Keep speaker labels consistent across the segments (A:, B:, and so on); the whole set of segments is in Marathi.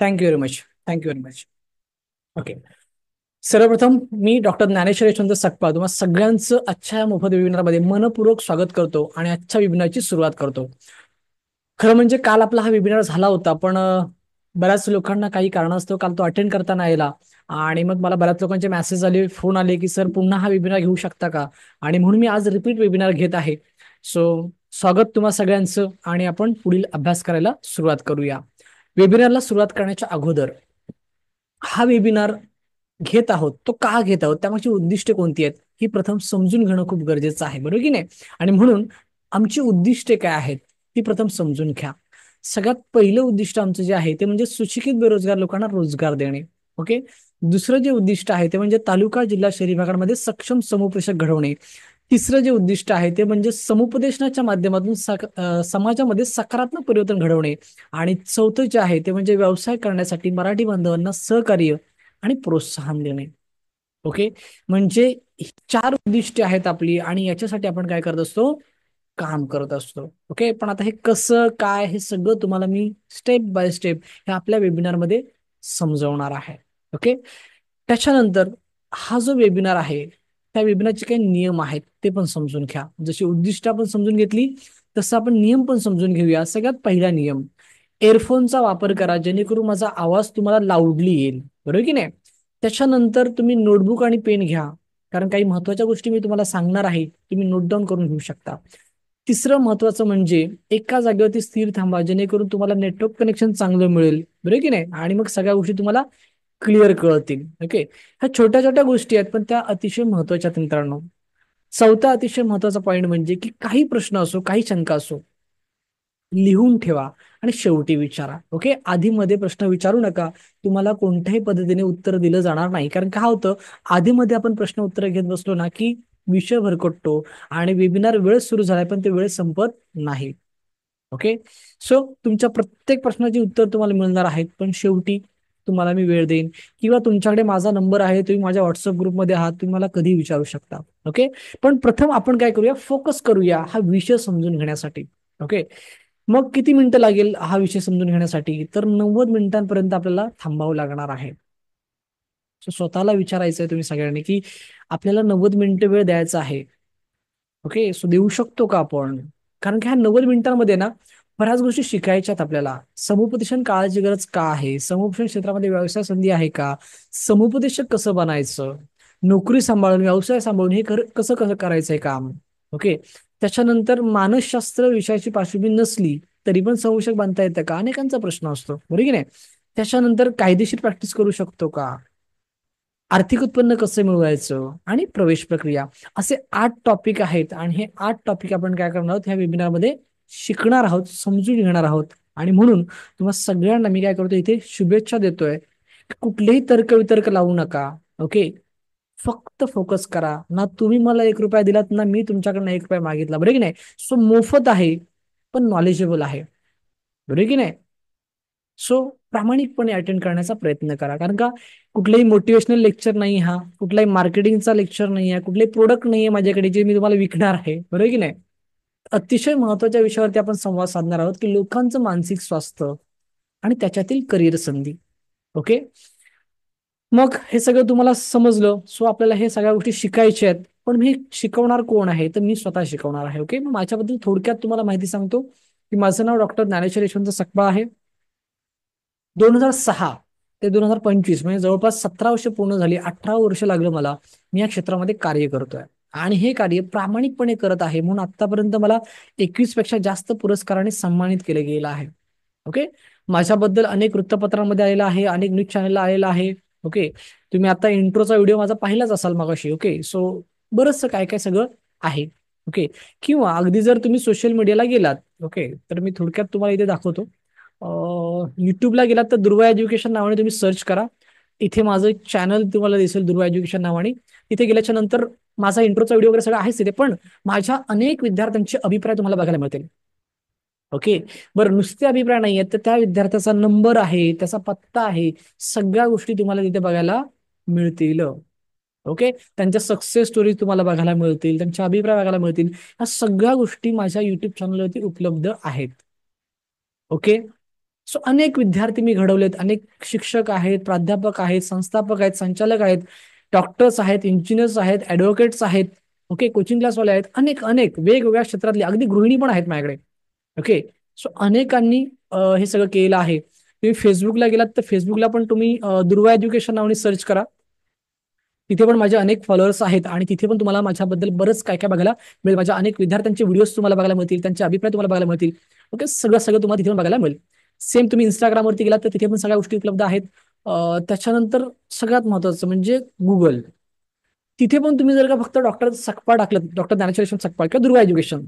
A: Thank you very much. Thank you very much. Okay. सर्वप्रथम मी डॉक्टर ज्ञानेश्वर यशवंत सकपाळ तुम्हा सगळ्यांचं आजच्या या मोफत वेबिनारमध्ये मनपूर्वक स्वागत करतो आणि आजच्या वेबिनारची सुरुवात करतो. खरं म्हणजे काल आपला हा वेबिनार झाला होता, पण बऱ्याच लोकांना काही कारणास्तव काल तो अटेंड करता नाही आला. आणि मग मला बऱ्याच लोकांचे मेसेज आले, फोन आले की सर पुन्हा हा वेबिनार घेऊ शकता का. आणि म्हणून मी आज रिपीट वेबिनार घेत आहे. सो स्वागत तुम्हा सगळ्यांचं आणि आपण पुढील अभ्यास करायला सुरुवात करूया. वेबिनारला सुरुवात करण्याच्या अगोदर हा वेबिनार घेत आहोत तो का घेत आहोत, त्यामागची उद्दिष्ट कोणती आहेत ही प्रथम समजून घेणं खूप गरजेचं आहे, बरोबर की नाही. आणि म्हणून आमची उद्दिष्टे काय आहेत ती प्रथम समजून घ्या. सगळ्यात पहिलं उद्दिष्ट आमचं जे आहे ते म्हणजे सुशिक्षित बेरोजगार लोकांना रोजगार देणे. ओके. दुसरं जे उद्दिष्ट आहे ते म्हणजे तालुका जिल्हा शहरी भागांमध्ये सक्षम समुपदेशक घडवणे. तिसरं जे उद्दिष्ट आहे ते म्हणजे समुपदेशनाच्या माध्यमातून समाजामध्ये सकारात्मक परिवर्तन घडवणे. आणि चौथं जे आहे ते म्हणजे व्यवसाय करण्यासाठी मराठी बांधवांना सहकार्य आणि प्रोत्साहन देणे. ओके. म्हणजे ही चार उद्दिष्टे आहेत आपली आणि याच्यासाठी आपण काय करत असतो, काम करत असतो. ओके. पण आता हे कसं काय हे सगळं तुम्हाला मी स्टेप बाय स्टेप हे आपल्या वेबिनारमध्ये समजवणार आहे. ओके. त्याच्यानंतर हा जो वेबिनार आहे त्या वेबिनारचे काही नियम आहेत ते पण समजून घ्या. जशी उद्दिष्ट आपण समजून घेतली तसं आपण नियम पण समजून घेऊया. सगळ्यात पहिला नियम, एअरफोनचा वापर करा जेणेकरून माझा आवाज तुम्हाला लाऊडली येईल, बरोबर की नाही. त्याच्यानंतर तुम्ही नोटबुक आणि पेन घ्या, कारण काही महत्वाच्या गोष्टी मी तुम्हाला सांगणार आहे, तुम्ही नोट डाऊन करून घेऊ शकता. तिसरं महत्वाचं म्हणजे एका जागेवरती स्थिर थांबा जेणेकरून तुम्हाला नेटवर्क कनेक्शन चांगलं मिळेल, बरोबर की नाही. आणि मग सगळ्या गोष्टी तुम्हाला क्लिअर कळतील. ओके. ह्या छोट्या छोट्या गोष्टी आहेत पण त्या अतिशय महत्वाच्या आहेत मित्रांनो. चौथा अतिशय महत्वाचा पॉईंट म्हणजे की काही प्रश्न असो काही शंका असो लिहून ठेवा आणि शेवटी विचारा. ओके. आधी मध्ये प्रश्न विचारू नका. तुम्हाला कोणत्याही पद्धतीने उत्तर दिलं जाणार नाही, कारण काय होतं आधी मध्ये आपण प्रश्न उत्तर घेत बसलो ना की विषय भरकटतो आणि वेबिनार वेळ सुरू झालाय पण ते वेळ संपत नाही. ओके. सो तुमच्या प्रत्येक प्रश्नाची उत्तर तुम्हाला मिळणार आहेत पण शेवटी तुम्हाला मी वेळ देईन किंवा तुमच्याकडे माझा नंबर आहे, तुम्ही माझ्या व्हॉट्सअप ग्रुपमध्ये आहात, तुम्ही मला कधी विचारू शकता. ओके. पण प्रथम आपण काय करूया, फोकस करूया हा विषय समजून घेण्यासाठी. ओके. मग किती मिनिटं लागेल हा विषय समजून घेण्यासाठी, तर 90 मिनिटांपर्यंत आपल्याला थांबावं लागणार आहे. So स्वतःला विचारायचंय तुम्ही सगळ्यांनी की आपल्याला 90 मिनिटं वेळ द्यायचा आहे. ओके. सो देऊ शकतो का आपण, कारण की ह्या 90 मिनिटांमध्ये ना बऱ्याच गोष्टी शिकायच्या आहेत आपल्याला. समुपदेशन काळाची गरज का आहे, समुपदेशन क्षेत्रामध्ये व्यवसाय संधी आहे का, समुपदेशक कसं बनायचं, नोकरी सांभाळून व्यवसाय सांभाळून हे कसं कसं करायचंय काम. ओके. त्याच्यानंतर मानसशास्त्र विषयाची पार्श्वभूमी नसली तरी पण संशोधक बनता येतं का, अनेकांचा प्रश्न असतो, बरोबर की नाही. त्याच्यानंतर कायदेशीर प्रॅक्टिस करू शकतो का, आर्थिक उत्पन्न कसं मिळवायचं आणि प्रवेश प्रक्रिया, असे 8 टॉपिक आहेत. आणि हे 8 टॉपिक आपण काय करणार आहोत ह्या वेबिनारमध्ये शिकणार आहोत, समजून घेणार आहोत. आणि म्हणून तुम्हाला सगळ्यांना मी काय करतो इथे शुभेच्छा देतोय. कुठलेही तर्कवितर्क लावू नका. ओके. फक्त फोकस करा ना. तुम्ही मला 1 रुपया दिलात ना मी तुमच्याकडनं 1 रुपया मागितला, बरोबर की नाही. सो मोफत आहे पण नॉलेजेबल आहे, बरोबर की नाही. सो प्रामाणिकपणे अटेंड करण्याचा प्रयत्न करा, कारण का कुठलंही मोटिवेशनल लेक्चर नाही, हा कुठलाही मार्केटिंगचा लेक्चर नाही आहे, कुठलेही प्रोडक्ट नाही आहे माझ्याकडे जे मी तुम्हाला विकणार आहे, बरोबर की नाही. अतिशय महत्वाच्या विषयावरती आपण संवाद साधणार आहोत की लोकांचं मानसिक स्वास्थ्य आणि त्याच्यातील करिअर संधी. ओके. मग हे सगळं तुम्हाला समजलं. सो आपल्याला हे सगळ्या गोष्टी शिकायच्या आहेत, पण मी शिकवणार कोण आहे, तर मी स्वतः शिकवणार आहे. ओके. मग माझ्याबद्दल थोडक्यात तुम्हाला माहिती सांगतो की माझं नाव डॉक्टर ज्ञानेश्वर यशवंत सकपाळ आहे. 2006 ते 2025 म्हणजे जवळपास 17 वर्ष पूर्ण झाली, 18 वर्ष लागलं मला. मी या क्षेत्रामध्ये कार्य करतोय आणि हे कार्य प्रामाणिकपणे करत आहे, म्हणून आतापर्यंत मला 21 पेक्षा जास्त पुरस्काराने सन्मानित केलं गेलं आहे. ओके. माझ्याबद्दल अनेक वृत्तपत्रांमध्ये आलेला आहे, अनेक न्यूज चॅनलला आलेला आहे. ओके. तुम्ही आता इंट्रोचा व्हिडिओ माझा पाहिलाच असाल मगाशी. ओके. सो बरंचसं काय काय सगळं आहे. ओके. किंवा अगदी जर तुम्ही सोशल मीडियाला गेलात, ओके, तर मी थोडक्यात तुम्हाला इथे दाखवतो. युट्यूबला गेलात तर दुर्वा एज्युकेशन नावाने तुम्ही सर्च करा. इथे माझं चॅनल तुम्हाला दिसेल दुर्वा एज्युकेशन नावाने. तिथे गेल्याच्या नंतर माझा इंट्रोचा व्हिडिओ वगैरे सगळं आहेच तिथे, पण माझ्या अनेक विद्यार्थ्यांचे अभिप्राय तुम्हाला बघायला मिळतील. ओके. बरं, नुसते अभिप्राय नाही आहेत तर त्या विद्यार्थ्याचा नंबर आहे, त्याचा पत्ता आहे, सगळ्या गोष्टी तुम्हाला तिथे बघायला मिळतील. ओके. त्यांच्या सक्सेस स्टोरी तुम्हाला बघायला मिळतील, त्यांचे अभिप्राय बघायला मिळतील. ह्या सगळ्या गोष्टी माझ्या युट्यूब चॅनलवरती उपलब्ध आहेत. ओके. सो अनेक विद्यार्थी मी घडवलेत, अनेक शिक्षक आहेत, प्राध्यापक आहेत, संस्थापक आहेत, संचालक आहेत, डॉक्टर्स आहेत, इंजिनियर्स आहेत, ऍडव्होकेट्स आहेत, ओके, कोचिंग क्लासवाले आहेत, अनेक अनेक वेगवेगळ्या क्षेत्रातले, अगदी गृहिणी पण आहेत माझ्याकडे. ओके. सो अनेकांनी हे सगळं केलं आहे. तुम्ही फेसबुकला गेलात तर फेसबुकला पण तुम्ही दुर्वा एज्युकेशन नावाने सर्च करा. तिथे पण माझे अनेक फॉलोअर्स आहेत आणि तिथे पण तुम्हाला माझ्याबद्दल बरंच काय काय बघायला मिळेल. माझ्या अनेक विद्यार्थ्यांचे व्हिडिओज तुम्हाला बघायला मिळतील, त्यांचे अभिप्राय तुम्हाला बघायला मिळतील. ओके, सगळं सगळं तुम्हाला तिथे पण बघायला मिळेल. सेम तुम्ही इंस्टाग्रामवरती गेलात तर तिथे पण सगळ्या गोष्टी उपलब्ध आहेत. त्याच्यानंतर सगळ्यात महत्वाचं म्हणजे गुगल. तिथे पण तुम्ही जर का फक्त डॉक्टर सकपाळ टाकलं, डॉक्टर ज्ञानेश्वर सकपाळ किंवा दुर्गा एज्युकेशन,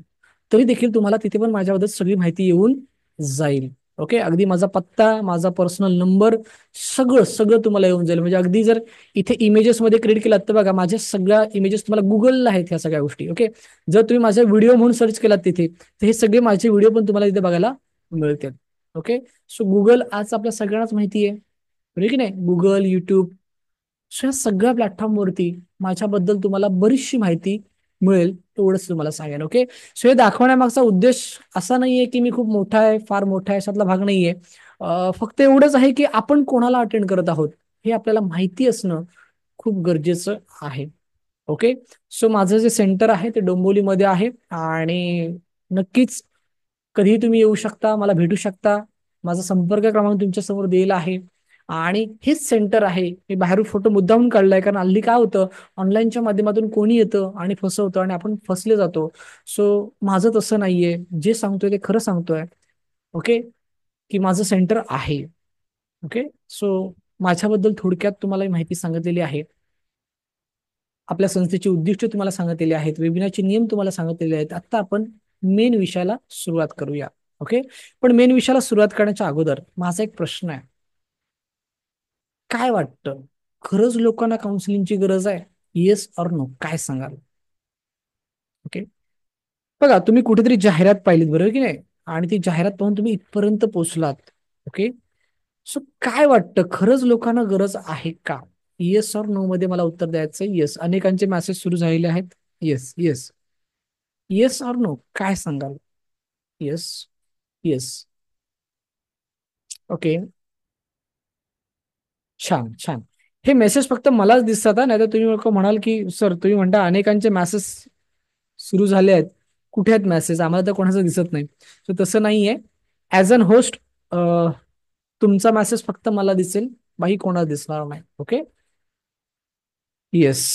A: तरी देखील तुम्हाला तिथे पण माझ्याबद्दल सगळी माहिती येऊन जाईल. ओके, अगदी माझा पत्ता, माझा पर्सनल नंबर, सगळं सगळं तुम्हाला येऊन जाईल. म्हणजे अगदी जर इथे इमेजेस मध्ये क्रिएट केलात तर बघा, माझ्या सगळ्या इमेजेस तुम्हाला गुगलला आहेत ह्या सगळ्या गोष्टी. ओके, जर तुम्ही माझा व्हिडिओ म्हणून सर्च केलात तिथे, तर हे सगळे माझे व्हिडिओ पण तुम्हाला तिथे बघायला मिळतील. ओके, सो गुगल आज आपल्या सगळ्यांनाच माहिती आहे, बरोबर की नाही? गुगल, युट्यूब, सो या सगळ्या प्लॅटफॉर्मवरती माझ्याबद्दल तुम्हाला बरीचशी माहिती मिळेल. एवढंच तुम्हाला सांगेन. ओके, सो हे दाखवण्यामागचा उद्देश असा नाहीये की मी खूप मोठा आहे, फार मोठा आहे, अशातला भाग नाहीये. फक्त एवढंच आहे की आपण कोणाला अटेंड करत आहोत हे आपल्याला माहिती असणं खूप गरजेचं आहे. ओके, सो माझं जे सेंटर आहे ते डोंबिवलीमध्ये आहे आणि नक्कीच कधीही तुम्ही येऊ शकता, मला भेटू शकता. माझा संपर्क क्रमांक तुमच्या समोर दिलेला आहे आणि हेच सेंटर आहे. मी बाहेरून फोटो मुद्दामून काढलाय कारण हल्ली काय होतं, ऑनलाईनच्या माध्यमातून कोणी येतं आणि फसवतं आणि आपण फसले जातो. सो माझं तसं नाहीये, जे सांगतोय ते खरं सांगतोय. ओके, की माझं सेंटर आहे. ओके, सो माझ्याबद्दल थोडक्यात तुम्हाला ही माहिती सांगितलेली आहे. आपल्या संस्थेची उद्दिष्ट तुम्हाला सांगितलेली आहेत, वेबिनारचे नियम तुम्हाला सांगितलेले आहेत. आता आपण मेन विषयाला सुरुवात करूया. ओके, पण मेन विषयाला सुरुवात करण्याच्या अगोदर माझा एक प्रश्न आहे. काय वाटतं, खरंच लोकांना काउन्सिलिंगची गरज आहे? येस ऑर नो, काय सांगाल? ओके, बघा, तुम्ही कुठेतरी जाहिरात पाहिलीत, बरोबर की नाही? आणि ती जाहिरात पाहून तुम्ही इथपर्यंत पोहोचलात. ओके, सो काय वाटतं, खरंच लोकांना गरज आहे का? येस ऑर नो मध्ये मला उत्तर द्यायचं. येस, अनेकांचे मेसेज सुरू झालेले आहेत. Yes yes, yes or no, काय सांगाल? Yes, yes. ओके, छान छान. हे मेसेज फक्त मलाच दिसतात हा, नाही तर तुम्ही लोक म्हणाल की सर, तुम्ही म्हणता अनेकांचे मेसेज सुरू झाले आहेत, कुठे आहेत मेसेज, आम्हाला तर कोणाचं दिसत नाही. सो तसं नाहीये. ऍज अन होस्ट तुमचा मेसेज फक्त मला दिसेल, बाकी कोणाला दिसणार नाही. Okay, yes.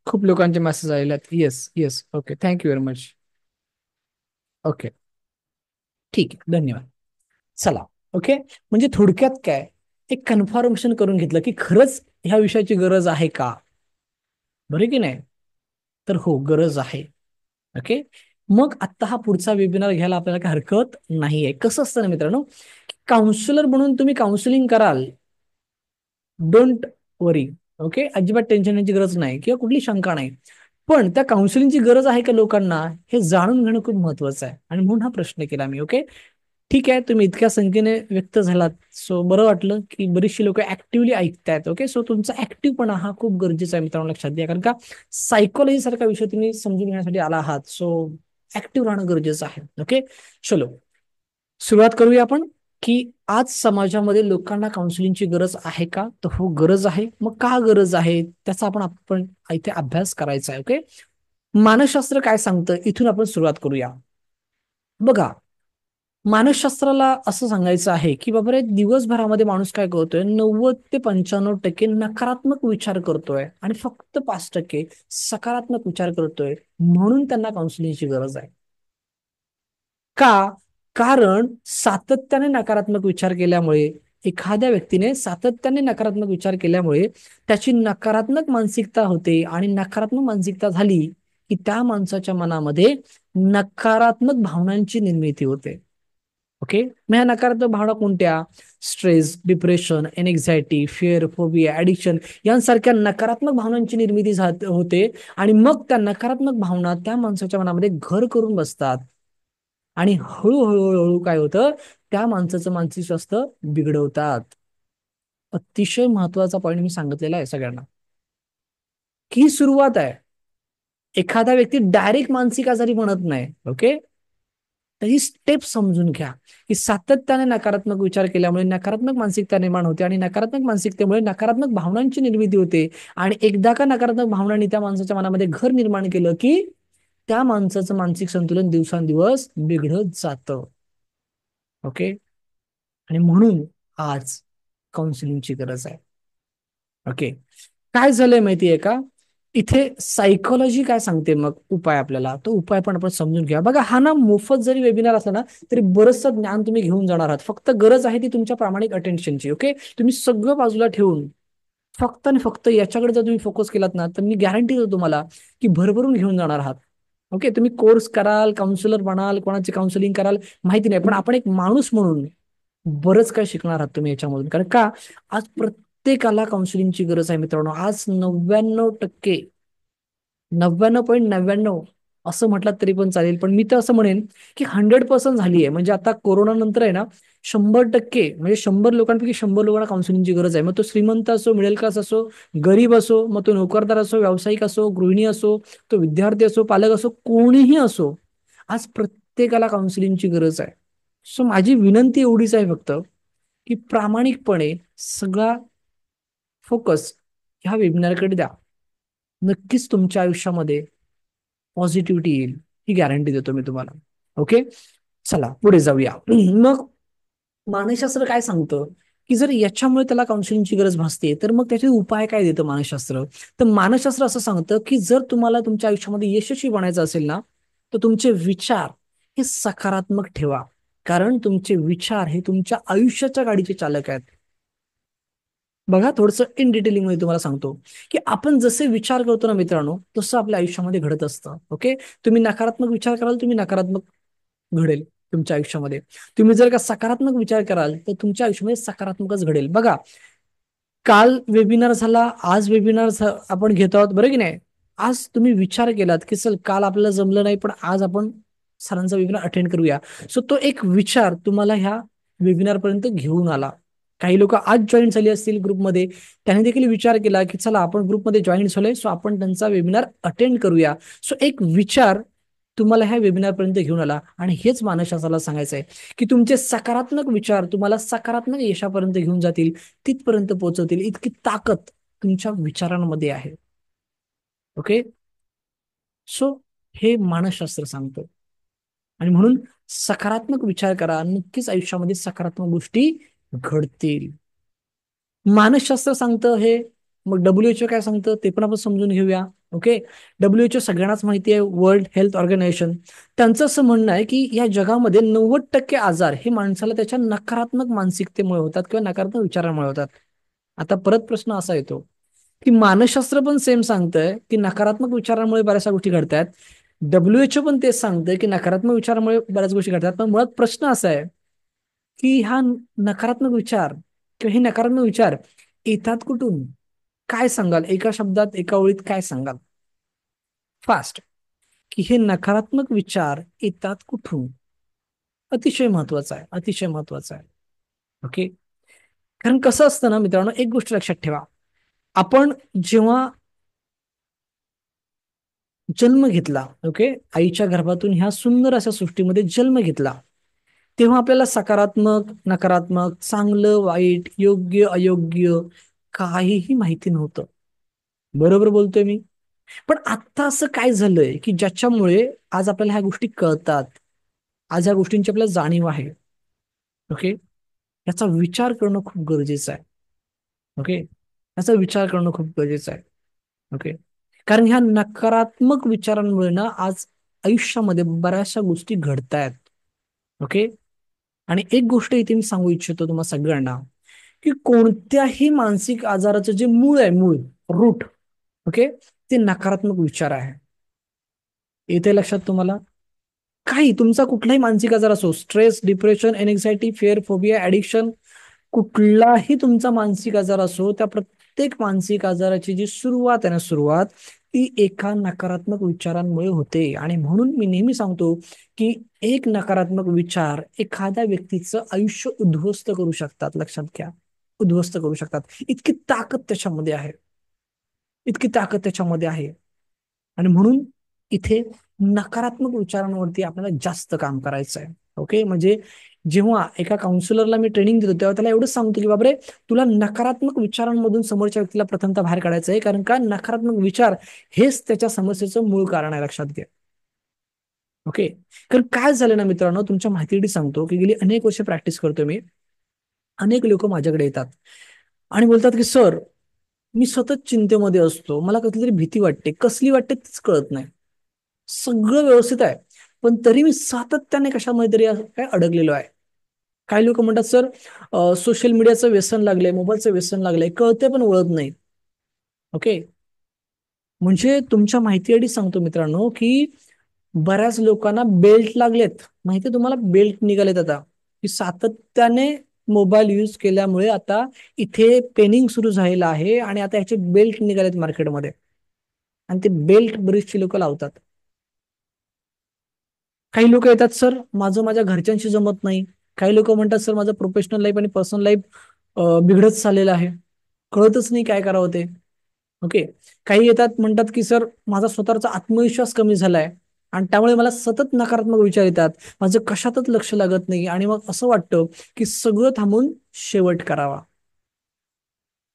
A: खूप लोकांचे मेसेज आलेले आहेत. Yes yes, okay, thank you very much. Okay, ठीक आहे, धन्यवाद. चला. ओके, म्हणजे थोडक्यात काय, एक कन्फर्मेशन करून घेतलं की खरंच ह्या विषयाची गरज आहे का, बरे की नाही? तर हो, गरज आहे. ओके, मग आता हा पुढचा वेबिनार घ्यायला आपल्याला काही हरकत नाहीये. कसं असतं ना मित्रांनो, काउन्सिलर म्हणून तुम्ही काउन्सिलिंग कराल, डोंट वरी. ओके, अजिबात टेन्शन घ्यायची गरज नाही किंवा कुठली शंका नाही. पण त्या काउन्सिलिंगची गरज आहे का लोकांना, हे जाणून घेणं खूप महत्वाचं आहे आणि म्हणून हा प्रश्न केला मी. ओके, ठीक आहे, तुम्ही इतक्या संख्येने व्यक्त झालात, सो बरं वाटलं की बरीचशी लोक ऍक्टिव्हली ऐकतायत. ओके, सो तुमचा ऍक्टिव्हपणा हा खूप गरजेचा आहे मित्रांनो, लक्षात घ्या. कारण का सायकोलॉजी सारखा विषय तुम्ही समजून घेण्यासाठी आला आहात, सो ऍक्टिव्ह राहणं गरजेचं आहे. ओके, चलो, सुरुवात करूया आपण. की आज समाजामध्ये लोकांना काउन्सिलिंगची गरज आहे का? तर हो, गरज आहे. मग का गरज आहे त्याचा आपण इथे अभ्यास करायचा आहे. ओके, मानसशास्त्र काय सांगतं इथून आपण सुरुवात करूया. बघा, मानसशास्त्राला असं सांगायचं आहे की बाबा रे, दिवसभरामध्ये माणूस काय करतोय, 90 ते 95% नकारात्मक विचार करतोय आणि फक्त 5% सकारात्मक विचार करतोय. म्हणून त्यांना काउन्सिलिंगची गरज आहे. का? कारण सातत्याने नकारात्मक विचार केल्यामुळे, एखाद्या व्यक्तीने सातत्याने नकारात्मक विचार केल्यामुळे त्याची नकारात्मक मानसिकता होते आणि नकारात्मक मानसिकता झाली की त्या माणसाच्या मनामध्ये नकारात्मक भावनांची निर्मिती होते. ओके, मग ह्या नकारात्मक भावना कोणत्या? Stress, depression, anxiety, fear, phobia, addiction यांसारख्या नकारात्मक भावनांची निर्मिती होते आणि मग त्या नकारात्मक भावना त्या माणसाच्या मनामध्ये घर करून बसतात आणि हळूहळू हळूहळू काय होतं, त्या माणसाचं मानसिक स्वास्थ्य बिघडवतात. अतिशय महत्वाचा पॉईंट मी सांगितलेला आहे सगळ्यांना, की ही सुरुवात आहे. एखादा व्यक्ती डायरेक्ट मानसिक आजारी म्हणत नाही. ओके, त्याची स्टेप समजून घ्या, की सातत्याने नकारात्मक विचार केल्यामुळे नकारात्मक मानसिकता निर्माण होते आणि नकारात्मक मानसिकतेमुळे नकारात्मक भावनांची निर्मिती होते. आणि एकदा का नकारात्मक भावनांनी त्या माणसाच्या मनामध्ये घर निर्माण केलं की त्या माणसाचं मानसिक संतुलन दिवसांदिवस बिघडत जातं. ओके. आणि म्हणून आज काउन्सिलिंगची गरज आहे. ओके. काय झालंय माहितीये का, इथे सायकोलॉजी काय सांगते मग उपाय, आपल्याला तो उपाय पण आपण समजून घ्या. बघा, हा ना मोफत जरी वेबिनार असला ना तरी बरंचसं ज्ञान तुम्ही घेऊन जाणार आहात. फक्त गरज आहे ती तुमच्या प्रामाणिक अटेन्शनची. ओके. तुम्ही सगळं बाजूला ठेवून फक्त आणि फक्त याच्याकडे जर तुम्ही फोकस केलात ना तर मी गॅरंटी देतो तुम्हाला की भरभरून घेऊन जाणार आहात. ओके. तुम्ही कोर्स कराल, काउन्सिलर बनाल, कोणाची काउन्सिलिंग कराल माहिती नाही, पण आपण एक माणूस म्हणून बरंच काय शिकणार आहात तुम्ही याच्यामधून. कारण का, आज प्रत्येकाला काउन्सिलिंगची गरज आहे मित्रांनो. आज 99%, 99.99 असं म्हटलं तरी पण चालेल, पण मी तर असं म्हणेन की 100% झाली आहे. म्हणजे आता कोरोना नंतर आहे ना 100%, म्हणजे 100 लोकांपैकी 100 लोकांना काउन्सिलिंगची गरज आहे. मग तो श्रीमंत असो, मिडल क्लास असो, गरीब असो, मग तो नोकरदार असो, व्यावसायिक असो, गृहिणी असो, तो विद्यार्थी असो, पालक असो, कोणीही असो, आज प्रत्येकाला काउन्सिलिंगची गरज आहे. सो माझी विनंती एवढीच आहे फक्त, की प्रामाणिकपणे सगळा फोकस ह्या वेबिनारकडे द्या. नक्कीच तुमच्या आयुष्यामध्ये पॉझिटिव्हिटी येईल, ही गॅरंटी देतो मी तुम्हाला. ओके. चला पुढे जाऊया. मग मानसशास्त्र काय सांगतं, की जर याच्यामुळे त्याला काउन्सिलिंगची गरज भासते तर मग त्याचे उपाय काय देतं मानसशास्त्र. तर मानसशास्त्र असं सांगतं की जर तुम्हाला तुमच्या आयुष्यामध्ये यशस्वी बनायचं असेल ना तर तुमचे विचार हे सकारात्मक ठेवा. कारण तुमचे विचार हे तुमच्या आयुष्याच्या गाडीचे चालक आहेत. बघा, थोडंसं इन डिटेलिंग मध्ये तुम्हाला सांगतो की आपण जसे विचार करतो ना मित्रांनो तसं आपल्या आयुष्यामध्ये घडत असतं. ओके. तुम्ही नकारात्मक विचार कराल, तुम्ही नकारात्मक घडेल तुमच्या आयुष्यामध्ये. तुम्ही जर का सकारात्मक विचार कराल तर तुमच्या आयुष्यामध्ये सकारात्मकच घडेल. बघा, काल वेबिनार झाला, आज वेबिनार आपण घेत आहोत, बरं की नाही. आज तुम्ही विचार केलात की चल काल आपल्याला जमलं नाही पण आज आपण सरांचा वेबिनार अटेंड करूया. सो तो एक विचार तुम्हाला ह्या वेबिनार पर्यंत घेऊन आला. काही लोक आज जॉईन झाली असतील ग्रुपमध्ये, त्यांनी देखील विचार केला की चला आपण ग्रुपमध्ये जॉईन झालोय सो आपण त्यांचा वेबिनार अटेंड करूया. सो एक विचार तुम्हाला ह्या वेबिनार पर्यंत घेऊन आला. आणि हेच मानसशास्त्राला सांगायचं आहे की तुमचे सकारात्मक विचार तुम्हाला सकारात्मक यशापर्यंत घेऊन जातील, तिथपर्यंत पोहोचवतील. इतकी ताकद तुमच्या विचारांमध्ये आहे. ओके. सो हे मानसशास्त्र सांगतं. आणि म्हणून सकारात्मक विचार करा, नक्कीच आयुष्यामध्ये सकारात्मक गोष्टी घडतील. मानसशास्त्र सांगतं हे. मग WHO काय सांगतं ते पण आपण समजून घेऊया. ओके. WHO सगळ्यांनाच माहिती आहे, वर्ल्ड हेल्थ ऑर्गनायझेशन. त्यांचं असं म्हणणं आहे की या जगामध्ये 90% आजार हे माणसाला त्याच्या नकारात्मक मानसिकतेमुळे होतात किंवा नकारात्मक विचारांमुळे होतात. आता परत प्रश्न असा येतो की मानसशास्त्र पण सेम सांगतंय की नकारात्मक विचारांमुळे बऱ्याचशा गोष्टी घडतात. WHO पण तेच सांगतंय की नकारात्मक विचारामुळे बऱ्याच गोष्टी घडतात. पण मुळात प्रश्न असा आहे की हा नकारात्मक विचार किंवा हे नकारात्मक विचार येतात कुठून. काय सांगाल एका शब्दात, एका ओळीत काय सांगाल फास्ट, की हे नकारात्मक विचार येतात कुठून. अतिशय महत्वाचं आहे, अतिशय महत्वाचं आहे. ओके. कारण कसं असतं ना मित्रांनो, एक गोष्ट लक्षात ठेवा. आपण जेव्हा जन्म घेतला, ओके, आईच्या गर्भातून ह्या सुंदर अशा सृष्टीमध्ये जन्म घेतला, तेव्हा आपल्याला सकारात्मक, नकारात्मक, चांगलं, वाईट, योग्य, अयोग्य काहीही माहिती नव्हतं. बरोबर बोलतोय मी. पण आता असं काय झालंय की ज्याच्यामुळे आज आपल्याला ह्या गोष्टी कळतात, आज ह्या गोष्टींची आपल्याला जाणीव आहे. ओके. याचा विचार करणं खूप गरजेचं आहे. ओके. याचा विचार करणं खूप गरजेचं आहे. ओके. कारण ह्या नकारात्मक विचारांमुळे ना आज आयुष्यामध्ये बऱ्याचशा गोष्टी घडतायत. ओके. आणि एक गोष्ट इथे मी सांगू इच्छितो तुम्हा सगळ्यांना, की कोणत्याही मानसिक आजाराचं जे मूळ आहे, मूळ, रूट, ओके, ते नकारात्मक विचार आहे. येते लक्षात तुम्हाला. काही तुमचा कुठलाही मानसिक आजार असो, stress, depression, anxiety, fear, phobia, addiction, कुठलाही तुमचा मानसिक आजार असो, त्या प्रत्येक मानसिक आजाराची जी सुरुवात आहे ना, सुरुवात ती एका नकारात्मक विचारांमुळे होते. आणि म्हणून मी नेहमी सांगतो की एक नकारात्मक विचार एखाद्या व्यक्तीचं आयुष्य उद्ध्वस्त करू शकतात. लक्षात घ्या, उद्ध्वस्त करू शकतात. इतकी ताकद त्याच्यामध्ये आहे, इतकी ताकद त्याच्यामध्ये आहे. आणि म्हणून इथे नकारात्मक विचारांवरती आपल्याला जास्त काम करायचं आहे. ओके, म्हणजे जेव्हा एका काउन्सिलरला मी ट्रेनिंग देतो तेव्हा त्याला एवढंच सांगतो की बाबरे, तुला नकारात्मक विचारांमधून समोरच्या व्यक्तीला प्रथमतः बाहेर काढायचं आहे, कारण का नकारात्मक विचार हेच त्याच्या समस्येचं मूळ कारण आहे, लक्षात घ्या. ओके. कारण काय झालं ना मित्रांनो, तुमच्या माहितीसाठी सांगतो की गेली अनेक वर्ष प्रॅक्टिस करतोय मी. अनेक लोक माझ्याकडे येतात आणि बोलतात की सर, मी सतत चिंतेमध्ये असतो, मला कसली तरी भीती वाटते, कसली वाटते तीच कळत नाही, सगळं व्यवस्थित आहे पण तरी मी सातत्याने कशामध्ये तरी काय अडकलेलो आहे. काही लोक म्हणतात सर, सोशल मीडियाचं व्यसन लागलंय, मोबाईलचं व्यसन लागलंय, कळते पण वळत नाही. ओके. म्हणजे तुमच्या माहितीसाठी सांगतो मित्रांनो की बऱ्याच लोकांना बेल्ट लागलेत, माहिती तुम्हाला, बेल्ट निघालेत आता, की सातत्याने मोबाईल यूज केल्यामुळे आता इथे पेनिंग सुरू झालेलं आहे आणि आता ह्याचे बेल्ट निघालेत मार्केटमध्ये, आणि ते बेल्ट बरीचशी लोक लावतात. काही लोक येतात सर, माझं माझ्या घरच्यांशी जमत नाही. काही लोक म्हणतात सर, माझं प्रोफेशनल लाईफ आणि पर्सनल लाईफ बिघडत चाललेलं आहे, कळतच नाही काय करावं ते. ओके. काही येतात म्हणतात की सर, माझा स्वतःचा आत्मविश्वास कमी झालाय आणि त्यामुळे मला सतत नकारात्मक विचार येतात, माझं कशातच लक्ष लागत नाही आणि मग असं वाटतं की सगळं थांबून शेवट करावा.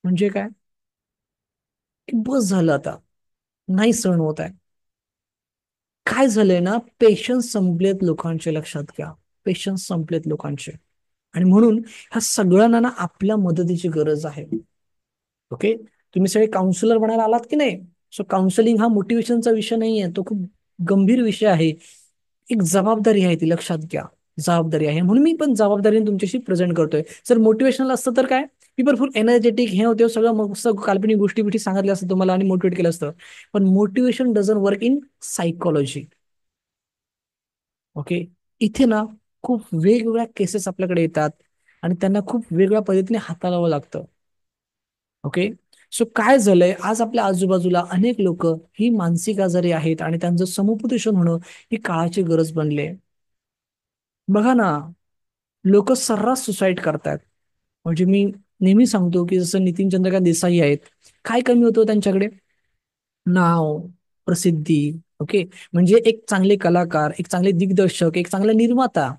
A: म्हणजे काय, की बस झालं आता, नाही सहन होत आहे. काय झालंय ना, पेशन्स संपलेत लोकांचे, लक्षात घ्या. पेशन्स संपलेत लोकांचे, आणि म्हणून ह्या सगळ्यांना ना आपल्या मदतीची गरज आहे. ओके. तुम्ही सगळे काउन्सिलर बनायला आलात की नाही, सो काउन्सिलिंग हा मोटिवेशनचा विषय नाही आहे, तो खूप गंभीर विषय आहे. एक जबाबदारी आहे, ती लक्षात घ्या. जबाबदारी आहे, म्हणून मी पण जबाबदारीने तुमच्याशी प्रेझेंट करतोय. जर मोटिवेशनल असतं तर काय, मी भरपूर एनर्जेटिक हे होते, सगळं मग काल्पनिक गोष्टी बिष्टी सांगितल्या असतं तुम्हाला आणि मोटिवेट केलं असतं. पण motivation dozen work in psychology. Okay. इथे ना खूप वेगवेगळ्या केसेस आपल्याकडे येतात आणि त्यांना खूप वेगळ्या पद्धतीने हाताळावं लागतं. ओके. सो काय झालंय, आज आपल्या आजूबाजूला अनेक लोक ही मानसिक आजारी आहेत आणि त्यांचं समुपदेशन होणं ही काळाची गरज बनली आहे. बघा ना, लोक सर्रास सुसाईड करतात. म्हणजे मी नेहमी सांगतो की जसं नितीन चंद्रकांत देसाई आहेत, काय कमी होतं त्यांच्याकडे, नाव, प्रसिद्धी. ओके. म्हणजे एक चांगले कलाकार, एक चांगले दिग्दर्शक, एक चांगला निर्माता,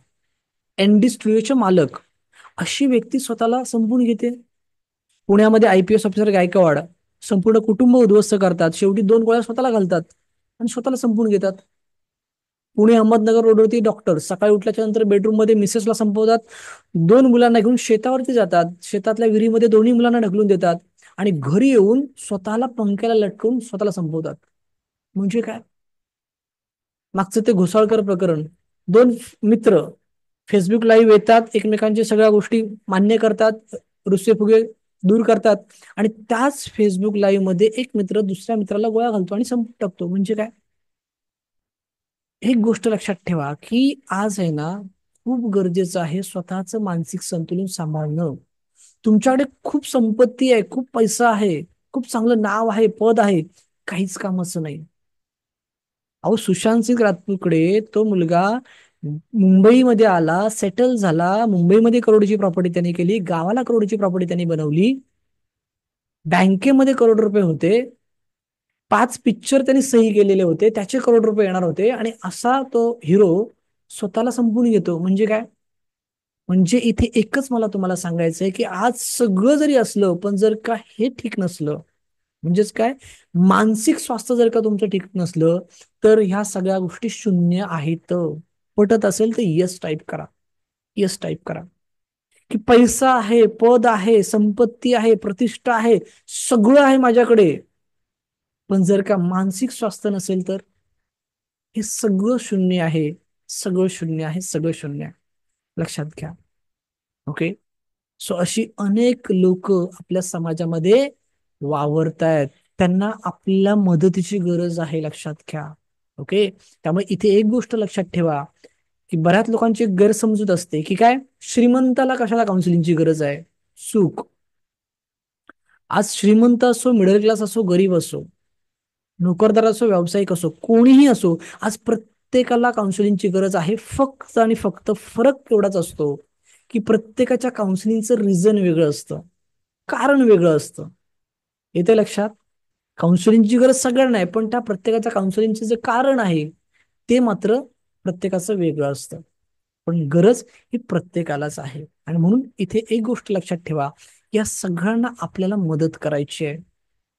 A: एनडी स्टुडिओचे मालक, अशी व्यक्ती स्वतःला संपवून घेते. पुण्यामध्ये IPS ऑफिसर गायकवाड संपूर्ण कुटुंब उद्ध्वस्त करतात, शेवटी 2 गोळ्या स्वतःला घालतात आणि स्वतःला संपवून घेतात. पुणे अहमदनगर रोडवरती डॉक्टर सकाळी उठल्याच्या नंतर बेडरूम मध्ये मिसेसला संपवतात, 2 मुलांना घेऊन शेतावरती जातात, शेतातल्या विहिरीमध्ये दोन्ही मुलांना ढकलून देतात आणि घरी येऊन स्वतःला पंख्याला लटकवून स्वतःला संपवतात. म्हणजे काय, मागचं ते घोसाळकर प्रकरण, 2 मित्र फेसबुक लाईव्ह येतात, एकमेकांच्या सगळ्या गोष्टी मान्य करतात, रुसवे फुगे दूर करतात, आणि त्याच फेसबुक लाईव्ह मध्ये एक मित्र दुसऱ्या मित्राला गोळ्या घालतो आणि संपून टाकतो. म्हणजे काय, एक गोष्ट लक्षात ठेवा की आज आहे ना, खूप गरजेचं आहे स्वतःचं मानसिक संतुलन सांभाळणं. तुमच्याकडे खूप संपत्ती आहे, खूप पैसा आहे, खूप चांगलं नाव आहे, पद आहे, काहीच कामाचं नाही. अहो, सुशांत सिंग राजपूतकडे तो मुलगा मुंबईमध्ये आला, सेटल झाला, मुंबईमध्ये करोडची प्रॉपर्टी त्यांनी केली, गावाला करोडची प्रॉपर्टी त्यांनी बनवली, बँकेमध्ये करोड रुपये होते, 5 पिक्चर त्यांनी सही केलेले होते, त्याचे करोड रुपये येणार होते, आणि असा तो हिरो स्वतःला संपवून घेतो. म्हणजे काय, म्हणजे इथे एकच मला तुम्हाला सांगायचंय की आज सगळं जरी असलं पण जर का हे ठीक नसलं, म्हणजेच काय, मानसिक स्वास्थ्य जर का तुमचं ठीक नसलं, तर ह्या सगळ्या गोष्टी शून्य आहेत. पटत असेल तर यस टाईप करा, यस टाईप करा. की पैसा आहे, पद आहे, संपत्ती आहे, प्रतिष्ठा आहे, सगळं आहे माझ्याकडे, पण जर का मानसिक स्वास्थ्य नसेल तर हे सगळं शून्य आहे, सगळं शून्य आहे, सगळं शून्य आहे, लक्षात घ्या. ओके. सो अशी अनेक लोक आपल्या समाजामध्ये वावरतायत, त्यांना आपल्या मदतीची गरज आहे, लक्षात घ्या. ओके. त्यामुळे इथे एक गोष्ट लक्षात ठेवा की बऱ्याच लोकांची एक गैरसमजूत असते की काय, श्रीमंताला कशाला काउन्सिलिंगची गरज आहे. सुख, आज श्रीमंत असो, मिडल क्लास असो, गरीब असो, नोकरदार असो, व्यावसायिक असो, कोणीही असो, आज प्रत्येकाला काउन्सिलिंगची गरज आहे. फक्त आणि फक्त फरक एवढाच असतो की प्रत्येकाच्या काउन्सिलिंगचं रिझन वेगळं असतं, कारण वेगळं असतं. येते लक्षात, काउन्सिलिंगची गरज सगळ्यांना आहे, पण त्या प्रत्येकाच्या काउन्सिलिंगचे जे कारण आहे ते मात्र प्रत्येकाचं वेगळं असतं. पण गरज ही प्रत्येकालाच आहे. आणि म्हणून इथे एक गोष्ट लक्षात ठेवा, या सगळ्यांना आपल्याला मदत करायची आहे.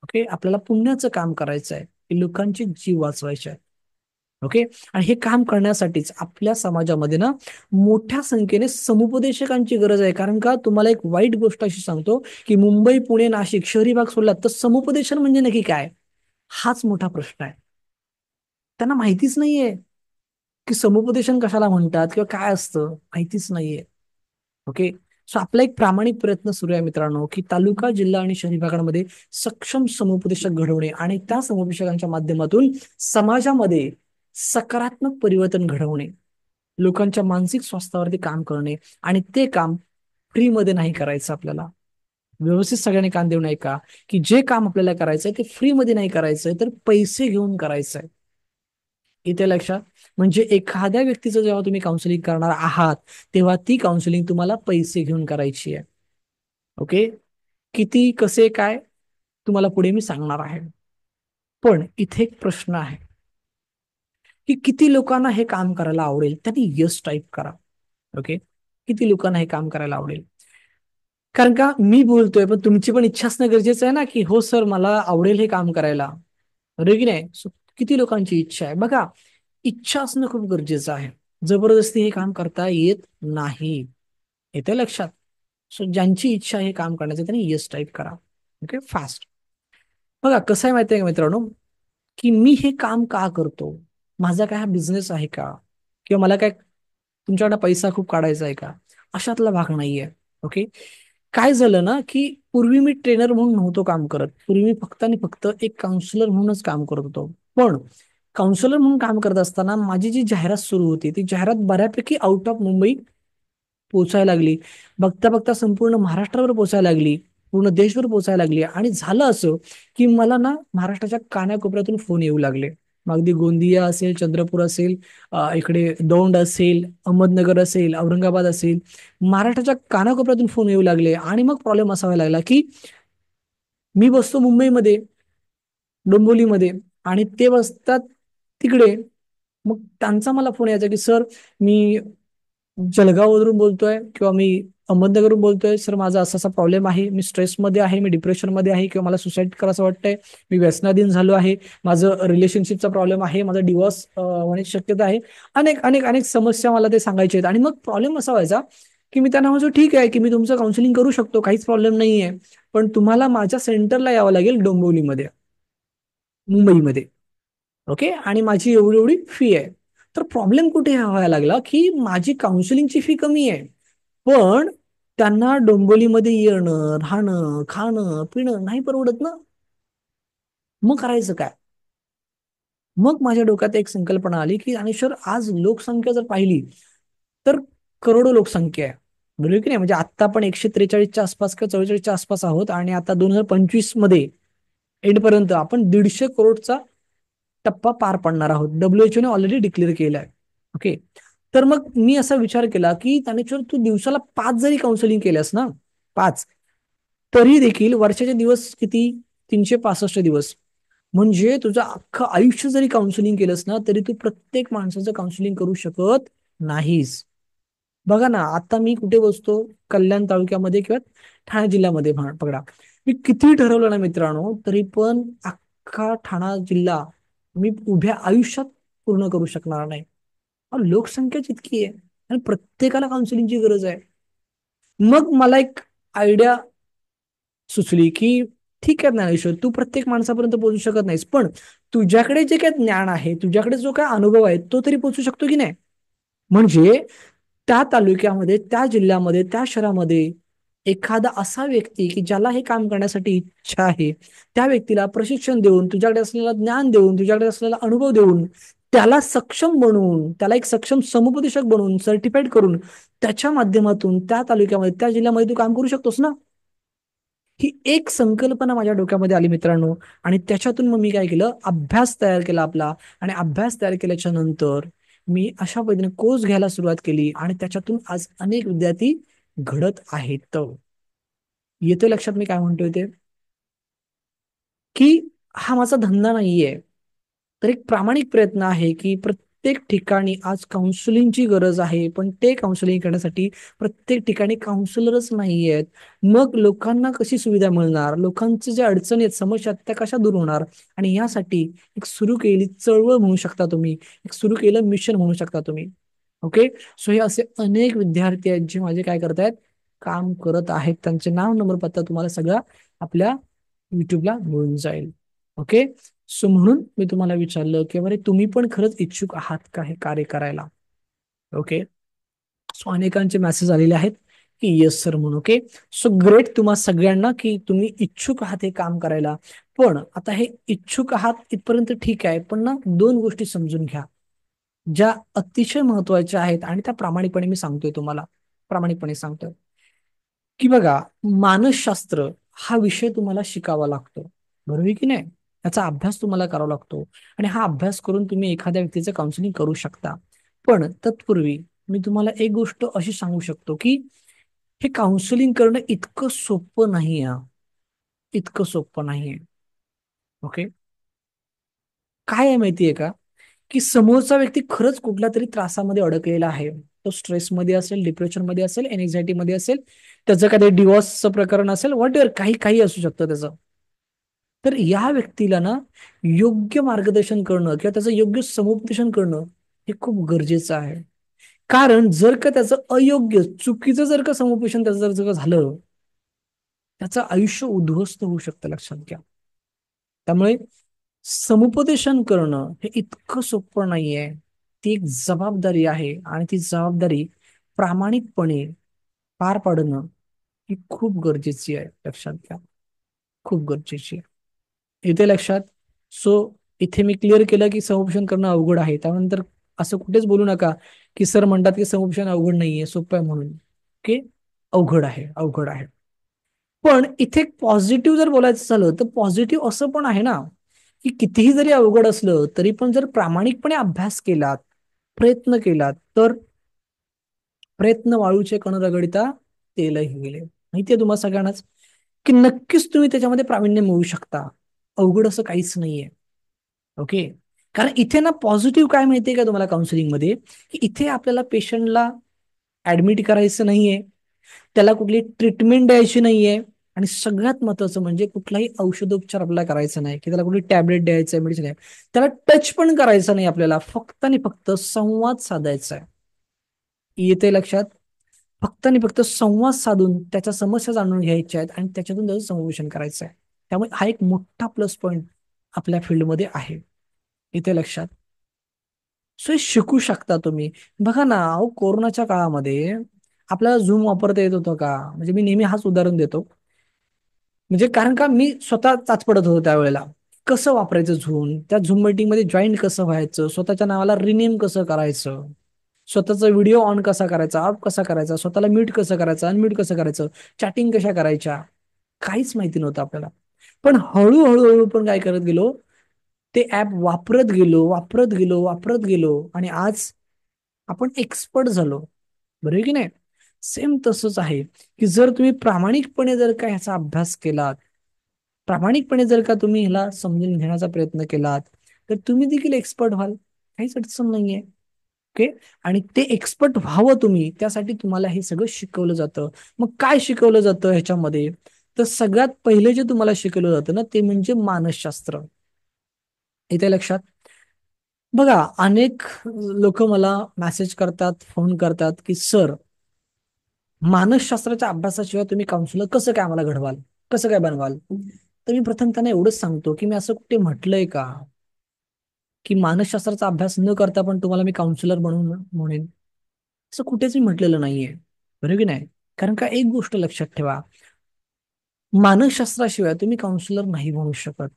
A: ओके, आपल्याला पुण्याचं काम करायचं आहे, की लोकांचे जीव वाचवायचे आहे. ओके, आणि हे काम करण्यासाठीच आपल्या समाजामध्ये ना मोठ्या संख्येने समुपदेशकांची गरज आहे. कारण का, तुम्हाला एक वाईट गोष्ट अशी सांगतो, की मुंबई, पुणे, नाशिक शहरी भाग सोडला तर समुपदेशन म्हणजे नक्की काय, हाच मोठा प्रश्न आहे. त्यांना माहितीच नाहीये की समुपदेशन कशाला म्हणतात किंवा काय असतं, माहितीच नाहीये. ओके, सो आपला एक प्रामाणिक प्रयत्न सुरू आहे मित्रांनो, की तालुका, जिल्हा आणि शहरी भागांमध्ये सक्षम समुपदेशक घडवणे आणि त्या समुपदेशकांच्या माध्यमातून समाजामध्ये सकारात्मक परिवर्तन घडवणे, लोकांच्या मानसिक स्वास्थ्यावरती काम करणे. आणि ते काम फ्रीमध्ये नाही करायचं आपल्याला. व्यवस्थित सगळ्यांनी कान देऊ नये का, की जे काम आपल्याला करायचंय ते फ्रीमध्ये नाही करायचंय, तर पैसे घेऊन करायचंय. इथे लक्षात, म्हणजे एखाद्या व्यक्तीचं जेव्हा तुम्ही काउन्सिलिंग करणार आहात, तेव्हा ती काउन्सिलिंग तुम्हाला पैसे घेऊन करायची आहे. ओके, किती, कसे, काय, तुम्हाला पुढे मी सांगणार आहे. पण इथे एक प्रश्न आहे, की किती लोकांना हे काम करायला आवडेल. त्यांनी यस टाईप करा. ओके, किती लोकांना हे काम करायला आवडेल. कारण का मी बोलतोय, पण तुमची पण इच्छा असणं गरजेचं आहे ना, की हो सर मला आवडेल हे काम करायला. बरोबर की नाही. So, किती लोकांची इच्छा आहे बघा. इच्छा असणं खूप गरजेचं आहे. जबरदस्ती हे काम करता येत नाही. येते लक्षात. सो ज्यांची इच्छा आहे हे काम करण्याचं त्यांनी येस टाईप करा. Okay, fast. बघा कसं आहे माहिती आहे का मित्रांनो, की मी हे काम का करतो. माझा काय हा बिझनेस आहे का, किंवा मला काय तुमच्याकडे पैसा खूप काढायचा आहे का, अशातला भाग नाहीये. ओके, काय झालं ना, की पूर्वी मी ट्रेनर म्हणून नव्हतो काम करत. पूर्वी मी फक्त आणि फक्त एक काउन्सिलर म्हणूनच काम करत होतो. पण काउन्सिलर म्हणून काम करत असताना माझी जी जाहिरात सुरू होती, ती जाहिरात बऱ्यापैकी आउट ऑफ मुंबई पोचायला लागली. बघता बघता संपूर्ण महाराष्ट्रावर पोचायला लागली, पूर्ण देशभर पोचायला लागली. आणि झालं असं, की मला ना महाराष्ट्राच्या कानाकोपऱ्यातून फोन येऊ लागले. मग अगदी गोंदिया असेल, चंद्रपूर असेल, इकडे दौंड असेल, अहमदनगर असेल, औरंगाबाद असेल, महाराष्ट्राच्या कानाकोपऱ्यातून फोन येऊ लागले. आणि मग प्रॉब्लेम असा व्हायला लागला, की मी बसतो मुंबईमध्ये, डोंबिवलीमध्ये, आणि ते बसतात तिकडे. मग त्यांचा मला फोन यायचा, की सर मी जळगाववरून बोलतोय, किंवा मी अहमदनगरवरून बोलतोय. सर माझा असा असा प्रॉब्लेम आहे, मी स्ट्रेसमध्ये आहे, मी डिप्रेशनमध्ये आहे, किंवा मला सुसाईड करायचं वाटतंय, मी व्यसनाधीन झालो आहे, माझं रिलेशनशिपचा प्रॉब्लेम आहे, माझा डिवोर्स होण्याची शक्यता आहे. अनेक अनेक अनेक समस्या मला ते सांगायचे आहेत. आणि मग प्रॉब्लेम असा व्हायचा, की मी त्यांना म्हणतो ठीक आहे, की मी तुमचं काउन्सिलिंग करू शकतो, काहीच प्रॉब्लेम नाहीये, पण तुम्हाला माझ्या सेंटरला यावं लागेल डोंबिवलीमध्ये, मुंबईमध्ये. ओके, आणि माझी एवढी एवढी फी आहे. तर प्रॉब्लेम कुठे व्हायला लागला, की माझी काउन्सिलिंगची फी कमी आहे, पण त्यांना डोंबिवलीमध्ये येणं, राहणं, खाणं, पिणं नाही परवडत ना. मग करायचं काय. मग माझ्या डोक्यात एक संकल्पना आली, की ज्ञानेश्वर आज लोकसंख्या जर पाहिली तर करोडो लोकसंख्या आहे. बरोबर की नाही. म्हणजे आता आपण 143च्या आसपास किंवा 44च्या आसपास आहोत, आणि आता 2025 मध्ये एंड पर्यंत आपण 150 करोडचा टप्पा पार पडणार आहोत. WHO ने ऑलरेडी डिक्लेअर केलाय. ओके, तर मग मी असा विचार केला, की त्यानेश्वर तू दिवसाला 5 जरी काउन्सिलिंग केल्यास ना, 5, तरी देखील वर्षाचे दिवस किती, 365 दिवस. म्हणजे तुझं अख्खं आयुष्य जरी काउन्सिलिंग केलंस ना, तरी तू प्रत्येक माणसाचं काउन्सिलिंग करू शकत नाहीस. बघा ना, आता मी कुठे बसतो, कल्याण तालुक्यामध्ये किंवा ठाणे जिल्ह्यामध्ये पकडा. मी किती ठरवलं ना मित्रांनो, तरी पण अख्खा ठाणा जिल्हा मी उभ्या आयुष्यात पूर्ण करू शकणार नाही. अहो, लोकसंख्याच इतकी आहे, आणि प्रत्येकाला काउन्सिलिंगची गरज आहे. मग मला एक आयडिया सुचली, की ठीक आहे ज्ञानेश्वर, तू प्रत्येक माणसापर्यंत पोहोचू शकत नाहीस, पण तुझ्याकडे जे काय ज्ञान आहे, तुझ्याकडे जो काय अनुभव आहे, तो तरी पोहोचू शकतो की नाही. म्हणजे त्या तालुक्यामध्ये, त्या जिल्ह्यामध्ये, त्या शहरामध्ये एखादा असा व्यक्ती, की ज्याला हे काम करण्यासाठी इच्छा आहे, त्या व्यक्तीला प्रशिक्षण देऊन, तुझ्याकडे असलेलं ज्ञान देऊन, तुझ्याकडे असलेला अनुभव देऊन, त्याला सक्षम बनवून, त्याला एक सक्षम समुपदेशक बनवून, सर्टिफाईड करून, त्याच्या माध्यमातून त्या तालुक्यामध्ये, त्या जिल्ह्यामध्ये तू काम करू शकतोस ना. ही एक संकल्पना माझ्या डोक्यामध्ये आली मित्रांनो. आणि त्याच्यातून मग मी काय केलं, अभ्यास तयार केला आपला. आणि अभ्यास तयार केल्याच्या नंतर मी अशा पद्धतीने कोर्स घ्यायला सुरुवात केली, आणि त्याच्यातून आज अनेक विद्यार्थी घडत आहेत. येते लक्षात मी काय म्हणतोय ते, की हा माझा धंदा नाहीये, तर एक प्रामाणिक प्रयत्न आहे, की प्रत्येक ठिकाणी आज काउन्सिलिंगची गरज आहे, पण ते काउन्सिलिंग करण्यासाठी प्रत्येक ठिकाणी काउन्सिलरच नाही आहेत. मग लोकांना कशी सुविधा मिळणार, लोकांचे जे अडचणी आहेत, समस्या आहेत, त्या कशा दूर होणार? आणि यासाठी एक सुरू केलेली चळवळ म्हणू शकता तुम्ही, एक सुरू केलं मिशन म्हणू शकता तुम्ही. ओके. सो हे असे अनेक विद्यार्थी आहेत जे माझे काय करतायत, काम करत आहेत. त्यांचे नाव नंबर पत्ता तुम्हाला सगळं आपल्या युट्यूबला मिळून जाईल. ओके. सो म्हणून मी तुम्हाला विचारलं की बरे तुम्ही पण खरंच इच्छुक आहात का हे कार्य करायला. ओके. सो अनेकांचे मेसेज आलेले आहेत की येस सर म्हणून. ओके. सो ग्रेट तुम्हा सगळ्यांना की तुम्ही इच्छुक आहात हे काम करायला. पण आता हे इच्छुक आहात इथपर्यंत ठीक आहे, पण ना दोन गोष्टी समजून घ्या ज्या अतिशय महत्वाच्या आहेत आणि त्या प्रामाणिकपणे मी सांगतोय तुम्हाला, प्रामाणिकपणे सांगतोय की बघा, मानसशास्त्र हा विषय तुम्हाला शिकावा लागतो, बरोबर आहे की नाही? याचा अभ्यास तुम्हाला करावा लागतो आणि हा अभ्यास करून तुम्ही एखाद्या व्यक्तीचं काउन्सिलिंग करू शकता. पण तत्पूर्वी मी तुम्हाला एक गोष्ट अशी सांगू शकतो की हे काउन्सिलिंग करणं इतकं सोपं नाही आहे, इतकं सोपं नाहीये. ओके. काय आहे माहितीये का, की समोरचा व्यक्ती खरंच कुठल्या तरी त्रासामध्ये अडकलेला आहे. तो स्ट्रेसमध्ये असेल, डिप्रेशनमध्ये असेल, एन्झायटी मध्ये असेल, त्याचं काही डिवोर्सचं प्रकरण असेल, व्हॉट एव्हर, काही काही असू शकतं त्याचं. तर या व्यक्तीला ना योग्य मार्गदर्शन करणं किंवा त्याचं योग्य समुपदेशन करणं हे खूप गरजेचं आहे. कारण जर का त्याचं अयोग्य चुकीचं जर का समुपदेशन त्याचं जर जर झालं, त्याचं आयुष्य उद्ध्वस्त होऊ शकतं, लक्षात घ्या. त्यामुळे समुपदेशन करणं हे इतकं सोपं नाहीये. ती एक जबाबदारी आहे आणि ती जबाबदारी प्रामाणिकपणे पार पाडणं ही खूप गरजेची आहे, लक्षात घ्या. खूप गरजेची आहे. इथे लक्षात. सो इथे मी क्लिअर केलं की समुपदेशन करणं अवघड आहे. त्यानंतर असं कुठेच बोलू नका की सर म्हणतात की समुपदेशन अवघड नाहीये, सोपं आहे म्हणून. ओके. अवघड आहे, अवघड आहे. पण इथे पॉझिटिव्ह जर बोलायचं झालं तर पॉझिटिव्ह असं पण आहे ना की कितीही जरी अवघड असलं तरी पण जर प्रामाणिकपणे अभ्यास केलात, प्रयत्न केलात, तर प्रयत्न वाळूचे कण रगडिता तेलही गेले. माहितीये तुम्हाला सगळ्यांनाच की नक्कीच तुम्ही त्याच्यामध्ये प्रावीण्य मिळवू शकता. अवघड असं काहीच नाहीये. ओके. कारण इथे ना पॉझिटिव्ह काय माहितीये का तुम्हाला काउन्सिलिंग मध्ये, की इथे आपल्याला पेशंटला ऍडमिट करायचं नाहीये, त्याला कुठली ट्रीटमेंट द्यायची नाहीये, आणि सगळ्यात महत्वाचं म्हणजे कुठलाही औषधोपचार आपल्याला करायचा नाही, की त्याला कुठली टॅबलेट द्यायचं मेडिसिन आहे, त्याला टच पण करायचं नाही. आपल्याला फक्त आणि फक्त संवाद साधायचा आहे. येते लक्षात. फक्त आणि फक्त संवाद साधून त्याच्या समस्या जाणून घ्यायच्या आहेत आणि त्याच्यातून त्याचं संशोधन करायचं आहे. त्यामुळे हा एक मोठा प्लस पॉईंट आपल्या फील्डमध्ये आहे. इथे लक्षात. सो हे शिकू शकता तुम्ही. बघा ना, अहो कोरोनाच्या काळामध्ये आपल्याला झूम वापरता येत होतं का? म्हणजे मी नेहमी हाच उदाहरण देतो. म्हणजे कारण का मी स्वतः चाचपडत होतो त्यावेळेला. कसं वापरायचं झूम, त्या झूम मीटिंग मध्ये जॉईन कसं व्हायचं, स्वतःच्या नावाला रिनेम कसं करायचं, स्वतःचा व्हिडिओ ऑन कसा करायचा, ऑफ कसा करायचा, स्वतःला म्यूट कसं करायचं, अनम्यूट कसं करायचं, चॅटिंग कशा करायच्या, काहीच माहिती नव्हतं आपल्याला. पण हळूहळू पण काय करत गेलो, ते ऍप वापरत गेलो, वापरत गेलो, वापरत गेलो, आणि आज आपण एक्सपर्ट झालो. बरोबर की नाही? सेम तसंच आहे की जर तुम्ही प्रामाणिकपणे जर का ह्याचा अभ्यास केलात, प्रामाणिकपणे जर का तुम्ही ह्याला समजून घेण्याचा प्रयत्न केलात, तर तुम्ही देखील एक्सपर्ट व्हाल. काहीच अडचण नाहीये. ओके. आणि ते एक्सपर्ट व्हावं तुम्ही, त्यासाठी तुम्हाला हे सगळं शिकवलं जातं. मग काय शिकवलं जातं ह्याच्यामध्ये? तर सगळ्यात पहिले जे तुम्हाला शिकवलं जातं ना, ते म्हणजे मानसशास्त्र. इथे लक्षात. बघा, अनेक लोक मला मेसेज करतात, फोन करतात की सर, मानसशास्त्राच्या अभ्यासाशिवाय तुम्ही काउन्सिलर कसं काय आम्हाला घडवाल, कसं काय बनवाल? तर मी प्रथम त्यांना एवढंच सांगतो की मी असं कुठे म्हटलंय का की मानसशास्त्राचा अभ्यास न करता पण तुम्हाला मी काउन्सिलर बनवून म्हणेन? असं कुठेच मी म्हटलेलं नाहीये. बरोबर की नाही? कारण का एक गोष्ट लक्षात ठेवा, मानसशास्त्राशिवाय तुम्ही काउन्सिलर नाही बनू शकत.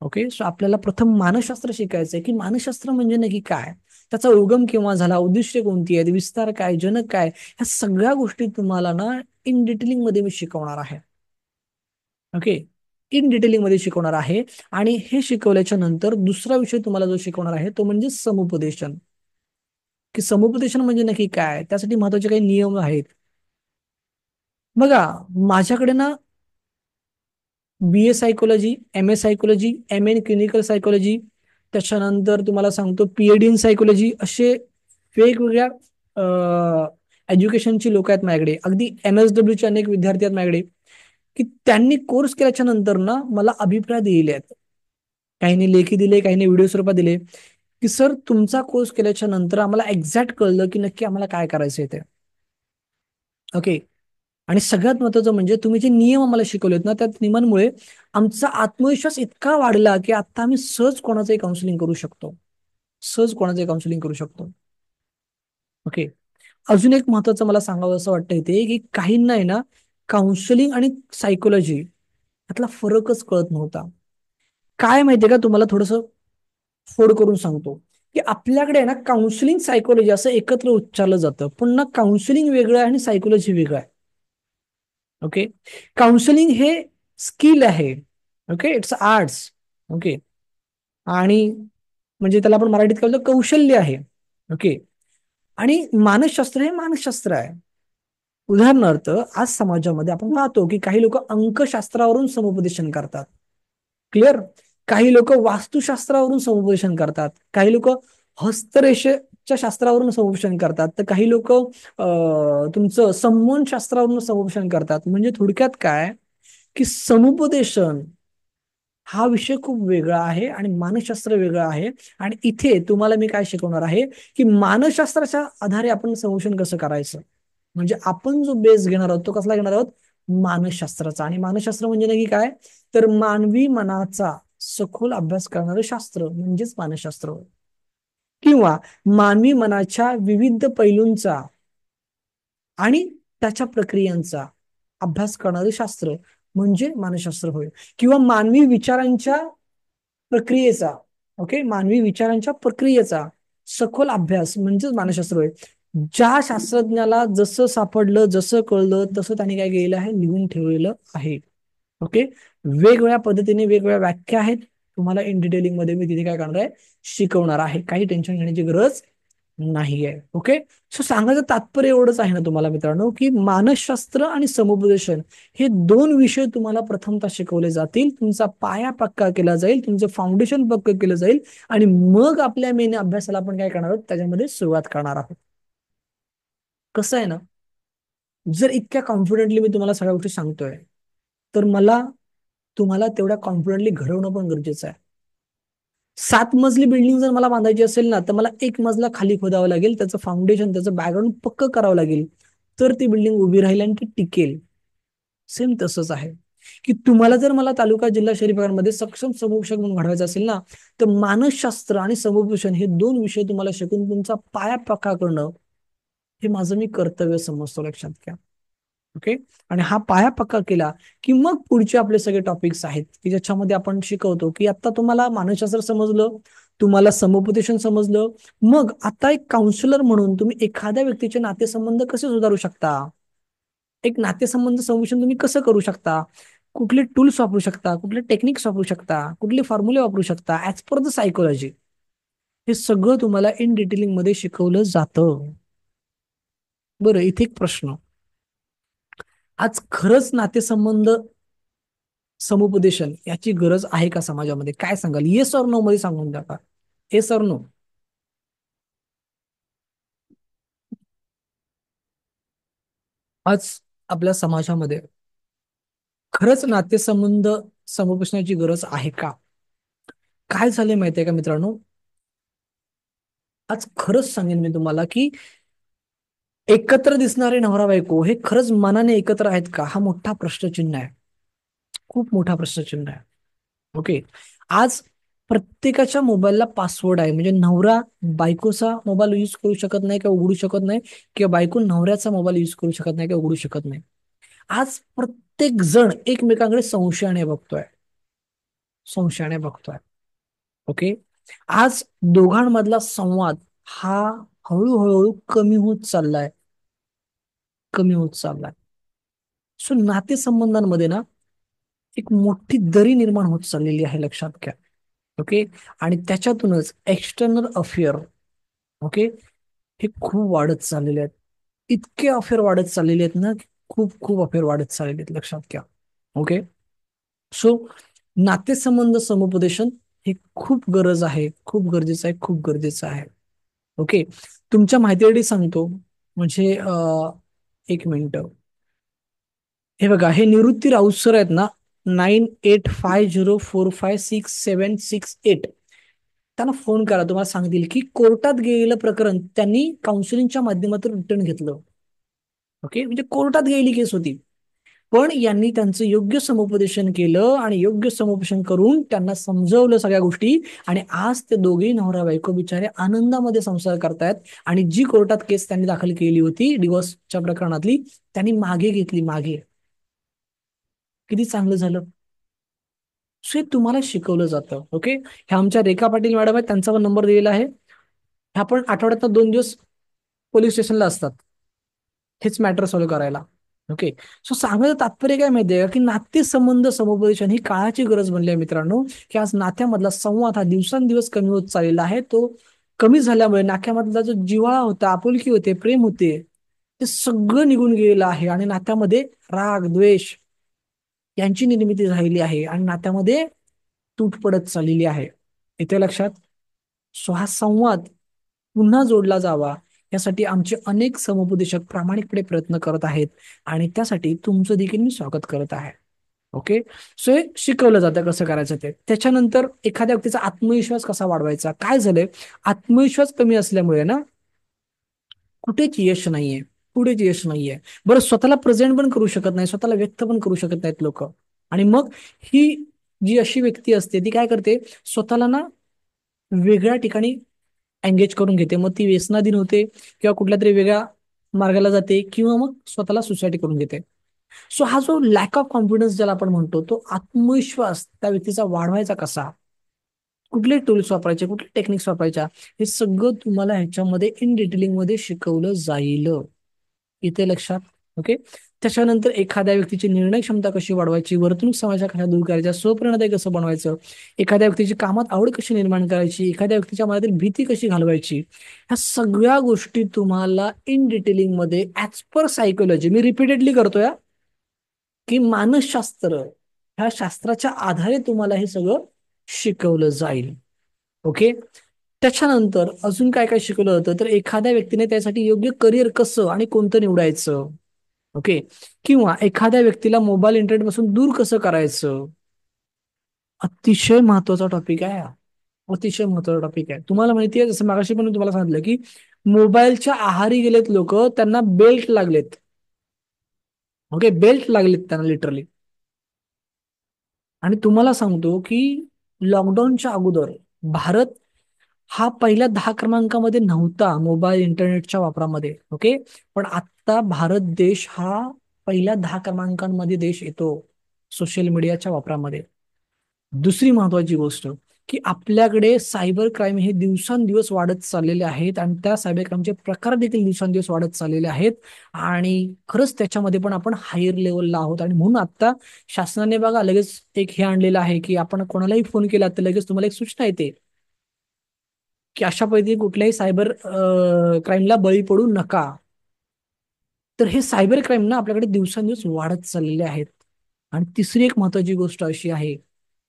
A: ओके. सो आपल्याला प्रथम मानसशास्त्र शिकायचंय की मानसशास्त्र म्हणजे नक्की काय, त्याचा उगम केव्हा झाला, उद्दिष्ट कोणती आहेत, विस्तार काय, जनक काय, ह्या सगळ्या गोष्टी तुम्हाला ना इन डिटेलिंग मध्ये मी शिकवणार आहे. ओके. इन डिटेलिंग मध्ये शिकवणार आहे. आणि हे शिकवल्याच्या नंतर दुसरा विषय तुम्हाला जो शिकवणार आहे तो म्हणजे समुपदेशन. की समुपदेशन म्हणजे नक्की काय, त्यासाठी महत्वाचे काही नियम आहेत. बघा, माझ्याकडे ना BA psychology, MA psychology, MA in clinical psychology, त्याच्यानंतर तुम्हाला सांगतो पीएचडी इन सायकोलॉजी, असे वेगवेगळ्या एज्युकेशनची लोक आहेत माझ्याकडे, अगदी MSW चे अनेक विद्यार्थी आहेत माझ्याकडे, की त्यांनी कोर्स केल्याच्या नंतर ना मला अभिप्राय दिलेले आहेत. काहींनी लेखी दिले, काहींनी व्हिडिओ स्वरूपात दिले, की सर तुमचा कोर्स केल्याच्या नंतर आम्हाला एक्झॅक्ट कळलं की नक्की आम्हाला काय करायचं ते. ओके. आणि सगळ्यात महत्वाचं म्हणजे तुम्ही जे नियम आम्हाला शिकवलेत ना, त्या नियमांमुळे आमचा आत्मविश्वास इतका वाढला की आता आम्ही सहज कोणाचंही काउन्सिलिंग करू शकतो. सहज कोणाचंही काउन्सिलिंग करू शकतो. ओके. अजून एक महत्वाचं मला सांगावं असं वाटतं इथे, की काहींना आहे ना काउन्सिलिंग आणि सायकोलॉजी यातला फरकच कळत नव्हता. काय माहितीये का, तुम्हाला थोडस फोड करून सांगतो, की आपल्याकडे आहे ना काउन्सिलिंग सायकोलॉजी असं एकत्र उच्चारलं जातं, पण ना काउन्सिलिंग वेगळं आहे आणि सायकोलॉजी वेगळं आहे. ओके. काउन्सिलिंग हे स्किल आहे. Okay, it's arts. ओके. आणि म्हणजे त्याला आपण मराठीत काय बोलतो, कौशल्य आहे. ओके. आणि मानसशास्त्र हे मानसशास्त्र आहे. उदाहरणार्थ आज समाजामध्ये आपण पाहतो की काही लोक अंकशास्त्रावरून समुपदेशन करतात. क्लिअर. काही लोक वास्तुशास्त्रावरून समुपदेशन करतात, काही लोक हस्तरेषेच्या शास्त्रावरून समुपदेशन करतात, तर काही लोक तुमचं संमोहन शास्त्रावरून समुपदेशन करतात. म्हणजे थोडक्यात काय, की समुपदेशन हा विषय खूप वेगळा आहे आणि मानसशास्त्र वेगळं आहे. आणि इथे तुम्हाला मी काय शिकवणार आहे, की मानसशास्त्राच्या आधारे आपण संशोधन कसं करायचं. म्हणजे आपण जो बेस घेणार आहोत तो कसला घेणार आहोत, मानसशास्त्राचा. आणि मानसशास्त्र म्हणजे नक्की काय, तर मानवी मनाचा सखोल अभ्यास करणारं शास्त्र म्हणजेच मानसशास्त्र. किंवा मानवी मनाच्या विविध पैलूंचा आणि त्याच्या प्रक्रियांचा अभ्यास करणारे शास्त्र म्हणजे मानसशास्त्र होय. किंवा मानवी विचारांच्या प्रक्रियेचा, ओके, मानवी विचारांच्या प्रक्रियेचा सखोल अभ्यास म्हणजेच मानसशास्त्र होय. ज्या शास्त्रज्ञाला जसं सापडलं, जसं कळलं, तसं त्यांनी काय केलेलं आहे, लिहून ठेवलेलं आहे. ओके. वेगवेगळ्या पद्धतीने वेगवेगळ्या व्याख्या आहेत. तुम्हाला इन डिटेलिंग मध्ये मी तिथे काय करणार आहे, शिकवणार आहे. काही टेन्शन घेण्याची गरज नाही आहे. ओके. सो सांगायचं तात्पर्य एवढंच आहे ना तुम्हाला मित्रांनो, की मानसशास्त्र आणि समुपदेशन हे दोन विषय तुम्हाला प्रथमतः शिकवले जातील, तुमचा पाया पक्का केला जाईल, तुमचं फाउंडेशन पक्क केलं जाईल, आणि मग आपल्या मेन अभ्यासाला आपण काय करणार आहोत, त्याच्यामध्ये सुरुवात करणार आहोत. कसं आहे ना, जर इतक्या कॉन्फिडेंटली मी तुम्हाला सगळ्या गोष्टी सांगतोय, तर मला तुम्हाला तेवढ्या कॉन्फिडेंटली घडवणं पण गरजेचं आहे. 7 मजली बिल्डिंग जर मला बांधायची असेल ना, तर मला 1 मजला खाली खोदावं लागेल, त्याचं फाउंडेशन, त्याचं बॅकग्राऊंड पक्क करावं लागेल, तर ती बिल्डिंग उभी राहील आणि ती टिकेल. सेम तसंच आहे, की तुम्हाला जर मला तालुका जिल्हा शहरी भागांमध्ये सक्षम समुपदेशक म्हणून घडवायचं असेल ना, तर मानसशास्त्र आणि समुपदेशन हे दोन विषय तुम्हाला शिकून तुमचा पाया पक्का करणं हे माझं मी कर्तव्य समजतो, लक्षात घ्या. ओके. आणि हा पाया पक्का केला की मग पुढचे आपले सगळे टॉपिक्स आहेत, की ज्याच्यामध्ये आपण शिकवतो, की आता तुम्हाला मानसशास्त्र समजलं, तुम्हाला समुपदेशन समजलं, मग आता एक काउन्सिलर म्हणून तुम्ही एखाद्या व्यक्तीचे नातेसंबंध कसे सुधारू शकता, एक नातेसंबंध संवेषण तुम्ही कसं करू शकता, कुठले टूल्स वापरू शकता, कुठले टेक्निक्स वापरू शकता, कुठले फॉर्म्युले वापरू शकता ऍज पर द सायकोलॉजी, हे सगळं तुम्हाला इन डिटेलिंग मध्ये शिकवलं जातं. बरं, इथे एक प्रश्न, आज खरंच नातेसंबंध समुपदेशन याची गरज आहे का समाजामध्ये, काय सांगाल, येस ऑर नो मध्ये सांगून द्या का, येस ऑर नो. आज आपल्या समाजामध्ये खरंच नातेसंबंध समुपदेशनाची गरज आहे का. काय झाले माहितीये का मित्रांनो, आज खरंच सांगेन मी तुम्हाला, की एकत्र दिसणारे नवरा बायको हे खरंच मनाने एकत्र आहेत का, हा मोठा प्रश्नचिन्ह आहे, खूप मोठा प्रश्नचिन्ह आहे. ओके. आज प्रत्येकाच्या मोबाईलला पासवर्ड आहे, म्हणजे नवरा बायकोचा मोबाईल यूज करू शकत नाही किंवा उघडू शकत नाही, किंवा बायको नवऱ्याचा मोबाईल यूज करू शकत नाही किंवा उघडू शकत नाही. आज प्रत्येक जण एकमेकांकडे संशयाने बघतोय, संशयाने बघतोय. ओके. आज दोघांमधला संवाद हा हळूहळू कमी होत चाललाय, कमी होत चाललाय. सो नातेसंबंधांमध्ये ना एक मोठी दरी निर्माण होत चाललेली आहे, लक्षात घ्या. ओके. आणि त्याच्यातूनच एक्सटर्नल अफेअर, ओके, हे खूप वाढत चाललेले आहेत. इतके अफेअर वाढत चाललेले आहेत ना, की खूप खूप अफेअर वाढत चाललेले आहेत, लक्षात घ्या. ओके. सो नातेसंबंध समुपदेशन हे खूप गरज आहे, खूप गरजेचं आहे, खूप गरजेचं आहे. ओके. तुमच्या माहितीसाठी सांगतो. म्हणजे एक मिनिट. हे बघा, हे निवृत्ती राऊत सर आहेत ना, 9850456768. त्यांना फोन करा, तुम्हाला सांगतील की कोर्टात गेलेलं प्रकरण त्यांनी काउन्सिलिंगच्या माध्यमातून रिटर्न घेतलं. ओके, म्हणजे कोर्टात गेलेली केस होती. पण यांनी त्यांचं योग्य समुपदेशन केलं आणि योग्य समुपदेशन करून त्यांना समजवलं सगळ्या गोष्टी. आणि आज ते दोघेही नवरा बायको बिचारे आनंदामध्ये संसार करतायत. आणि जी कोर्टात केस त्यांनी दाखल केली होती डिवोर्सच्या प्रकरणातली, त्यांनी मागे घेतली, मागे. किती चांगलं झालं. सो हे तुम्हाला शिकवलं जातं. ओके. ह्या आमच्या रेखा पाटील मॅडम आहेत, त्यांचा पण नंबर दिलेला आहे. ह्या पण आठवड्यात 2 दिवस पोलीस स्टेशनला असतात, हेच मॅटर सॉल्व्ह करायला. ओके. सो सांगायचं तात्पर्य काय माहितीये का, की नातेसंबंध समुपदेशन ही काळाची गरज बनली आहे मित्रांनो. की आज नात्यामधला संवाद हा दिवसेंदिवस कमी होत चाललेला आहे. तो कमी झाल्यामुळे नात्यामधला जो जिव्हाळा होता, आपुलकी होते, प्रेम होते, ते सगळं निघून गेलेलं आहे. आणि नात्यामध्ये राग द्वेष यांची निर्मिती झालेली आहे आणि नात्यामध्ये तूट पडत चाललेली आहे. येते लक्षात. सो हा संवाद पुन्हा जोडला जावा यासाठी आमचे अनेक समुपदेशक प्रामाणिकपणे प्रयत्न करत आहेत. आणि त्यासाठी तुमचं देखील मी स्वागत करत आहे. ओके. सो हे शिकवलं जातं कसं करायचं ते. त्याच्यानंतर एखाद्या व्यक्तीचा आत्मविश्वास कसा वाढवायचा. काय झालंय, आत्मविश्वास कमी असल्यामुळे ना कुठेच यश नाहीये, कुठेच यश नाहीये. बरं, स्वतःला प्रेझेंट पण करू शकत नाही, स्वतःला व्यक्त पण करू शकत नाहीत लोक. आणि मग ही जी अशी व्यक्ती असते ती काय करते, स्वतःला ना वेगळ्या ठिकाणी एंगेज करून घेते. मग ती व्यसनाधीन होते किंवा कुठल्या तरी वेगळ्या मार्गाला जाते किंवा मग स्वतःला सुसाईड करून घेते. सो हा जो लॅक ऑफ कॉन्फिडन्स ज्याला आपण म्हणतो, तो आत्मविश्वास त्या व्यक्तीचा वाढवायचा कसा, कुठले टूल्स वापरायचे, कुठले टेक्निक्स वापरायच्या, हे सगळं तुम्हाला ह्याच्यामध्ये इन डिटेलिंग मध्ये शिकवलं जाईल. इथे लक्षात. ओके. त्याच्यानंतर एखाद्या व्यक्तीची निर्णय क्षमता कशी वाढवायची, वर्तणूक समाजाच्या कशा दूर करायच्या, स्वप्रेरणादायी कसं बनवायचं, एखाद्या व्यक्तीची कामात आवड कशी निर्माण करायची, एखाद्या व्यक्तीच्या मनातील भीती कशी घालवायची, ह्या सगळ्या गोष्टी तुम्हाला इन डिटेलिंग मध्ये ऍज पर सायकोलॉजी, मी रिपीटेडली करतोय की मानसशास्त्र, ह्या शास्त्राच्या आधारे तुम्हाला हे सगळं शिकवलं जाईल. ओके. त्याच्यानंतर अजून काय काय शिकवलं जातं, तर एखाद्या व्यक्तीने त्यासाठी योग्य करिअर कसं आणि कोणतं निवडायचं. ओके. किंवा एखाद्या व्यक्तीला मोबाईल इंटरनेट पासून दूर कसं करायचं. अतिशय महत्वाचा टॉपिक आहे हा. अतिशय महत्वाचा टॉपिक आहे. तुम्हाला माहिती आहे, जसं मागाशी पण मी तुम्हाला सांगितलं की मोबाईलच्या आहारी गेलेत लोक, त्यांना बेल्ट लागलेत. ओके, बेल्ट लागलेत त्यांना लिटरली. आणि तुम्हाला सांगतो की लॉकडाऊनच्या अगोदर भारत हा पहिल्या 10 क्रमांकामध्ये नव्हता मोबाईल इंटरनेटच्या वापरामध्ये. ओके. पण आता भारत देश हा पहिल्या 10 क्रमांकांमध्ये देश येतो सोशल मीडियाच्या वापरामध्ये. दुसरी महत्वाची गोष्ट, की आपल्याकडे सायबर क्राईम हे दिवसांदिवस वाढत चाललेले आहेत आणि त्या सायबर क्राईमचे प्रकार देखील दिवसांदिवस वाढत चाललेले आहेत. आणि खरंच त्याच्यामध्ये पण आपण हायर लेवलला आहोत. आणि म्हणून आता शासनाने बघा लगेच एक हे आणलेलं आहे की आपण कोणालाही फोन केला तर लगेच तुम्हाला एक सूचना येते की अशा पद्धतीने कुठल्याही सायबर क्राईमला बळी पडू नका. तर हे सायबर क्राईम ना आपल्याकडे दिवसांदिवस वाढत चाललेले आहेत. आणि तिसरी एक महत्वाची गोष्ट अशी आहे,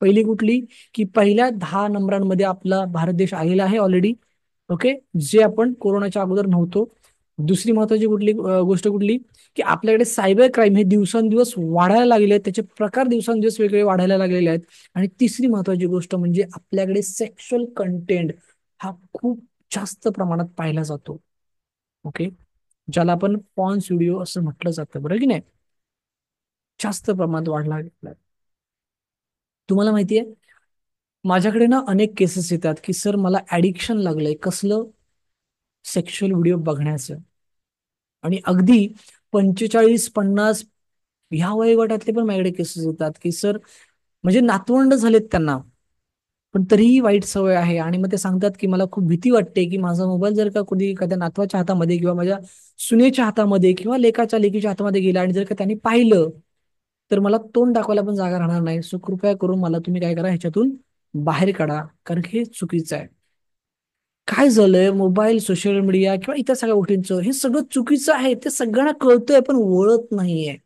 A: पहिली कुठली, की पहिल्या 10 नंबरांमध्ये आपला भारत देश आलेला आहे ऑलरेडी. ओके. जे आपण कोरोनाच्या अगोदर नव्हतो. दुसरी महत्वाची कुठली गोष्ट कुठली, की आपल्याकडे सायबर क्राईम हे दिवसांदिवस वाढायला लागले आहेत, त्याचे प्रकार दिवसांदिवस वेगळे वाढायला लागलेले आहेत. आणि तिसरी महत्वाची गोष्ट म्हणजे आपल्याकडे सेक्शुअल कंटेंट हा खूप जास्त प्रमाणात पाहिला जातो. ओके. ज्याला आपण पॉन्स व्हिडिओ असं म्हटलं जातं, बरं की नाही, जास्त प्रमाणात वाढला गेला. तुम्हाला माहितीये, माझ्याकडे ना अनेक केसेस येतात की सर मला ऍडिक्शन लागलंय कसलं, सेक्शुअल व्हिडिओ बघण्याचं. आणि अगदी 45-50 ह्या वयोगटातले पण माझ्याकडे केसेस येतात की सर म्हणजे नातवंड झालेत त्यांना, पण तरीही वाईट सवय आहे. आणि मग ते सांगतात की मला खूप भीती वाटते की माझा मोबाईल जर का कधी एखाद्या नातवाच्या हातामध्ये किंवा माझ्या सुनेच्या हातामध्ये किंवा लेकीच्या हातामध्ये गेला आणि जर का त्यांनी पाहिलं तर मला तोंड दाखवायला पण जागा राहणार नाही. सो कृपया करून मला तुम्ही काय करा, ह्याच्यातून बाहेर काढा, कारण की हे चुकीचं आहे. काय झालंय, मोबाईल, सोशल मीडिया किंवा इतर सगळ्या गोष्टींचं हे सगळं चुकीचं आहे, ते सगळ्यांना कळतंय पण वळत नाहीये.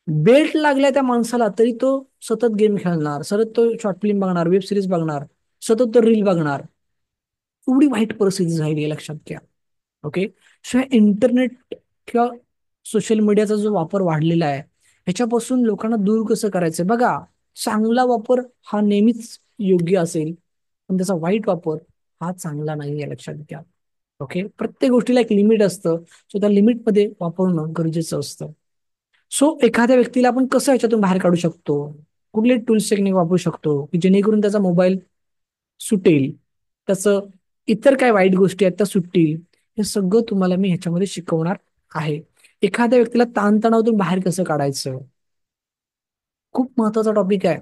A: बेल्ट लागलाय त्या माणसाला तरी तो सतत गेम खेळणार, सतत तो शॉर्ट फिल्म बघणार, वेब सिरीज बघणार, सतत रील बघणार. एवढी वाईट परिस्थिती झाली आहे, लक्षात घ्या. ओके. सो इंटरनेट किंवा सोशल मीडियाचा जो वापर वाढलेला आहे, ह्याच्यापासून लोकांना दूर कसं करायचं बघा. चांगला वापर हा नेहमीच योग्य असेल, पण त्याचा वाईट वापर हा चांगला नाही आहे, लक्षात घ्या. ओके. प्रत्येक गोष्टीला एक लिमिट असतं. सो त्या लिमिटमध्ये वापरणं गरजेचं असतं. सो एखाद्या व्यक्तीला आपण कसं याच्यातून बाहेर काढू शकतो, कुठले टूल्स टेक्निक वापरू शकतो की जेणेकरून त्याचा मोबाईल सुटेल, त्याचं इतर काय वाईट गोष्टी आहेत त्या सुटतील, हे सगळं तुम्हाला मी ह्याच्यामध्ये शिकवणार आहे. एखाद्या व्यक्तीला ताणतणावातून बाहेर कसं काढायचं, खूप महत्वाचा टॉपिक आहे.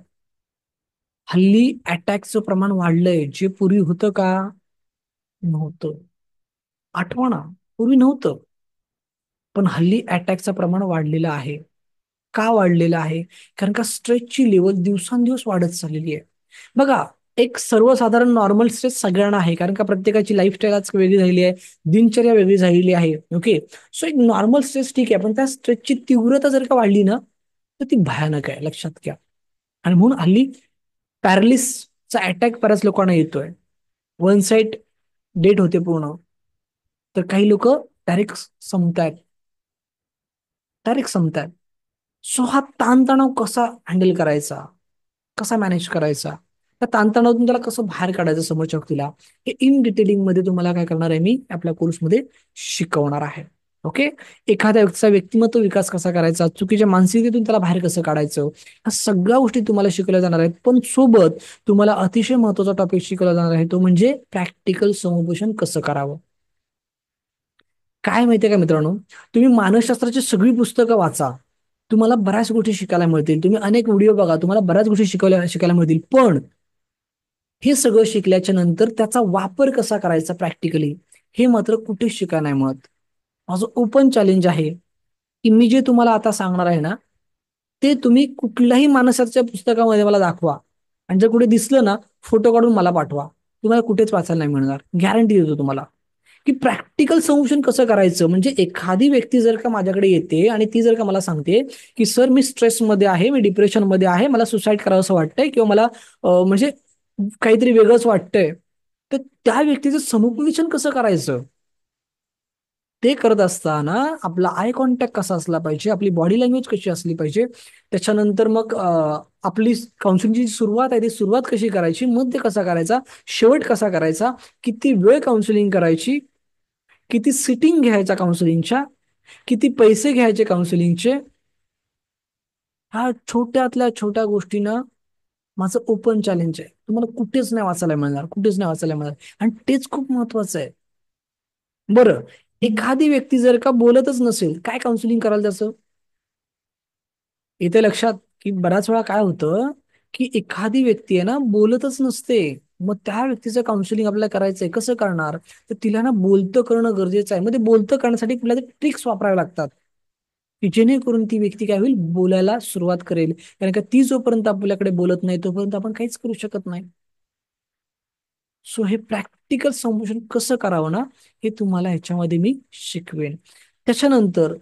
A: हल्ली अटॅकचं प्रमाण वाढलंय, जे पूर्वी होतं का? नव्हतं. आठवा ना, पूर्वी नव्हतं. पण हल्ली अटॅकचं प्रमाण वाढलेलं आहे. का वाढलेलं आहे? कारण का स्ट्रेसची लेवल दिवसांदिवस वाढत चाललेली आहे. बघा, एक सर्वसाधारण नॉर्मल स्ट्रेस सगळ्यांना आहे, कारण का प्रत्येकाची लाईफस्टाईल आज वेगळी झालेली आहे, दिनचर्या वेगळी झालेली आहे. ओके. सो एक नॉर्मल स्ट्रेस ठीक आहे, पण त्या स्ट्रेसची तीव्रता जर का वाढली ना, तर ती भयानक आहे, लक्षात घ्या. आणि म्हणून हल्ली पॅरालिसचा अटॅक बऱ्याच लोकांना येतोय. वन साइड डेट होते पूर्ण. तर काही लोक डायरेक्ट संपतायत, डायरेक्ट संपतायत. सो हा ताणतणाव कसा हँडल करायचा, कसा मॅनेज करायचा, त्या ताणतणावातून त्याला कसं बाहेर काढायचं समोरच्या व्यक्तीला, हे इन डिटेलिंग मध्ये तुम्हाला काय करणार आहे मी आपल्या कोर्समध्ये शिकवणार आहे. ओके. एखाद्या व्यक्तीचा व्यक्तिमत्व विकास कसा करायचा, चुकीच्या मानसिकतेतून त्याला बाहेर कसं काढायचं, ह्या सगळ्या गोष्टी तुम्हाला शिकवल्या जाणार आहेत. पण सोबत तुम्हाला अतिशय महत्वाचा टॉपिक शिकवला जाणार आहे, तो म्हणजे प्रॅक्टिकल समुपदेशन कसं करावं. काय माहितीये का मित्रांनो, तुम्ही मानसशास्त्राची सगळी पुस्तकं वाचा, तुम्हाला बऱ्याच गोष्टी शिकायला मिळतील. तुम्ही अनेक व्हिडिओ बघा, तुम्हाला बऱ्याच गोष्टी शिकायला मिळतील. पण हे सगळं शिकल्याच्या नंतर त्याचा वापर कसा करायचा प्रॅक्टिकली, हे मात्र कुठेच शिकायला नाही मिळत. माझं ओपन चॅलेंज आहे की मी जे तुम्हाला आता सांगणार आहे ना, ते तुम्ही कुठल्याही मानसशास्त्राच्या पुस्तकामध्ये मला दाखवा, आणि जर कुठे दिसलं ना, फोटो काढून मला पाठवा. तुम्हाला कुठेच वाचायला नाही मिळणार, गॅरंटी देतो तुम्हाला. की प्रॅक्टिकल सोल्युशन कसं करायचं, म्हणजे एखादी व्यक्ती जर का माझ्याकडे येते आणि ती जर का मला सांगते की सर मी स्ट्रेसमध्ये आहे, मी डिप्रेशनमध्ये आहे, मला सुसाईड करावं असं वाटतंय, किंवा मला म्हणजे काहीतरी वेगळंच वाटतंय, तर त्या व्यक्तीचं समुपदेशन कसं करायचं, ते करत असताना आपला आय कॉन्टॅक्ट कसा असला पाहिजे, आपली बॉडी लँग्वेज कशी असली पाहिजे, त्याच्यानंतर मग आपली काउन्सिलिंगची सुरुवात आहे ती सुरुवात कशी करायची, मग ते कसा करायचा, शेवट कसा करायचा, किती वेळ काउन्सिलिंग करायची, किती सिटिंग घ्यायचा काउन्सिलिंगच्या, किती पैसे घ्यायचे काउन्सिलिंगचे, ह्या छोट्यातल्या छोट्या गोष्टींना माझं ओपन चॅलेंज आहे. तुम्हाला कुठेच नाही वाचायला मिळणार, कुठेच नाही वाचायला मिळणार. आणि तेच खूप महत्वाचं आहे. बरं, एखादी व्यक्ती जर का बोलतच नसेल, काय काउन्सिलिंग कराल त्याचं? इथे लक्षात की बऱ्याच वेळा काय होतं की एखादी व्यक्ती आहे ना बोलतच नसते, मग त्या व्यक्तीचं काउन्सिलिंग आपल्याला करायचंय, कसं करणार? तर तिला ना बोलतं करणं गरजेचं आहे. मग ते बोलतं करण्यासाठी आपल्याला ट्रिक्स वापरावे लागतात, की जेणेकरून ती व्यक्ती काय होईल, बोलायला सुरुवात करेल. कारण का ती जोपर्यंत आपल्याकडे बोलत नाही तोपर्यंत आपण काहीच करू शकत नाही. सो हे प्रॅक्टिकल संभाषण कसं करावं ना, हे तुम्हाला ह्याच्यामध्ये मी शिकवेन. त्याच्यानंतर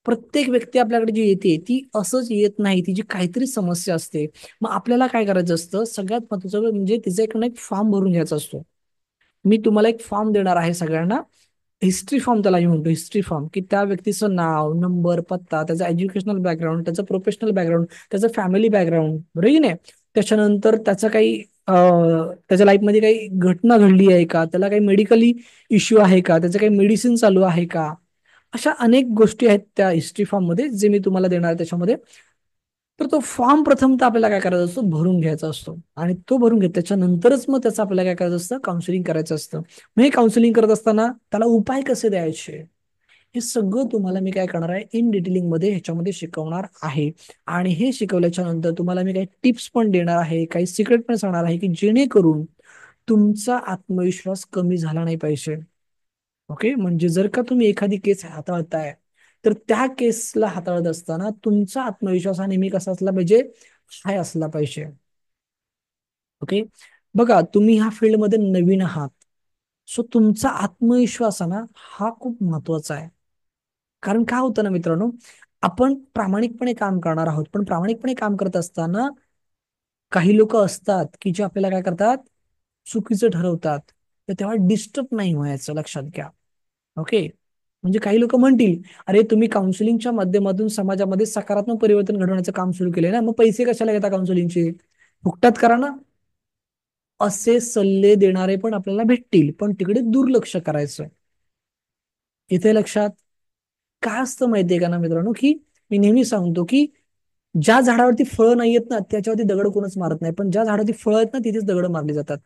A: प्रत्येक व्यक्ती आपल्याकडे जी येते ती असंच येत नाही, तिची काहीतरी समस्या असते. मग आपल्याला काय करायचं असतं, सगळ्यात महत्वाचं म्हणजे तिचा एक फॉर्म भरून घ्यायचा असतो. मी तुम्हाला एक फॉर्म देणार आहे सगळ्यांना, हिस्ट्री फॉर्म त्याला मी म्हणतो, हिस्ट्री फॉर्म, की त्या व्यक्तीचं नाव, नंबर, पत्ता, त्याचा एज्युकेशनल बॅकग्राऊंड, त्याचं प्रोफेशनल बॅकग्राऊंड, त्याचं फॅमिली बॅकग्राऊंड, बरोबर की नाही. त्याच्यानंतर त्याचं काही त्याच्या लाईफमध्ये काही घटना घडली आहे का, त्याला काही मेडिकली इश्यू आहे का, त्याचं काही मेडिसिन चालू आहे का, अशा अनेक गोष्टी आहेत त्या हिस्ट्री फॉर्म मध्ये, जे मी तुम्हाला देणार आहे त्याच्यामध्ये. तर तो फॉर्म प्रथमतः आपल्याला काय करायचा असतो, भरून घ्यायचा असतो. आणि तो भरून घेत त्याच्यानंतरच मग त्याचं आपल्याला काय करायचं असतं, काउन्सिलिंग करायचं असतं. मग हे काउन्सिलिंग करत असताना त्याला उपाय कसे द्यायचे, हे सगळं तुम्हाला मी काय करणार आहे, इन डिटेलिंग मध्ये ह्याच्यामध्ये शिकवणार आहे. आणि हे शिकवल्याच्या नंतर तुम्हाला मी काही टिप्स पण देणार आहे, काही सिक्रेट पण सांगणार आहे, की जेणेकरून तुमचा आत्मविश्वास कमी झाला नाही पाहिजे. ओके. म्हणजे जर का तुम्ही एखादी केस हाताळताय, तर त्या केसला हाताळत असताना तुमचा आत्मविश्वास हा नेहमी कसा असला पाहिजे, हाय असला पाहिजे. ओके. बघा, तुम्ही ह्या फील्डमध्ये नवीन आहात, सो तुमचा आत्मविश्वास आहे ना, हा खूप महत्वाचा आहे. कारण काय होतं ना मित्रांनो, आपण प्रामाणिकपणे काम करणार आहोत, पण प्रामाणिकपणे काम करत असताना काही लोक असतात की जे आपल्याला काय करतात, चुकीचं ठरवतात, तर तेव्हा डिस्टर्ब नाही व्हायचं, लक्षात घ्या. ओके. म्हणजे काही लोक म्हणतील, अरे तुम्ही काउन्सिलिंगच्या माध्यमातून समाजामध्ये सकारात्मक परिवर्तन घडवण्याचं काम सुरू केलंय ना, मग पैसे कशाला घेता काउन्सिलिंगचे, फुकटात करा ना. असे सल्ले देणारे पण आपल्याला भेटतील, पण तिकडे दुर्लक्ष करायचं. इथे लक्षात काय असतं माहितीये का ना मित्रांनो, की मी नेहमी सांगतो की ज्या झाडावरती फळं नाही येत ना त्याच्यावरती दगड कोणच मारत नाही, पण ज्या झाडावरती फळं आहेत ना तिथेच दगड मारली जातात.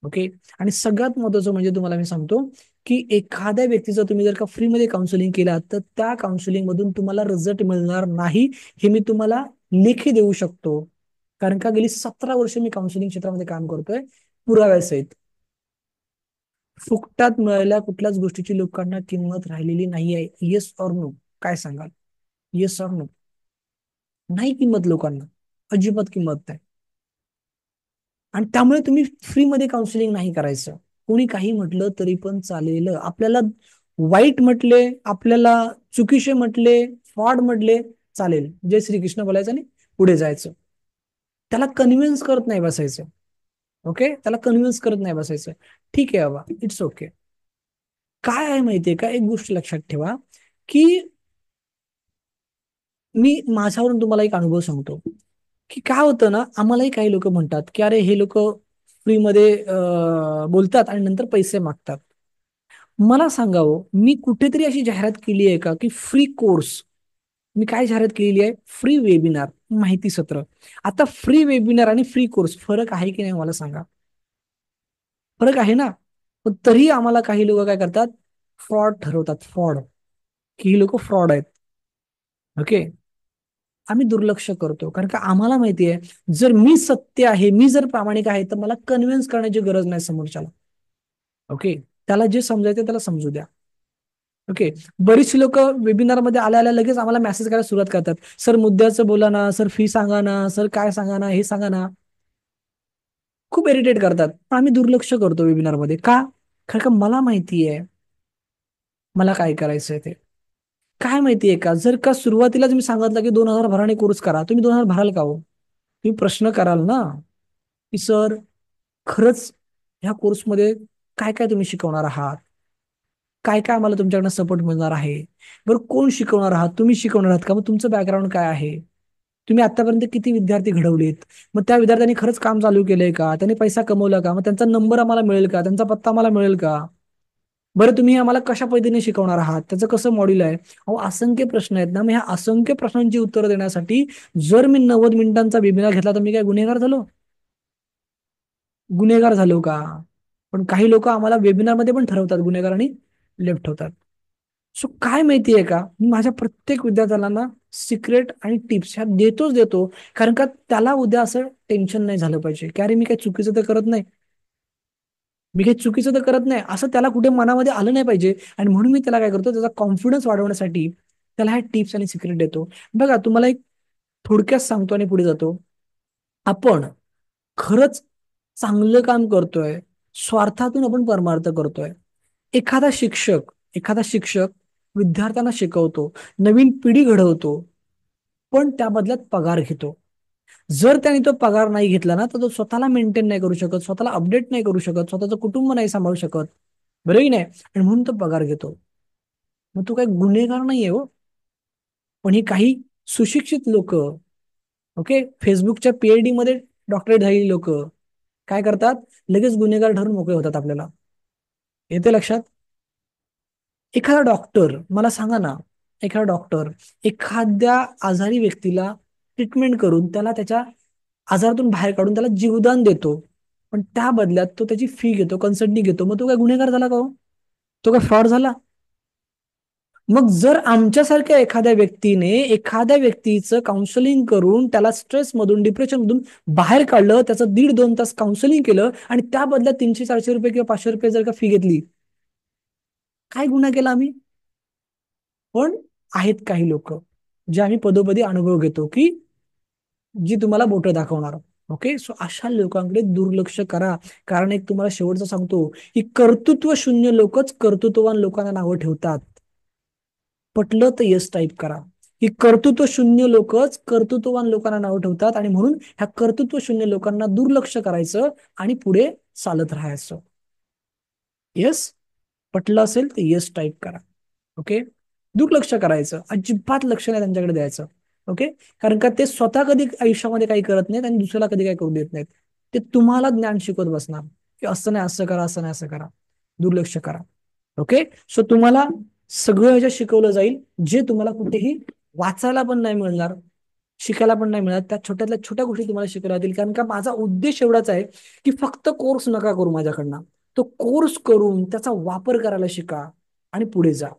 A: ओके. आणि सगळ्यात महत्वाचं म्हणजे तुम्हाला मी सांगतो की एखाद्या व्यक्तीचं तुम्ही जर का फ्रीमध्ये काउन्सिलिंग केला तर त्या काउन्सिलिंग मधून तुम्हाला रिझल्ट मिळणार नाही, हे मी तुम्हाला लेखी देऊ शकतो. कारण का गेली 17 वर्ष मी काउन्सिलिंग क्षेत्रामध्ये काम करतोय, पुराव्यासहित. फुकटात मिळालेल्या कुठल्याच गोष्टीची लोकांना किंमत राहिलेली नाहीये. Yes or no? काय सांगाल? Yes or no? नाही किंमत लोकांना, अजिबात किंमत नाही. आणि त्यामुळे तुम्ही फ्रीमध्ये काउन्सिलिंग नाही करायचं. कोणी काही म्हटलं तरी पण चालेल, आपल्याला वाईट म्हटले, आपल्याला चुकीचे म्हटले, फ्रॉड म्हटले, चालेल. जय श्रीकृष्ण बोलायचं आणि पुढे जायचं. त्याला कन्व्हिन्स करत नाही बसायचं. ओके. त्याला कन्व्हिन्स करत नाही बसायचं. ठीक आहे बाबा, इट्स ओके. काय आहे माहितीये का, एक गोष्ट लक्षात ठेवा की मी माझ्यावरून तुम्हाला एक अनुभव सांगतो की काय होतं ना, आम्हालाही काही लोक म्हणतात की अरे हे लोक फ्रीमध्ये बोलतात आणि नंतर पैसे मागतात. मला सांगावं, मी कुठेतरी अशी जाहिरात केली आहे का की फ्री कोर्स, मी काय जाहिरात केलेली आहे, फ्री वेबिनार, माहिती सत्र. आता फ्री वेबिनार आणि फ्री कोर्स फरक आहे की नाही मला सांगा. फरक आहे ना. पण तरी आम्हाला काही लोक काय करतात, फ्रॉड ठरवतात, फ्रॉड, की ही लोक फ्रॉड आहेत. ओके. आम्ही दुर्लक्ष करतो कारण का आम्हाला माहिती आहे जर मी सत्य आहे, मी जर प्रामाणिक आहे, तर मला कन्व्हिन्स करण्याची गरज नाही समोरच्याला. ओके. त्याला जे समजायचं त्याला समजू द्या. ओके. बरीचशी लोक वेबिनार मध्ये आल्या आल्या लगेच आम्हाला मेसेज करायला सुरुवात करतात, सर मुद्द्याचं बोला ना, सर फी सांगा ना, सर काय सांगा ना, हे सांगा ना. खूप इरिटेट करतात, पण आम्ही दुर्लक्ष करतो वेबिनार मध्ये का, कारण का मला माहिती आहे मला काय करायचंय ते. काय माहितीये का, जर का सुरुवातीलाच मी सांगितलं की 2,000 भराने कोर्स करा, तुम्ही 2,000 भराल का हो? तुम्ही प्रश्न कराल ना की सर खरंच ह्या कोर्समध्ये काय काय तुम्ही शिकवणार आहात, काय काय आम्हाला तुमच्याकडनं सपोर्ट मिळणार आहे, बरं कोण शिकवणार आहात, तुम्ही शिकवणार आहात का, मग तुमचं बॅकग्राऊंड काय आहे, तुम्ही आतापर्यंत किती विद्यार्थी घडवलेत, मग त्या विद्यार्थ्यांनी खरंच काम चालू केलंय का, त्यांनी पैसा कमवला का, मग त्यांचा नंबर आम्हाला मिळेल का, त्यांचा पत्ता आम्हाला मिळेल का, बरं तुम्ही आम्हाला कशा पद्धतीने शिकवणार आहात, त्याचं कसं मॉड्यूल आहे. अहो असंख्य प्रश्न आहेत ना, मग ह्या असंख्य प्रश्नांची उत्तरं देण्यासाठी जर मी 90 मिनिटांचा वेबिनार घेतला तर मी काय गुन्हेगार झालो, गुन्हेगार झालो का. पण काही लोक आम्हाला वेबिनार मध्ये पण ठरवतात गुन्हेगार आणि लेफ्ट होतात. सो काय माहितीये का, मी माझ्या प्रत्येक विद्यार्थ्याला ना सिक्रेट आणि टिप्स ह्या देतोच देतो, कारण का त्याला उद्या असं टेन्शन नाही झालं पाहिजे की अरे मी काही चुकीचं तर करत नाही, मी काही चुकीचं तर करत नाही, असं त्याला कुठे मनामध्ये आलं नाही पाहिजे. आणि म्हणून मी त्याला काय करतो, त्याचा कॉन्फिडन्स वाढवण्यासाठी त्याला ह्या टिप्स आणि सिक्रेट देतो. बघा तुम्हाला एक थोडक्यात सांगतो आणि पुढे जातो. आपण खरंच चांगलं काम करतोय, स्वार्थातून आपण परमार्थ करतोय. एखादा शिक्षक विद्यार्थ्यांना शिकवतो, नवीन पिढी घडवतो, पण त्या बदल्यात पगार घेतो. जर त्याने तो पगार नाही घेतला ना तर तो स्वतःला मेंटेन नाही करू शकत, स्वतःला अपडेट नाही करू शकत, स्वतःचं कुटुंब नाही सांभाळू शकत, बरोबर की नाही, आणि म्हणून तो पगार घेतो. मग तो काही गुन्हेगार नाहीये हो. पण ही काही सुशिक्षित लोक, ओके, फेसबुकच्या पीएचडी मध्ये डॉक्टरेट झालेली लोक काय करतात, लगेच गुन्हेगार ठरून मोकळे होतात आपल्याला. येते लक्षात. एखादा डॉक्टर मला सांगा ना, एखादा डॉक्टर एखाद्या आजारी व्यक्तीला ट्रीटमेंट करून त्याला त्याच्या आजारातून बाहेर काढून त्याला जीवदान देतो, पण त्या बदल्यात तो त्याची फी घेतो, कन्सल्टिंग घेतो, मग तो काय गुन्हेगार झाला का हो? तो काय फ्रॉड झाला? मग जर आमच्यासारख्या एखाद्या व्यक्तीने एखाद्या व्यक्तीचं काउन्सलिंग करून त्याला स्ट्रेस मधून डिप्रेशन मधून बाहेर काढलं, त्याचं 1.5-2 तास काउन्सलिंग केलं आणि त्या बदल्यात 300-400 रुपये किंवा 500 रुपये जर का फी घेतली, काय गुन्हा केला आम्ही? पण आहेत काही लोक जे आम्ही पदोपदी अनुभव घेतो की जी तुम्हाला बोटं दाखवणार. ओके. सो अशा लोकांकडे दुर्लक्ष करा. कारण एक तुम्हाला शेवटचं सांगतो की कर्तृत्व शून्य लोकच कर्तृत्ववान लोकांना नावं ठेवतात. पटलं तर येस टाईप करा, की कर्तृत्व शून्य लोकच कर्तृत्ववान लोकांना नाव ठेवतात, आणि म्हणून ह्या कर्तृत्व शून्य लोकांना दुर्लक्ष करायचं आणि पुढे चालत राहायचं. येस, पटलं असेल तर येस टाईप करा. ओके, दुर्लक्ष करायचं, अजिबात लक्ष नाही त्यांच्याकडे द्यायचं. ओके, कारण का ते स्वतः कधी आयुष्यामध्ये काही करत नाहीत आणि दुसऱ्याला कधी काही करू देत नाहीत. ते तुम्हाला ज्ञान शिकवत बसणार की असं नाही असं करा, असं नाही असं करा. दुर्लक्ष करा. ओके, सो तुम्हाला सगळं ह्याच्यात शिकवलं जाईल जे तुम्हाला कुठेही वाचायला पण नाही मिळणार, शिकायला पण नाही मिळत. त्या छोट्यातल्या छोट्या गोष्टी तुम्हाला शिकवल्या जातील, कारण का माझा उद्देश एवढाच आहे की फक्त कोर्स नका करू माझ्याकडनं, तो कोर्स करून त्याचा वापर करायला शिका आणि पुढे जा.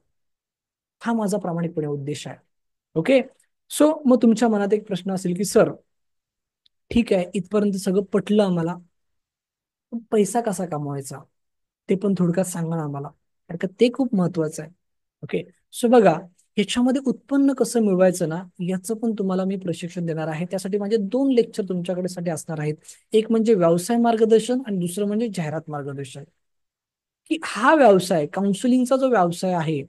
A: हा माझा प्रामाणिकपणे उद्देश आहे. ओके, सो मग तुमच्या मनात एक प्रश्न असेल की सर, ठीक आहे, इथपर्यंत सगळं पटलं आम्हाला, पण पैसा कसा कमवायचा ते पण थोडक्यात सांगा ना आम्हाला, कारण का ते खूप महत्वाचं आहे. ओके, सो बघा, ह्याच्यामध्ये उत्पन्न कसं मिळवायचं ना, याचं पण तुम्हाला मी प्रशिक्षण देणार आहे. त्यासाठी माझे 2 लेक्चर तुमच्याकडे साठी असणार आहेत. एक म्हणजे व्यवसाय मार्गदर्शन आणि दुसरं म्हणजे जाहिरात मार्गदर्शन. की हा व्यवसाय, काउन्सिलिंगचा जो व्यवसाय आहे,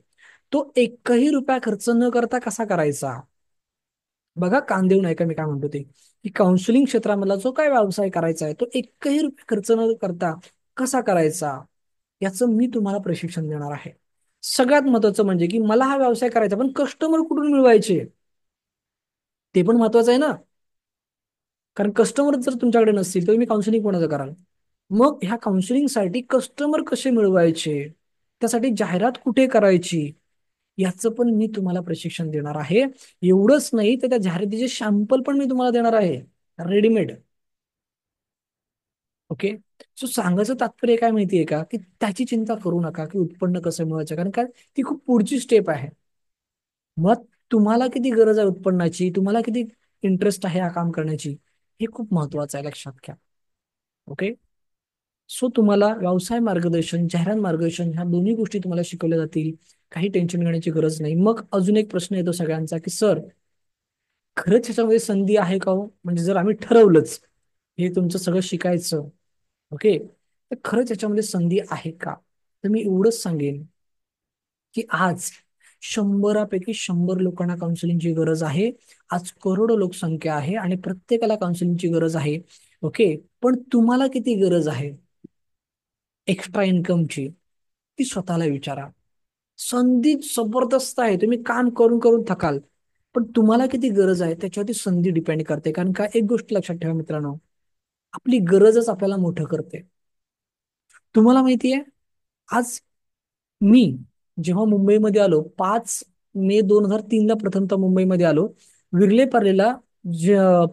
A: तो एकही रुपया खर्च न करता कसा करायचा. बघा, कान देऊन ऐका मी काय म्हणतो ते, की काउन्सिलिंग क्षेत्रामधला जो काय व्यवसाय करायचा आहे तो एकही रुपया खर्च न करता कसा करायचा, याचं मी तुम्हाला प्रशिक्षण देणार आहे. सगळ्यात महत्वाचं म्हणजे की मला हा व्यवसाय करायचा, पण कस्टमर कुठून मिळवायचे ते पण महत्वाचं आहे ना. कारण कस्टमर जर तुमच्याकडे नसतील तर तुम्ही काउन्सिलिंग कोणाचं कराल. मग ह्या काउन्सिलिंगसाठी कस्टमर कसे मिळवायचे, त्यासाठी जाहिरात कुठे करायची, याचं पण मी तुम्हाला प्रशिक्षण देणार आहे. एवढंच नाही तर त्या जाहिरातीचे सॅम्पल पण मी तुम्हाला देणार आहे, रेडीमेड. ओके, सो सांगायचं तात्पर्य काय माहितीये का, की त्याची चिंता करू नका की उत्पन्न कसं मिळवायचं, कारण काय ती खूप पुढची स्टेप आहे. मग तुम्हाला किती गरज आहे उत्पन्नाची, तुम्हाला किती इंटरेस्ट आहे हा काम करण्याची, हे खूप महत्वाचं आहे, लक्षात घ्या. ओके, सो तुम्हाला व्यवसाय मार्गदर्शन, जाहिरात मार्गदर्शन ह्या दोन्ही गोष्टी तुम्हाला शिकवल्या जातील. काही टेन्शन घेण्याची गरज नाही. मग अजून एक प्रश्न येतो सगळ्यांचा की सर, खरंच ह्याच्यामध्ये संधी आहे का हो, म्हणजे जर आम्ही ठरवलंच हे तुमचं सगळं शिकायचं, ओके, तर खरंच याच्यामध्ये संधी आहे का. तर मी एवढंच सांगेन की आज 100पैकी 100 लोकांना काउन्सिलिंगची गरज आहे. आज करोडो लोकसंख्या आहे आणि प्रत्येकाला काउन्सिलिंगची गरज आहे. ओके, पण तुम्हाला किती गरज आहे एक्स्ट्रा इन्कमची, ती स्वतःला विचारा. संधी जबरदस्त आहे, तुम्ही काम करून करून थकाल, पण तुम्हाला किती गरज आहे त्याच्यावरती संधी डिपेंड करते. कारण का, एक गोष्ट लक्षात ठेवा मित्रांनो, आपली गरजच आपल्याला मोठं करते. तुम्हाला माहितीये, आज मी जेव्हा मुंबईमध्ये आलो, 5 मे 2003 प्रथमतः मुंबईमध्ये आलो. विरले पार्लेला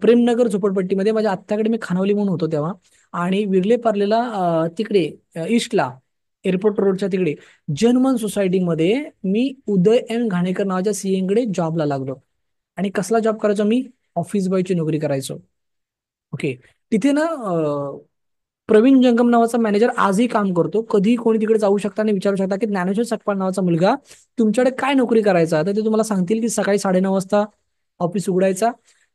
A: प्रेमनगर झोपडपट्टीमध्ये माझ्या आत्याकडे मी खानावली म्हणून होतो तेव्हा. आणि विरले पार्लेला तिकडे ईस्टला एअरपोर्ट रोडच्या तिकडे जनमन सोसायटीमध्ये मी उदय एम घाणेकर नावाच्या सीएकडे जॉबला लागलो. आणि कसला जॉब करायचो मी, ऑफिस बॉयची नोकरी करायचो. ओके, तिथे ना प्रवीण जंगम नावाचा मॅनेजर आजही काम करतो. कधी कोणी तिकडे जाऊ शकता आणि विचारू शकता की ज्ञानेश्वर सकपाळ नावाचा मुलगा तुमच्याकडे काय नोकरी करायचा, तर ते तुम्हाला सांगतील की सकाळी 9:30 वाजता ऑफिस उघडायचा,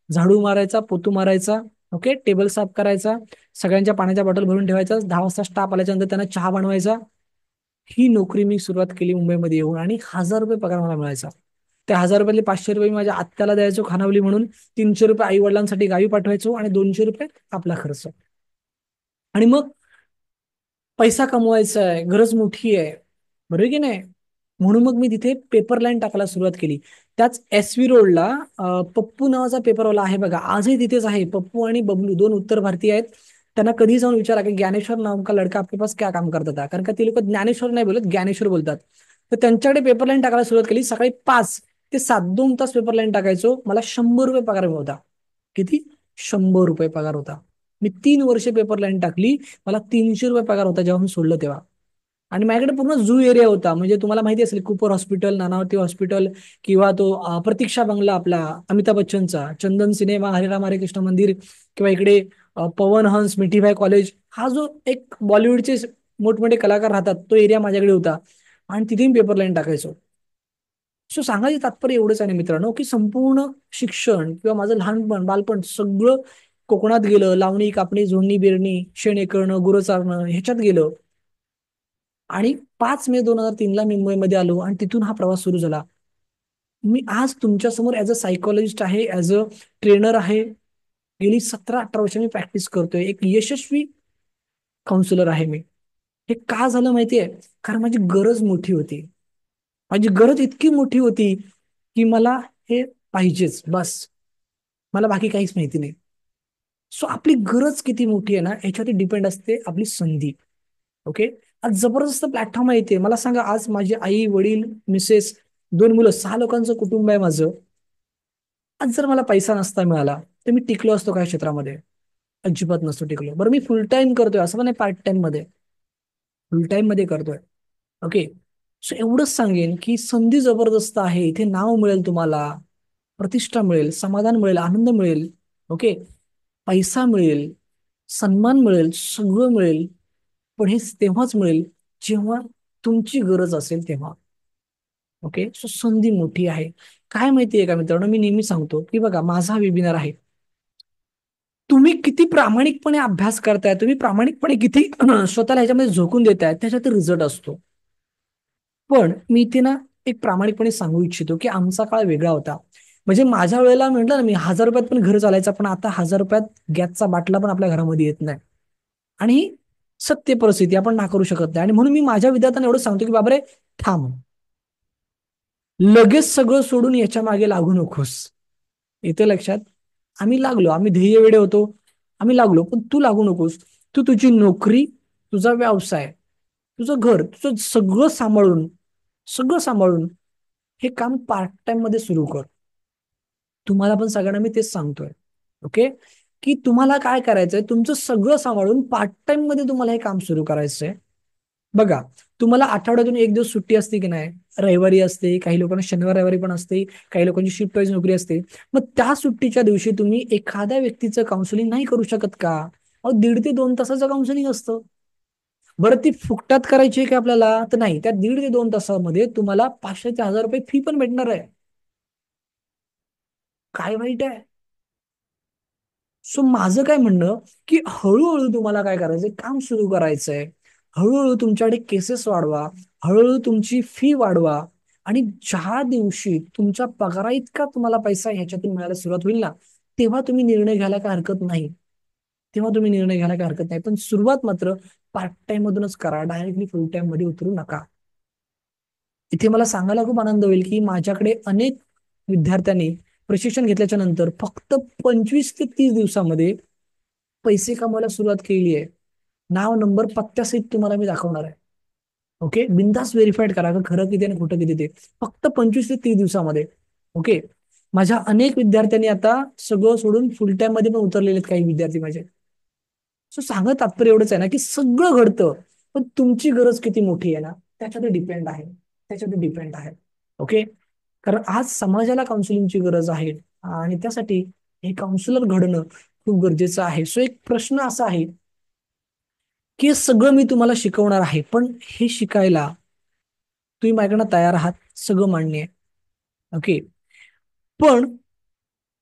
A: झाडू मारायचा, पोतू मारायचा, ओके, टेबल साफ करायचा, सगळ्यांच्या पाण्याच्या बॉटल भरून ठेवायचा, 10 वाजता स्टाफ आल्याच्या नंतर त्यांना चहा बनवायचा. ही नोकरी मी सुरुवात केली मुंबईमध्ये येऊन, आणि 1,000 रुपये पगार मला मिळायचा. त्या 1,000 रुपयातले 500 रुपये मी माझ्या आत्याला द्यायचो खानावली म्हणून, 300 रुपये आई वडिलांसाठी गावी पाठवायचो आणि 200 रुपये आपला खर्च. आणि मग पैसा कमवायचा आहे, गरज मोठी आहे, बरोबर की नाही. म्हणून मग मी तिथे पेपर लाईन टाकायला सुरुवात केली. त्याच SV रोडला पप्पू नावाचा पेपरवाला आहे बघा, आजही तिथेच आहे. पप्पू आणि बबलू 2 उत्तर भारतीय आहेत. त्यांना कधी जाऊन विचारा की ज्ञानेश्वर नाम का लडका आपके पास क्या काम करता था, कारण का ते लोक ज्ञानेश्वर नाही बोलत, ज्ञानेश्वर बोलतात. तर त्यांच्याकडे पेपर लाईन टाकायला सुरुवात केली. सकाळी 5 ते 7 2 तास पेपर लाईन टाकायचो. मला 100 रुपये पगार होता. किती, 100 रुपये पगार होता. मी 3 वर्ष पेपर लाईन टाकली. मला 300 रुपये पगार होता जेव्हा मी सोडलं तेव्हा. आणि माझ्याकडे पूर्ण झू एरिया होता, म्हणजे तुम्हाला माहिती असेल कुपर हॉस्पिटल, नानावती हॉस्पिटल, किंवा तो प्रतीक्षा बंगला आपला अमिताभ बच्चनचा, चंदन सिनेमा, हरिराम हरे कृष्ण मंदिर, किंवा इकडे पवन हंस, मिठीबाई कॉलेज, हा जो एक बॉलिवूडचे मोठमोठे कलाकार राहतात तो एरिया माझ्याकडे होता. आणि तिथे मी पेपर लाईन टाकायचो. सो सांगायचं तात्पर्य एवढंच आहे ना मित्रांनो, की संपूर्ण शिक्षण किंवा माझं लहानपण बालपण सगळं कोकणात गेलं. लावणी, कापणी, झोडणी, बेरणी, शेणे करणं, गुरं चारणं ह्याच्यात गेलं. आणि 5 मे 2003ला मी मुंबईमध्ये आलो आणि तिथून हा प्रवास सुरू झाला. मी आज तुमच्या समोर ऍज अ सायकोलॉजिस्ट आहे, ऍज अ ट्रेनर आहे. गेली 17-18 वर्ष मी प्रॅक्टिस करतोय. एक यशस्वी काउन्सिलर आहे मी. हे का झालं माहितीये? कारण माझी गरज मोठी होती. माझी गरज इतकी मोठी होती की मला हे पाहिजेच बस. मला बाकी काहीच माहिती नाही. सो आपली गरज किती मोठी आहे ना, याच्यावरती डिपेंड असते आपली संधी. ओके. आज जबरदस्त प्लॅटफॉर्म आहे इथे. मला सांगा, आज माझी आई वडील मिसेस, 2 मुलं, 6 लोकांचं कुटुंब आहे माझं. आज जर मला पैसा नसता मिळाला तर मी टिकलो असतो काय क्षेत्रामध्ये? अजिबात नसतो टिकलो. बरं, मी फुल टाइम करतोय असं पण नाही, पार्ट टाइम मध्ये, फुल टाइम मध्ये करतोय. ओके. सो एवढंच सांगेन की संधी जबरदस्त आहे. इथे नाव मिळेल तुम्हाला, प्रतिष्ठा मिळेल, समाधान मिळेल, आनंद मिळेल. ओके. पैसा मिळेल, सन्मान मिळेल, सगळं मिळेल. पण हे तेव्हाच मिळेल जेव्हा तुमची गरज असेल तेव्हा. ओके. सो संधी मोठी आहे. काय माहितीये का मित्रांनो, मी नेहमी सांगतो की बघा, माझा वेबिनार आहे. तुम्ही किती प्रामाणिकपणे अभ्यास करताय, तुम्ही प्रामाणिकपणे किती स्वतःला ह्याच्यामध्ये झोकून देताय, त्याच्यात रिझल्ट असतो. पण मी इथे ना एक प्रामाणिकपणे सांगू इच्छितो की आमचा काळ वेगळा होता. म्हणजे माझ्या वेळेला म्हटलं ना मी, 1,000 रुपयात पण घर चालायचं, पण आता 1,000 रुपयात गॅसचा बाटला पण आपल्या घरामध्ये येत नाही. आणि ही सत्य परिस्थिती, आपण नाकारू शकत नाही. आणि म्हणून मी माझ्या विद्यार्थ्यांना एवढं सांगतो की बाबा रे, थांब, लगेच सगळं सोडून याच्या मागे लागू नकोस. येते लक्षात? आम्ही लागलो, आम्ही ध्येय वेडे होतो, आम्ही लागलो, पण तू लागू नकोस. तू तुझी नोकरी, तुझा व्यवसाय, तुझं घर, तुझं सगळं सांभाळून हे काम पार्ट टाइम मध्ये सुरू कर. तुम्हाला पण सगळ्यांना मी तेच सांगतोय. ओके. की तुम्हाला काय करायचंय, तुमचं सगळं सांभाळून पार्ट टाइम मध्ये तुम्हाला हे काम सुरू करायचंय. बघा, तुम्हाला आठवड्यातून एक दिवस सुट्टी असते की नाही? रविवारी असते, काही लोकांना शनिवार रविवारी पण असते, काही लोकांची शिफ्ट वाईज नोकरी असते. मग त्या सुट्टीच्या दिवशी तुम्ही एखाद्या व्यक्तीचं काउन्सिलिंग नाही करू शकत का? अहो, 1.5 ते 2 तासाचं काउन्सिलिंग असतं. बरं, ती फुकटात करायची आहे का आपल्याला? तर नाही, त्या 1.5 ते 2 तासामध्ये तुम्हाला 500 ते 1,000 रुपये फी पण भेटणार आहे. काय वाईट आहे? सो माझं काय म्हणणं, की हळूहळू तुम्हाला काय करायचंय, काम सुरू करायचंय. हळूहळू तुमच्याकडे केसेस वाढवा, हळूहळू तुमची फी वाढवा. आणि ज्या दिवशी तुमच्या पगारा इतका तुम्हाला पैसा ह्याच्यातून मिळायला सुरुवात होईल ना, तेव्हा तुम्ही निर्णय घ्यायला काय हरकत नाही. पण सुरुवात मात्र पार्ट टाइम मधूनच करा. डायरेक्टली फुल टाइम मध्ये उतरू नका. इथे मला सांगायला खूप आनंद होईल की माझ्याकडे अनेक विद्यार्थ्यांनी प्रशिक्षण घेतल्याच्या नंतर फक्त 25 ते 30 दिवसामध्ये पैसे कमवायला सुरुवात केली आहे. नाव, नंबर, पत्त्यासहित तुम्हाला मी दाखवणार आहे. ओके. बिंदास व्हेरीफाईड करा का खरं किती आणि खोटं किती ते. फक्त 25 ते 30 दिवसामध्ये. ओके. माझ्या अनेक विद्यार्थ्यांनी आता सगळं सोडून फुल टाइम मध्ये पण उतरलेले आहेत काही विद्यार्थी माझे. सो सांगत तात्पर्य एवढंच आहे ना, की सगळं घडतं, पण तुमची गरज किती मोठी आहे ना, त्याच्यावर डिपेंड आहे. त्याच्यावर डिपेंड आहे. ओके. कारण आज समाजाला काउन्सिलिंगची गरज आहे. आणि त्यासाठी हे काउन्सिलर घडणं खूप गरजेचं आहे. सो एक प्रश्न असा आहे की हे सगळं मी तुम्हाला शिकवणार आहे, पण हे शिकायला तुम्ही माझ्याकडनं तयार आहात? सगळं मान्य आहे. ओके. पण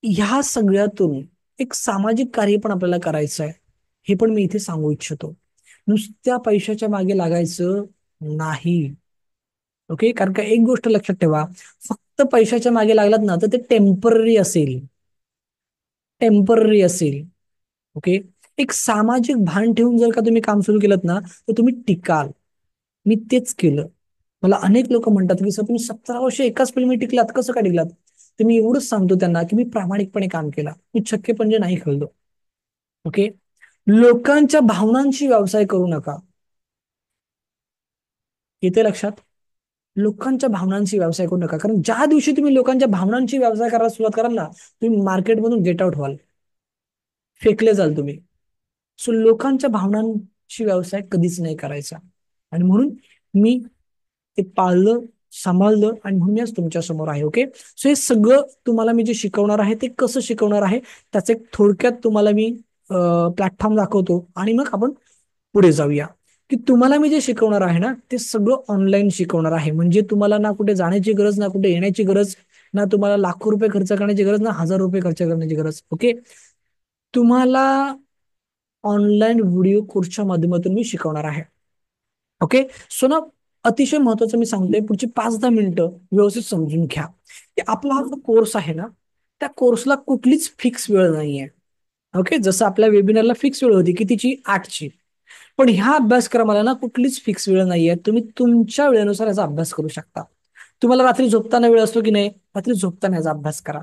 A: ह्या सगळ्यातून एक सामाजिक कार्य पण आपल्याला करायचं आहे. हे पण मी इथे सांगू इच्छितो. नुसत्या पैशाच्या मागे लागायचं नाही. ओके. कारण का, एक गोष्ट लक्षात ठेवा, फक्त पैशाच्या मागे लागलात ना तर ते टेम्पररी असेल. टेम्पररी असेल. ओके. एक सामाजिक भान ठेवून जर का तुम्ही काम सुरू केलं ना, तर तुम्ही टिकाल. मी तेच केलं. मला अनेक लोक म्हणतात की सर, तुम्ही 17 वर्ष एकाच फिल्मी टिकलात, कसं काय टिकलात? तर मी एवढंच सांगतो त्यांना की मी प्रामाणिकपणे काम केला, मी छक्के पंजे नाही खेळलो. ओके. लोकांच्या भावनांशी व्यवसाय करू नका. येते लक्षात? लोकांच्या भावनांशी व्यवसाय करू नका. कारण ज्या दिवशी तुम्ही लोकांच्या भावनांशी व्यवसाय करायला सुरुवात कराल ना, तुम्ही मार्केटमधून गेट आउट व्हाल, फेकले जाल तुम्ही. सो लोकांच्या भावनांशी व्यवसाय कधीच नाही करायचा. आणि म्हणून मी ते पाळलं, सांभाळलं, आणि म्हणून मी आज तुमच्या समोर आहे. ओके. सो हे सगळं तुम्हाला मी जे शिकवणार आहे ते कसं शिकवणार आहे, त्याचं एक थोडक्यात तुम्हाला मी प्लॅटफॉर्म दाखवतो, आणि मग आपण पुढे जाऊया. की तुम्हाला मी जे शिकवणार आहे ना, ते सगळं ऑनलाईन शिकवणार आहे. म्हणजे तुम्हाला ना कुठे जाण्याची गरज, ना कुठे येण्याची गरज, ना तुम्हाला लाखो रुपये खर्च करण्याची गरज, ना 1,000 रुपये खर्च करण्याची गरज. ओके. तुम्हाला ऑनलाईन व्हिडिओ कोर्सच्या माध्यमातून मी शिकवणार आहे. ओके. सो ना, अतिशय महत्वाचं मी सांगतोय, पुढची 5-10 मिनिटं व्यवस्थित समजून घ्या की आपला हा जो कोर्स आहे ना, त्या कोर्सला कुठलीच फिक्स वेळ नाहीये. ओके, जसं आपल्या वेबिनारला फिक्स वेळ होती कितीची, 8ची. पण ह्या अभ्यासक्रमाला ना कुठलीच फिक्स वेळ नाहीये. तुम्ही तुमच्या वेळेनुसार याचा अभ्यास करू शकता. तुम्हाला रात्री झोपताना वेळ असतो की नाही, रात्री झोपताना याचा अभ्यास करा.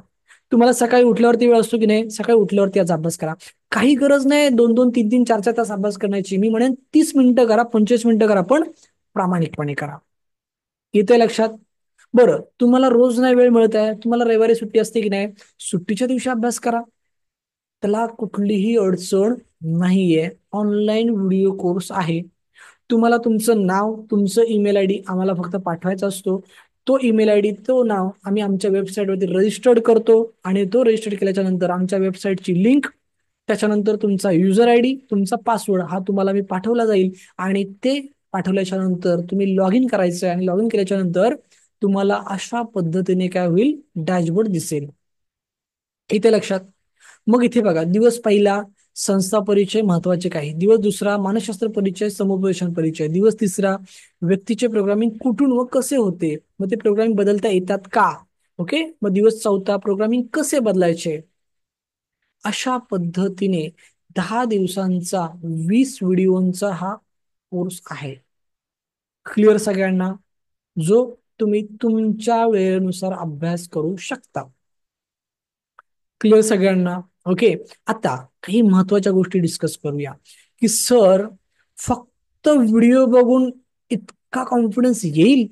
A: तुम्हाला सकाळी उठल्यावरती वेळ असतो की नाही, सकाळी उठल्यावरती याचा अभ्यास करा. काही गरज नाही 2-2, 3-3, 4-4 तास अभ्यास करण्याची. मी म्हणेन 30 मिनिटं करा, 25 मिनिटं करा, पण प्रामाणिकपणे करा. येते लक्षात? बरं, तुम्हाला रोज नाही वेळ मिळत आहे, तुम्हाला रविवारी सुट्टी असते की नाही, सुट्टीच्या दिवशी अभ्यास करा. त्याला कुठलीही अडचण नाहीये. ऑनलाईन व्हिडिओ कोर्स आहे. तुम्हाला तुमचं नाव, तुमचं ईमेल आयडी आम्हाला फक्त पाठवायचा असतो. तो ईमेल आयडी, तो नाव आम्ही आमच्या वेबसाईटवरती रजिस्टर्ड करतो आणि तो रजिस्टर्ड केल्याच्या नंतर आमच्या वेबसाईटची लिंक, त्याच्यानंतर तुमचा युजर आयडी, तुमचा पासवर्ड हा तुम्हाला मी पाठवला जाईल आणि ते पाठवल्याच्या नंतर तुम्ही लॉग इन करायचं आहे आणि लॉग इन केल्याच्या नंतर तुम्हाला अशा पद्धतीने काय होईल, डॅशबोर्ड दिसेल. इथे लक्षात. मग इथे बघा, दिवस पहिला संस्था परिचय महत्वाचे काही, दिवस दुसरा मानसशास्त्र परिचय समुपदेशन परिचय, दिवस तिसरा व्यक्तीचे प्रोग्रामिंग कुठून व कसे होते, मग ते प्रोग्रामिंग बदलता येतात का. ओके, मग दिवस चौथा प्रोग्रामिंग कसे बदलायचे. अशा पद्धतीने 10 दिवसांचा 20 व्हिडिओंचा हा कोर्स आहे. क्लिअर सगळ्यांना, जो तुम्ही तुमच्या वेळेनुसार अभ्यास करू शकता. क्लिअर सगळ्यांना. ओके, आता काही महत्वाच्या गोष्टी डिस्कस करूया की सर फक्त व्हिडिओ बघून इतका कॉन्फिडन्स येईल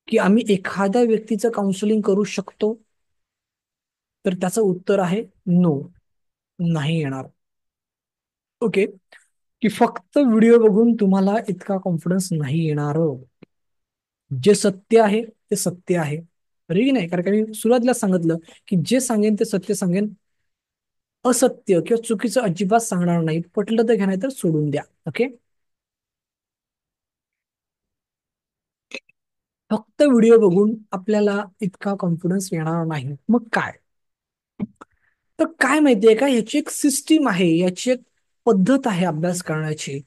A: की आम्ही एखाद्या व्यक्तीचं काउन्सिलिंग करू शकतो. तर त्याचं उत्तर आहे नो, नाही येणार. ओके, की फक्त व्हिडिओ बघून तुम्हाला इतका कॉन्फिडन्स नाही येणार. जे सत्य आहे ते सत्य आहे, बरोबर की नाही. कारण का मी सुरुवातीला सांगितलं की जे सांगेन ते सत्य सांगेन, असत्य किंवा चुकीचं अजिबात सांगणार नाही. पटलं तर घ्या, नाही तर सोडून द्या. ओके, फक्त व्हिडिओ बघून आपल्याला इतका कॉन्फिडन्स येणार नाही. मग काय, तर काय माहितीये का, याची एक सिस्टीम आहे, याची एक पद्धत आहे अभ्यास करण्याची.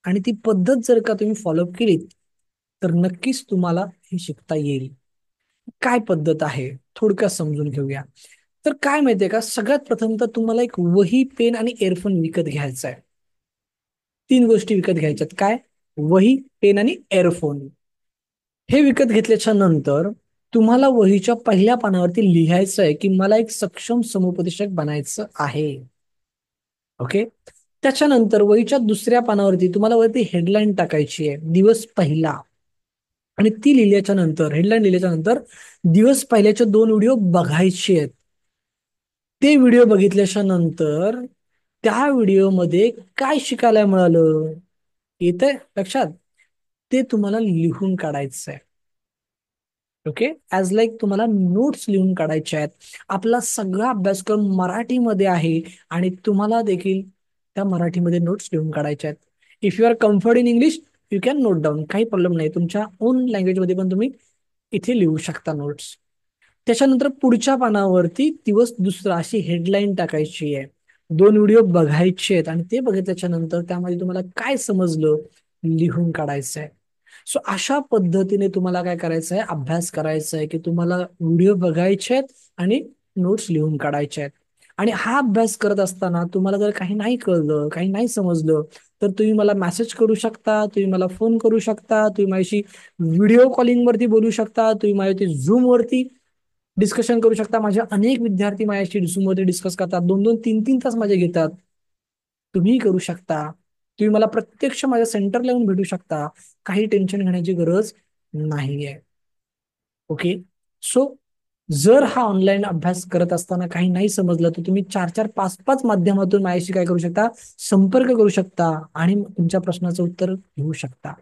A: आणि ती पद्धत जर का तुम्ही फॉलोअप केलीत तर नक्कीच तुम्हाला हे शिकता येईल. काय पद्धत आहे थोडक्यात समजून घेऊया. तर काय माहितीये का, सगळ्यात प्रथम तर तुम्हाला एक वही, पेन आणि एअरफोन विकत घ्यायचा आहे. 3 गोष्टी विकत घ्यायच्यात. काय, वही, पेन आणि एअरफोन. हे विकत घेतल्याच्या नंतर तुम्हाला वहीच्या पहिल्या पानावरती लिहायचं आहे की मला एक सक्षम समुपदेशक बनायचं आहे. ओके, त्याच्यानंतर वहीच्या दुसऱ्या पानावरती तुम्हाला वरती हेडलाईन टाकायची आहे, दिवस पहिला. आणि ती लिहिल्याच्या नंतर, हेडलाईन लिहिल्याच्या नंतर दिवस पहिल्याचे 2 व्हिडिओ बघायचे आहेत. ते व्हिडिओ बघितल्याच्या नंतर त्या व्हिडिओमध्ये काय शिकायला मिळालं, येतंय लक्षात, ते तुम्हाला लिहून काढायचं आहे. ओके, ऍज लाईक तुम्हाला नोट्स लिहून काढायच्या आहेत. आपला सगळा अभ्यासक्रम मराठीमध्ये आहे आणि तुम्हाला देखील त्या मराठीमध्ये नोट्स लिहून काढायच्या आहेत. If you are comfort in English you can note down, काही प्रॉब्लेम नाही. तुमच्या ओन लँग्वेजमध्ये पण तुम्ही इथे लिहू शकता नोट्स. त्याच्यानंतर पुढच्या पानावरती दिवस दुसरा अशी हेडलाईन टाकायची आहे. 2 व्हिडिओ बघायचे आहेत आणि ते बघितल्याच्या नंतर त्यामध्ये तुम्हाला काय समजलं लिहून काढायचं आहे. सो अशा पद्धतीने तुम्हाला काय करायचं आहे, अभ्यास करायचा आहे की तुम्हाला व्हिडिओ बघायचे आहेत आणि नोट्स लिहून काढायचे आहेत. आणि हा अभ्यास करत असताना तुम्हाला जर काही नाही कळलं, काही नाही समजलं, तर तुम्ही मला मेसेज करू शकता, तुम्ही मला फोन करू शकता, तुम्ही माझ्याशी व्हिडिओ कॉलिंग वरती बोलू शकता, तुम्ही माझ्याशी झूम वरती डिस्कशन करू शकता. माझे अनेक विद्यार्थी माझ्याशी झूम वरती डिस्कस करतात, 2-2, 3-3 तास माझे घेतात. तुम्ही करू शकता. तुम्ही मला प्रत्यक्ष माझ्या सेंटरला येऊन भेटू शकता. काही टेन्शन घेण्याची गरज नाहीये. ओके, सो जर हा ऑनलाईन अभ्यास करत असताना काही नाही समजलं तर तुम्ही 4-4, 5-5 माध्यमातून माझ्याशी काय करू शकता, संपर्क करू शकता आणि तुमच्या प्रश्नाचं उत्तर घेऊ शकता.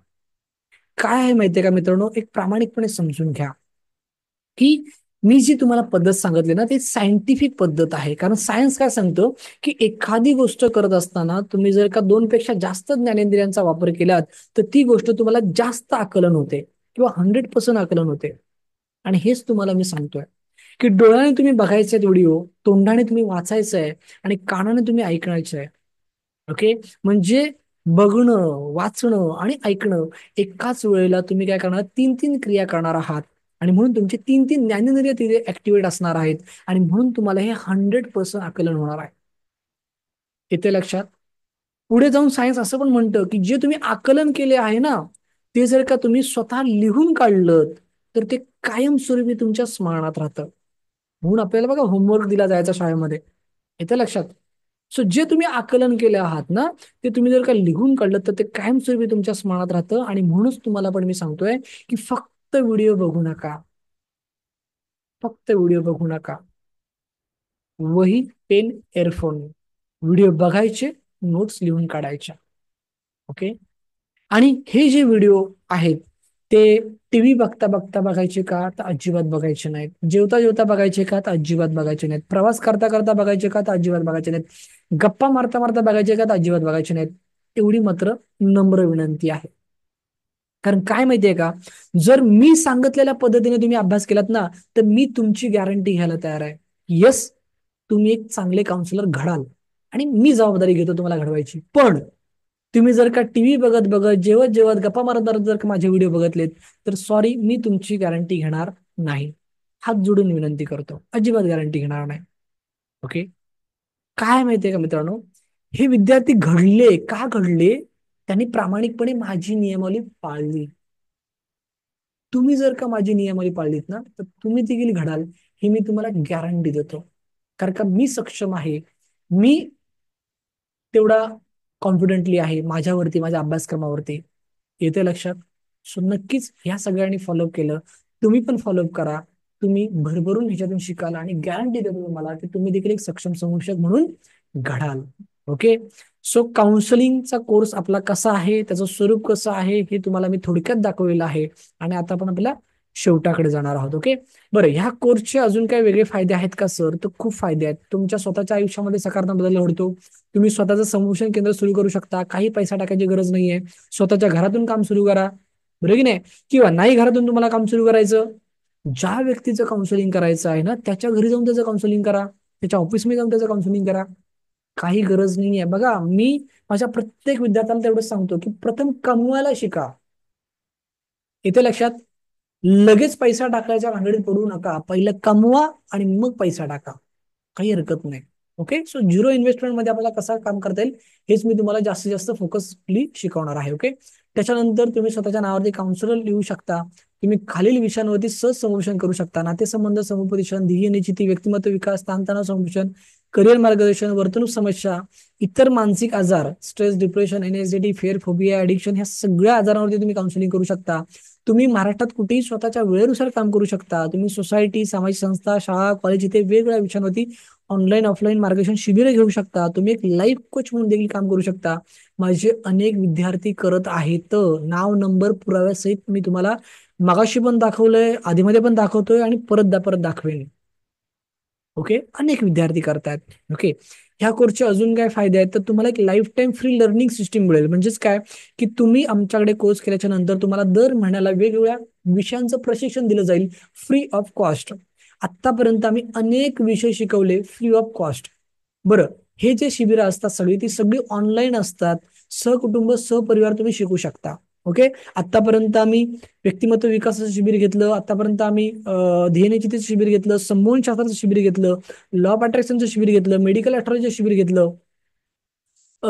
A: काय आहे माहितीये का मित्रांनो, एक प्रामाणिकपणे समजून घ्या की मी जी तुम्हाला पद्धत सांगितली ना, ती सायंटिफिक पद्धत आहे. कारण सायन्स काय सांगतं की एखादी गोष्ट करत असताना तुम्ही जर का 2 पेक्षा जास्त ज्ञानेंद्रियांचा वापर केलात तर ती गोष्ट तुम्हाला जास्त आकलन होते किंवा 100% आकलन होते. आणि हेच तुम्हाला मी सांगतोय की डोळ्याने तुम्ही बघायचे व्हिडिओ, तोंडाने तुम्ही वाचायचं आहे आणि कानाने तुम्ही ऐकायचं आहे. ओके, म्हणजे बघणं, वाचणं आणि ऐकणं एकाच वेळेला तुम्ही काय करणार, तीन तीन क्रिया करणार आहात. आणि म्हणून तुमचे तीन तीन ज्ञानेंद्रिय तिथे ऍक्टिव्हेट असणार आहेत. आणि म्हणून तुम्हाला हे 100% आकलन होणार आहे. येते लक्षात? पुढे जाऊन सायन्स असं पण म्हणतं की जे तुम्ही आकलन केले आहे ना, ते जर का तुम्ही स्वतः लिहून काढलं तर ते कायमस्वरूपी तुमच्या स्मरणात राहतं. म्हणून आपल्याला बघा होमवर्क दिला जायचा शाळेमध्ये. येते लक्षात? सो जे तुम्ही आकलन केले आहात ना, ते तुम्ही जर का लिहून काढलं तर ते कायमस्वरूपी तुमच्या स्मरणात राहतं. आणि म्हणूनच तुम्हाला पण मी सांगतोय की फक्त व्हिडिओ बघू नका. फक्त व्हिडिओ बघू नका. वही, पेन, एअरफोन, व्हिडिओ बघायचे, नोट्स लिहून काढायच्या. ओके. आणि हे जे व्हिडिओ आहेत ते टीव्ही बघता बघता बघायचे का, तर अजिबात बघायचे नाहीत. जेवता जेवता बघायचे का, तर अजिबात बघायचे नाहीत. प्रवास करता करता बघायचे का, तर अजिबात बघायचे नाहीत. गप्पा मारता मारता बघायचे का, तर अजिबात बघायचे नाहीत. एवढी मात्र नम्र विनंती आहे. कारण काय माहितीये का, जर मी सांगितलेल्या पद्धतीने तुम्ही अभ्यास केलात ना, तर मी तुमची गॅरंटी घ्यायला तयार आहे. येस, तुम्ही एक चांगले काउन्सिलर घडाल. आणि मी जबाबदारी घेतो तुम्हाला घडवायची. पण तुम्ही जर का टीव्ही बघत बघत, जेवत जेवत, गप्पा मारत मारत जर का माझे व्हिडिओ बघितलेत, तर सॉरी, मी तुमची गॅरंटी घेणार नाही. हात जोडून विनंती करतो, अजिबात गॅरंटी घेणार नाही. ओके. काय माहितीये का मित्रांनो, हे विद्यार्थी घडले का घडले, त्यांनी प्रामाणिकपणे माझी नियमावली पाळली. तुम्ही जर का माझी नियमावली पाळलीत ना, तर तुम्ही देखील घडाल, हे मी तुम्हाला गॅरंटी देतो. कारण का मी सक्षम आहे. मी तेवढा कॉन्फिडेंटली आहे माझ्यावरती, माझ्या अभ्यासक्रमावरती. येते लक्षात? सो नक्कीच ह्या सगळ्यांनी फॉलोअप केलं, तुम्ही पण फॉलोअप करा. तुम्ही भरभरून ह्याच्यातून शिकाल आणि गॅरंटी देतो तुम्हाला की तुम्ही देखील एक सक्षम संशोधक म्हणून घडाल. ओके. सो काउन्सलिंगचा कोर्स आपला कसा आहे, त्याचं स्वरूप कसं आहे, हे तुम्हाला मी थोडक्यात दाखवलेलं आहे. आणि आता आपण आपल्या शेवटाकडे जाणार आहोत. ओके. बरं, ह्या कोर्सचे अजून काही वेगळे फायदे आहेत का सर? तर खूप फायदे आहेत. तुमच्या स्वतःच्या आयुष्यामध्ये सकारात्मक बदल घडतो. तुम्ही स्वतःचं संशोधन केंद्र सुरू करू शकता. काही पैसा टाकायची गरज नाहीये. स्वतःच्या घरातून काम सुरू करा. बरोबर की नाही? किंवा नाही घरातून तुम्हाला काम सुरू करायचं, ज्या व्यक्तीचं काउन्सिलिंग करायचं आहे ना, त्याच्या घरी जाऊन त्याचं काउन्सिलिंग करा. त्याच्या ऑफिसमध्ये जाऊन त्याचं काउन्सिलिंग करा. काही गरज नाहीये. बघा, मी माझ्या प्रत्येक विद्यार्थ्याला तेवढंच सांगतो की प्रथम कमवायला शिका. इथे लक्षात, लगेच पैसा टाकायच्या भानगडीत पडू नका. पहिलं कमवा आणि मग पैसा टाका. काही हरकत नाही. ओके. सो झिरो इन्व्हेस्टमेंट मध्ये आपल्याला कसं काम करता येईल, हेच मी तुम्हाला जास्तीत जास्त फोकसली शिकवणार आहे. ओके. त्याच्यानंतर तुम्ही स्वतःच्या नावावरती काउन्सिलर लिहू शकता. तुम्ही खालील विषयांवरती सहज संभाषण करू शकता: नातेसंबंध समुपदेशन, ध्येय निश्चिती, व्यक्तिमत्व विकास, ताणतणाव संभाषण, करिअर मार्गदर्शन, वर्तणूक समस्या, इतर मानसिक आजार, stress, depression, anxiety, fear, phobia, addiction, ह्या सगळ्या आजारांवरती तुम्ही काउन्सिलिंग करू शकता. तुम्ही महाराष्ट्रात कुठेही स्वतःच्या वेळेनुसार काम करू शकता. तुम्ही सोसायटी, सामाजिक संस्था, शाळा, कॉलेज इथे वेगवेगळ्या विषयांवरती ऑनलाईन ऑफलाईन मार्गदर्शन शिबिरे घेऊ शकता. तुम्ही एक लाईफ कोच म्हणून देखील काम करू शकता. माझे अनेक विद्यार्थी करत आहेत. नाव, नंबर, पुराव्यासहित मी तुम्हाला मगाशी पण दाखवलंय, आधीमध्ये पण दाखवतोय आणि परत परत दाखवेन. ओके. अनेक विद्यार्थी करतात. ओके. ह्या कोर्सचे अजून काय फायदे आहेत, तर तुम्हाला एक life time free learning system मिळेल. म्हणजेच काय, की तुम्ही आमच्याकडे कोर्स केल्याच्या नंतर तुम्हाला दर महिन्याला वेगवेगळ्या विषयांचं प्रशिक्षण दिलं जाईल फ्री ऑफ कॉस्ट. आतापर्यंत आम्ही अनेक विषय शिकवले फ्री ऑफ कॉस्ट. बरं, हे जे शिबिरं असतात सगळी, ती सगळी ऑनलाईन असतात. सहकुटुंब, सहपरिवार तुम्ही शिकू शकता. ओके. आतापर्यंत आम्ही व्यक्तिमत्व विकासाचं शिबिर घेतलं, आतापर्यंत आम्ही ध्येयनिश्चितीचं शिबिर घेतलं, संमोहन शास्त्राचं शिबिर घेतलं, लॉ ऑफ अट्रॅक्शनचं शिबिर घेतलं, मेडिकल ॲस्ट्रॉलॉजीचं शिबिर घेतलं,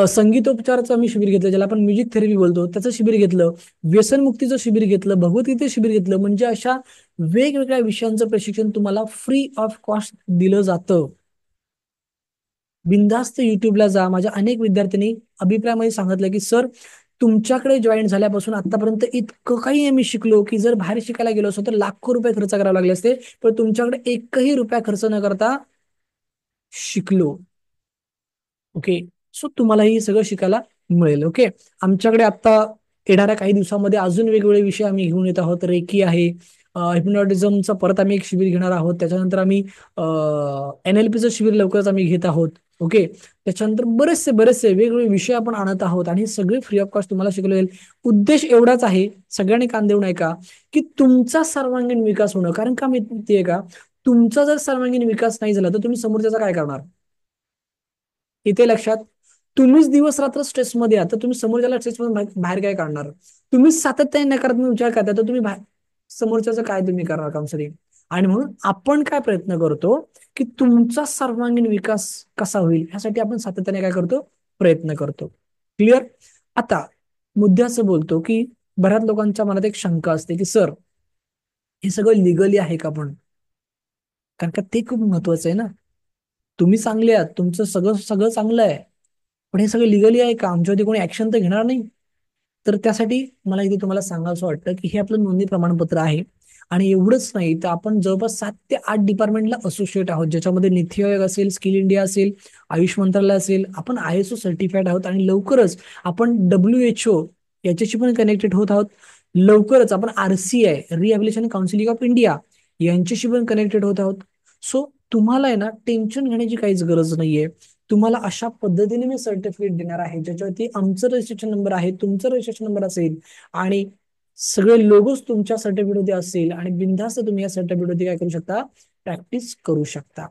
A: संगीतोपचाराचं आम्ही शिबिर घेतलं, ज्याला आपण म्युझिक थेरपी बोलतो, त्याचं शिबिर घेतलं, व्यसनमुक्तीचं शिबिर घेतलं, भगवद्गीतेचं शिबिर घेतलं. म्हणजे अशा वेगवेगळ्या विषयांचं प्रशिक्षण तुम्हाला फ्री ऑफ कॉस्ट दिलं जातं. बिनधास्त युट्यूबला जा. माझ्या अनेक विद्यार्थ्यांनी अभिप्रायामध्ये सांगितलं की सर, तुमच्याकडे जॉईन झाल्यापासून आतापर्यंत इतकं काही आम्ही शिकलो की जर बाहेर शिकायला गेलो असतो तर लाखो रुपये खर्च करावे लागले असते, पण तुमच्याकडे एकही रुपया खर्च न करता शिकलो. ओके. सो तुम्हाला हे सगळं शिकायला मिळेल. ओके. आमच्याकडे आता येणाऱ्या काही दिवसामध्ये अजून वेगवेगळे विषय आम्ही घेऊन येत आहोत. रेकी आहे, हिप्नॉटिझमचा परत आम्ही एक शिबिर घेणार आहोत. त्याच्यानंतर आम्ही NLPचं शिबिर लवकरच आम्ही घेत आहोत. ओके. त्याच्यानंतर बरेचसे वेगवेगळे विषय आपण आणत आहोत आणि हे सगळे फ्री ऑफ कॉस्ट तुम्हाला शिकवले जाईल. उद्देश एवढाच आहे, सगळ्यांनी कान देऊ नये का, की तुमचा सर्वांगीण विकास होणं. कारण का माहितीये का, तुमचा जर सर्वांगीण विकास नाही झाला तर तुम्ही समोरच्याचा काय करणार? इथे लक्षात, तुम्हीच दिवस रात्र स्ट्रेसमध्ये आहात तर तुम्ही समोरच्याला स्ट्रेसमधून बाहेर काय काढणार? तुम्हीच सातत्याने नकारात्मक विचार करता तर तुम्ही समोरच्याचं काय तुम्ही करणार काउन्सिलिंग? आणि म्हणून आपण काय प्रयत्न करतो की तुमचा सर्वांगीण विकास कसा होईल ह्यासाठी आपण सातत्याने काय करतो? प्रयत्न करतो. क्लिअर? आता मुद्द्याचं बोलतो की बऱ्याच लोकांच्या मनात एक शंका असते की सर हे सगळं लिगली आहे का? पण कारण का ते खूप महत्वाचं आहे ना. तुम्ही चांगले आहात, तुमचं सगळं सगळं चांगलं आहे, पण हे सगळं लिगली आहे का? आमच्यावरती कोणी ऍक्शन तर घेणार नाही. तर त्यासाठी मला इथे तुम्हाला सांगायचं वाटतं की हे आपलं नोंदणी प्रमाणपत्र आहे. आणि एवढंच नाही तर आपण जवळपास 7 ते 8 डिपार्टमेंटला असोसिएट आहोत, ज्याच्यामध्ये नीती आयोग असेल, स्किल इंडिया असेल, आयुष मंत्रालय असेल, आपण ISO सर्टिफाईड आहोत आणि लवकरच आपण WHO याच्याशी पण कनेक्टेड होत आहोत. लवकरच आपण RCI rehabilitation counselling of India यांच्याशी पण कनेक्टेड होत आहोत. सो तुम्हाला आहे ना टेन्शन घेण्याची काहीच गरज नाहीये. तुम्हाला अशा पद्धतीने मी सर्टिफिकेट देणार आहे ज्याच्यावरती आमचं रजिस्ट्रेशन नंबर आहे, तुमचं रजिस्ट्रेशन नंबर असेल आणि सगळे लोगोच तुमच्या सर्टिफिकेट मध्ये असेल आणि बिनधास्त तुम्ही या सर्टिफिकेट मध्ये काय करू शकता? प्रॅक्टिस करू शकता.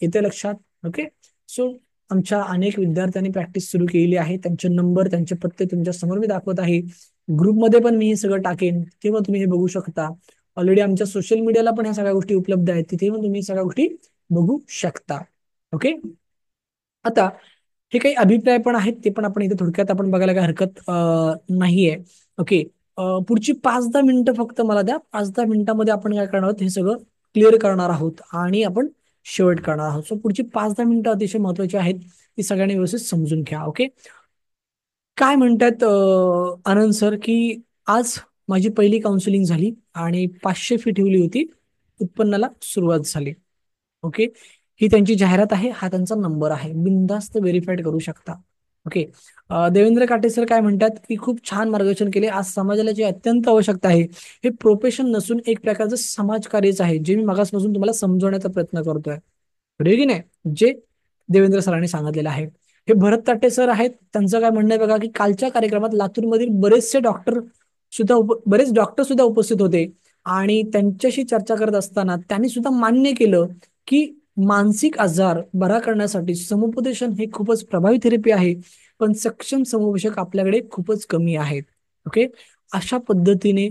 A: येते लक्षात? ओके. सो आमच्या अनेक विद्यार्थ्यांनी प्रॅक्टिस सुरू केलेली आहे. त्यांचे नंबर, त्यांचे पत्ते तुमच्या समोर मी दाखवत आहे. ग्रुपमध्ये पण मी हे सगळं टाकेन, तेव्हा तुम्ही हे बघू शकता. ऑलरेडी आमच्या सोशल मीडियाला पण ह्या सगळ्या गोष्टी उपलब्ध आहेत, तिथे पण तुम्ही सगळ्या गोष्टी बघू शकता. ओके. आता हे काही अभिप्राय पण आहेत, ते पण आपण इथे थोडक्यात आपण बघायला काही हरकत नाहीये. ओके. पुढची 5-10 मिनिटं फक्त मला द्या. 5-10 मिनिटांमध्ये आपण काय करणार आहोत? हे सगळं क्लिअर करणार आहोत आणि आपण शेवट करणार आहोत. सो पुढची 5-10 मिनिटं अतिशय महत्वाची आहेत, ती सगळ्यांनी व्यवस्थित समजून घ्या. ओके. काय म्हणतात आनंद सर की आज माझी पहिली काउन्सिलिंग झाली आणि 500 फी ठेवली होती, उत्पन्नाला सुरुवात झाली. ओके. ही त्यांची जाहिरात आहे, हा त्यांचा नंबर आहे, बिनधास्त व्हेरीफाईड करू शकता. ओके. देवेंद्र काटे सर काय म्हणतात की खूप छान मार्गदर्शन केले. आज समाजाला जी अत्यंत आवश्यकता आहे हे प्रोफेशन नसून एक प्रकारचं समाजकार्यच आहे, जे मी मागासपासून तुम्हाला समजवण्याचा प्रयत्न करतोय. बरोबर की नाही? जे देवेंद्र सरांनी सांगितलेलं आहे. हे भरत ताटे सर आहेत, त्यांचं काय म्हणणं आहे बघा की कालच्या कार्यक्रमात लातूरमधील बरेच डॉक्टर सुद्धा उपस्थित होते आणि त्यांच्याशी चर्चा करत असताना त्यांनी सुद्धा मान्य केलं की मानसिक आजार बरा करण्यासाठी समुपदेशन हे खूपच प्रभावी थेरपी आहे, पण सक्षम समुपदेशक आपल्याकडे खूपच कमी आहेत. ओके. अशा पद्धतीने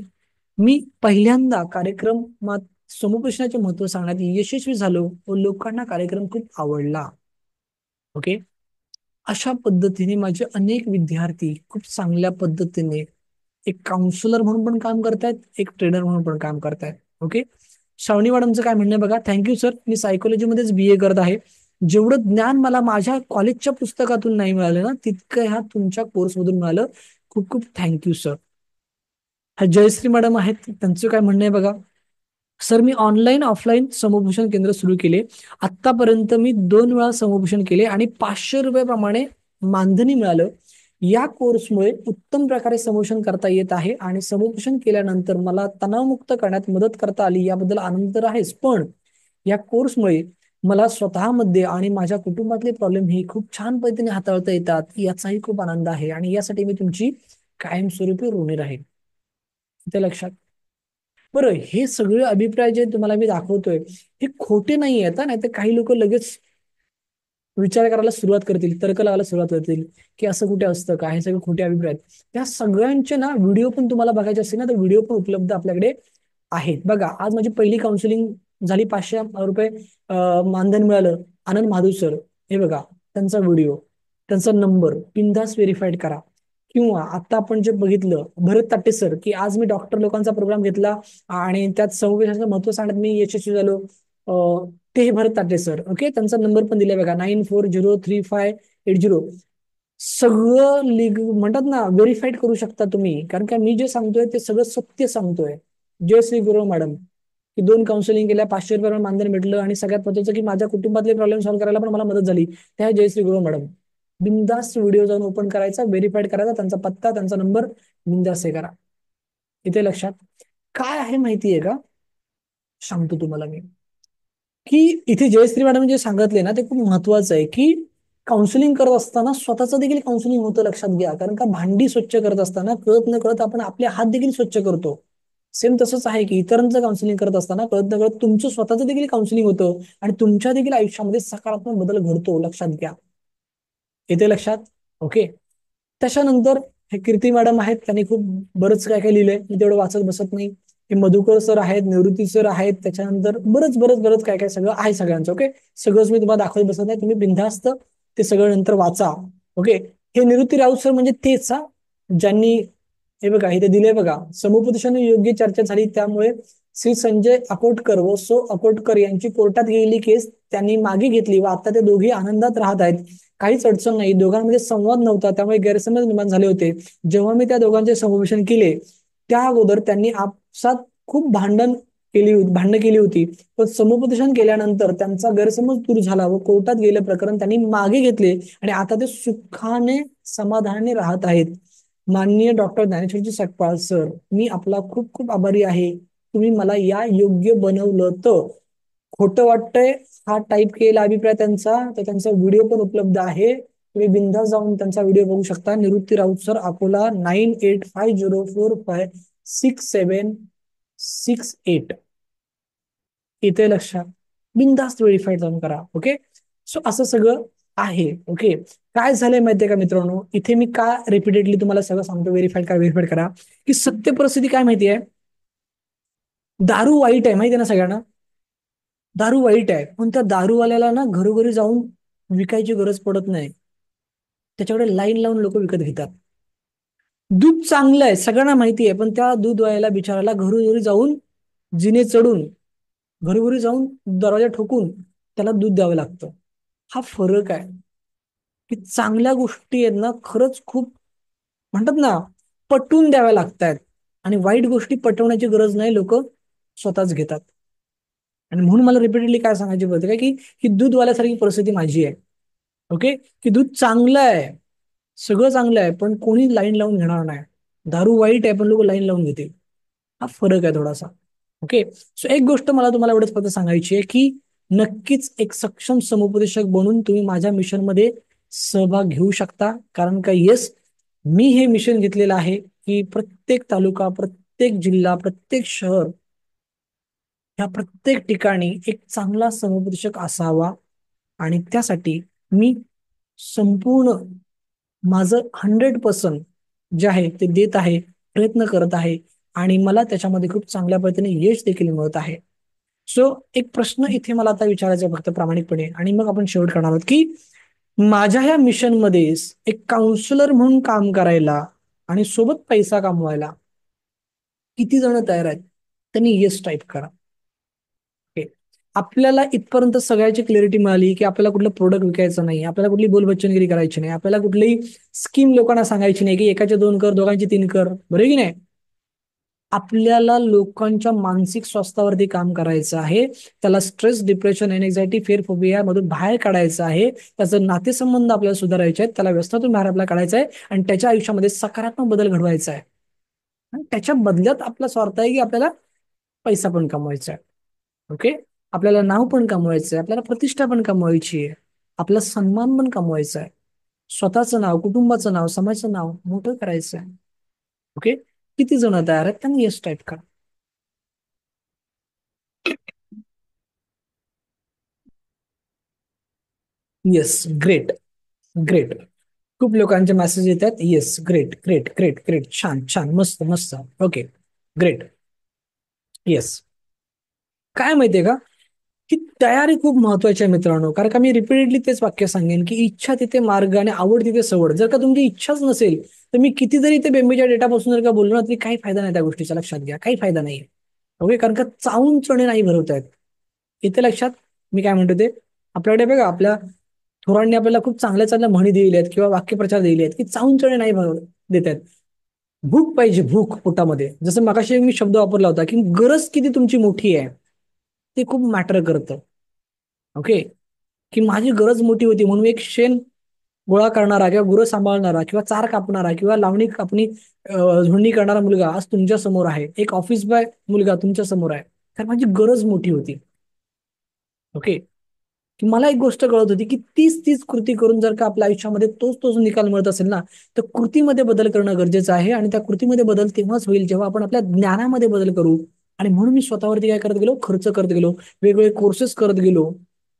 A: मी पहिल्यांदा कार्यक्रमात समुपदेशनाचे महत्व सांगण्यात यशस्वी झालो व लोकांना कार्यक्रम खूप आवडला. ओके. अशा पद्धतीने माझे अनेक विद्यार्थी खूप चांगल्या पद्धतीने एक काउन्सिलर म्हणून पण काम करतायत, एक ट्रेनर म्हणून पण काम करतायत. ओके. श्रावणी मॅडमचं काय म्हणणं आहे बघा. थँक्यू सर, मी सायकोलॉजीमध्येच BA करत आहे. जेवढं ज्ञान मला माझ्या कॉलेजच्या पुस्तकातून नाही मिळालं ना, तितकं ह्या तुमच्या कोर्समधून मिळालं. खूप खूप थँक्यू सर. हा जयश्री मॅडम आहेत, त्यांचं काय म्हणणं आहे बघा. सर मी ऑनलाईन ऑफलाईन समुपदेशन केंद्र सुरू केले. आतापर्यंत मी 2 वेळा समुपदेशन केले आणि 500 रुपये मानधनी मिळालं. या कोर्समुळे उत्तम प्रकारे समुपदेशन करता येत आहे आणि समुपदेशन केल्यानंतर मला तणावमुक्त करण्यात मदत करता आली, याबद्दल आनंद तर आहेच, पण या कोर्समुळे मला स्वतःमध्ये आणि माझ्या कुटुंबातले प्रॉब्लेम हे खूप छान पद्धतीने हाताळता येतात, याचाही खूप आनंद आहे आणि यासाठी मी तुमची कायमस्वरूपी ऋणी राहील. ते लक्षात. बरं, हे सगळे अभिप्राय जे तुम्हाला मी दाखवतोय हे खोटे नाही आहेत, नाही तर काही लोक लगेच विचार करायला सुरुवात करतील, तर्क लावायला सुरुवात करतील की असं कुठे असतं का, हे सगळे खोटे अभिप्राय आहेत. त्या सगळ्यांचे ना व्हिडिओ पण तुम्हाला बघायचे असतील ना, तर व्हिडिओ पण उपलब्ध आपल्याकडे आहेत. बघा, आज माझी पहिली काउन्सिलिंग झाली, 500 रुपये मानधन मिळालं. आनंद महादूर सर, हे बघा त्यांचा व्हिडिओ, त्यांचा नंबर, बिनधास्त व्हेरीफाईड करा. किंवा आता आपण जे बघितलं भरत ताटे सर की आज मी डॉक्टर लोकांचा प्रोग्राम घेतला आणि त्यात संवेदनाचं महत्व सांगण्यात मी यशस्वी झालो. ते हे भरत ताटे सर. ओके. त्यांचा नंबर पण दिलाय बघा, 94035880. सगळं म्हणतात ना, व्हेरीफाईड करू शकता तुम्ही, कारण का मी जे सांगतोय ते सगळं सत्य सांगतोय. जय श्री गुरु मॅडम की 2 काउन्सिलिंग केल्या, 500 रुपये मानधन भेटलं आणि सगळ्यात महत्वाचं की माझ्या कुटुंबातले प्रॉब्लेम सॉल्व्ह करायला पण मला मदत झाली. त्या जयश्री गुरु मॅडम. बिंदास व्हिडिओ जाऊन ओपन करायचा, व्हेरीफाईड करायचा, त्यांचा पत्ता, त्यांचा नंबर, बिंदास हे करा. इथे लक्षात काय आहे माहितीये का? सांगतो तुम्हाला मी की इथे जयश्री मॅडम जे सांगितले ना, ते खूप महत्वाचं आहे की काउन्सिलिंग करत असताना स्वतःचं देखील काउन्सिलिंग होतं, लक्षात घ्या. कारण का भांडी स्वच्छ करत असताना कळत न कळत आपण आपले हात देखील स्वच्छ करतो. सेम तसंच आहे की इतरांचं काउन्सिलिंग करत असताना कळत न कळत तुमचं स्वतःचं देखील काउन्सिलिंग होतं आणि तुमच्या देखील आयुष्यामध्ये सकारात्मक बदल घडतो, लक्षात घ्या. येते लक्षात? ओके. त्याच्यानंतर हे कीर्ती मॅडम आहेत, त्यांनी खूप बरंच काय काय लिहिलंय, मी तेवढं वाचत बसत नाही. हे मधुकर सर आहेत, निवृत्ती सर आहेत, त्याच्यानंतर बरंच बरंच बरंच काय काय सगळं आहे सगळ्यांचं. ओके. सगळंच मी तुम्हाला दाखवत बसत नाही, तुम्ही बिनधास्त ते सगळं नंतर वाचा. ओके. हे निवृत्ती राऊत सर म्हणजे तेच ज्यांनी, हे बघा इथे दिले बघा, समुपदेशाने योग्य चर्चा झाली त्यामुळे श्री संजय अकोटकर व सो अकोटकर यांची कोर्टात गेलेली केस त्यांनी मागे घेतली व आता ते दोघे आनंदात राहत आहेत. काहीच अडचण नाही, दोघांमध्ये संवाद नव्हता त्यामुळे गैरसमज निर्माण झाले होते. जेव्हा मी त्या दोघांचे समुपदेशन केले त्या अगोदर त्यांनी आपसात खूप भांडणं केली होती, पण समुपदेशन केल्यानंतर त्यांचा गैरसमज दूर झाला व कोर्टात गेले प्रकरण त्यांनी मागे घेतले आणि आता ते सुखाने समाधानाने राहत आहेत. माननीय डॉक्टर ज्ञानेश्वरजी सकपाळ सर, मी आपला खूप खूप आभारी आहे. तुम्ही मला या योग्य बनवलं. तर खोटं वाटतंय हा टाईप केलेला अभिप्राय त्यांचा, तर त्यांचा व्हिडिओ पण उपलब्ध आहे, तुम्ही बिंदास जाऊन त्यांचा व्हिडिओ बघू शकता. निवृत्ती राऊत सर, अकोला, 9850456768. इथे लक्षात, बिनधास्त व्हेरीफाईड जाऊन करा. ओके. सो असं सगळं आहे. ओके. काय झालंय माहितीये का मित्रांनो, इथे मी का रिपीटेडली तुम्हाला सगळं सांगतो व्हेरीफाईड करा, की सत्य परिस्थिती काय माहितीये, दारू वाईट आहे माहिती आहे ना सगळ्यांना. दारू वाईट आहे, पण त्या दारूवाल्याला ना घरोघरी जाऊन विकायची गरज पडत नाही, त्याच्याकडे लाईन लावून लोक विकत घेतात. दूध चांगलं आहे सगळ्यांना माहिती आहे, पण त्या दूधवाल्याला बिचारायला घरोघरी जाऊन, जिने चढून, घरोघरी जाऊन दरवाजा ठोकून त्याला दूध द्यावं लागतं. हा फरक आहे, की चांगल्या गोष्टी आहेत ना खरंच खूप म्हणतात ना पटवून द्याव्या लागतात, आणि वाईट गोष्टी पटवण्याची गरज नाही, लोक स्वतःच घेतात. आणि म्हणून मला रिपीटेडली काय सांगायची पडते काय, की ही दूधवाल्यासारखी परिस्थिती माझी आहे. ओके. की दूध चांगलं आहे, सगळं चांगलं आहे, पण कोणी लाईन लावून घेणार नाही. दारू वाईट आहे पण लोक लाईन लावून घेतील. हा फरक आहे थोडासा. ओके. सो एक गोष्ट मला तुम्हाला एवढंच फक्त सांगायची आहे, की नक्कीच एक सक्षम समुपदेशक बनून तुम्ही माझ्या मिशनमध्ये सहभाग घेऊ शकता. कारण का येस, मी हे मिशन घेतलेलं आहे की प्रत्येक तालुका, प्रत्येक जिल्हा, प्रत्येक शहर, ह्या प्रत्येक ठिकाणी एक चांगला समुपदेशक असावा. आणि त्यासाठी मी संपूर्ण माझं 100% जे आहे ते देत आहे, प्रयत्न करत आहे, आणि मला त्याच्यामध्ये खूप चांगल्या पद्धतीने यश देखील मिळत आहे. सो एक प्रश्न इथे मला आता विचारायचा आहे फक्त प्रामाणिकपणे, आणि मग आपण शेवट करणार आहोत, की माझ्या ह्या मिशनमध्ये एक काउन्सिलर म्हणून काम करायला आणि सोबत पैसा कमवायला किती जण तयार आहेत, त्यांनी येस टाईप करा. ओके. आपल्याला इथपर्यंत सगळ्याची क्लॅरिटी मिळाली, की आपल्याला कुठलं प्रोडक्ट विकायचं नाही, आपल्याला कुठली बोलबच्चनगिरी करायची नाही, आपल्याला कुठलीही स्कीम लोकांना सांगायची नाही, की एकाचे 2 कर, दोघांचे 3 कर, बरोबर की नाही. आपल्याला लोकांच्या मानसिक स्वास्थ्यावरती काम करायचं आहे, त्याला stress, depression, anxiety, fear, phobia मधून बाहेर काढायचं आहे, त्याचं नातेसंबंध आपल्याला सुधारायचे आहेत, त्याला व्यसनातून बाहेर आपल्याला काढायचं आहे, आणि त्याच्या आयुष्यामध्ये सकारात्मक बदल घडवायचा आहे. आणि त्याच्या बदल्यात आपला स्वार्थ आहे की आपल्याला पैसा पण कमवायचा आहे. ओके. आपल्याला नाव पण कमवायचं आहे, आपल्याला प्रतिष्ठा पण कमवायची आहे, आपला सन्मान पण कमवायचा आहे, स्वतःचं नाव, कुटुंबाचं नाव, समाजाचं नाव मोठं करायचं आहे. ओके. किती जण तयार आहेत, त्यांनी येस टाईप करा. येस. ग्रेट. ग्रेट. खूप लोकांचे मेसेज येतात. Yes. Great great great great. छान छान. मस्त मस्त. ओके. ग्रेट. येस. काय माहितीये का, की तयारी खूप महत्वाची आहे मित्रांनो. कारण का मी रिपीटेडली तेच वाक्य सांगेन, की इच्छा तिथे मार्ग आणि आवड तिथे सवड. जर का तुमची इच्छाच नसेल तर मी किती जरी ते बेंबीच्या डेटापासून जर का बोललो ना, तरी काही फायदा नाही त्या गोष्टीचा. लक्षात घ्या, काही फायदा नाही. ओके. कारण का चावून चणे नाही भरवत आहेत इथे. लक्षात, मी काय म्हणतो ते, आपल्याकडे बघा आपल्या थोरांनी आपल्याला खूप चांगल्या चांगल्या म्हणी दिलेल्या आहेत किंवा वाक्यप्रचार दिलेले आहेत, की चावून चणे नाही भरवत देत आहेत. भूक पाहिजे, भूक पोटामध्ये. जसं मगाशी मी शब्द वापरला होता, की गरज किती तुमची मोठी आहे ते खूप मॅटर करतं. ओके. की माझी गरज मोठी होती म्हणून एक शेण गोळा करणारा किंवा गुरं सांभाळणारा किंवा चार कापणारा किंवा लावणी कापणी झोडणी करणारा मुलगा आज तुमच्या समोर आहे. एक ऑफिस बॉय मुलगा तुमच्या समोर आहे, कारण माझी गरज मोठी होती. ओके. की मला एक गोष्ट कळत होती, की तीच तीच कृती करून जर का आपल्या आयुष्यामध्ये तोच तोच निकाल मिळत असेल ना, तर कृतीमध्ये बदल करणं गरजेचं आहे. आणि त्या कृतीमध्ये बदल तेव्हाच होईल जेव्हा आपण आपल्या ज्ञानामध्ये बदल करू. आणि म्हणून मी स्वतःवरती काय करत गेलो, खर्च करत गेलो, वेगवेगळे कोर्सेस करत गेलो.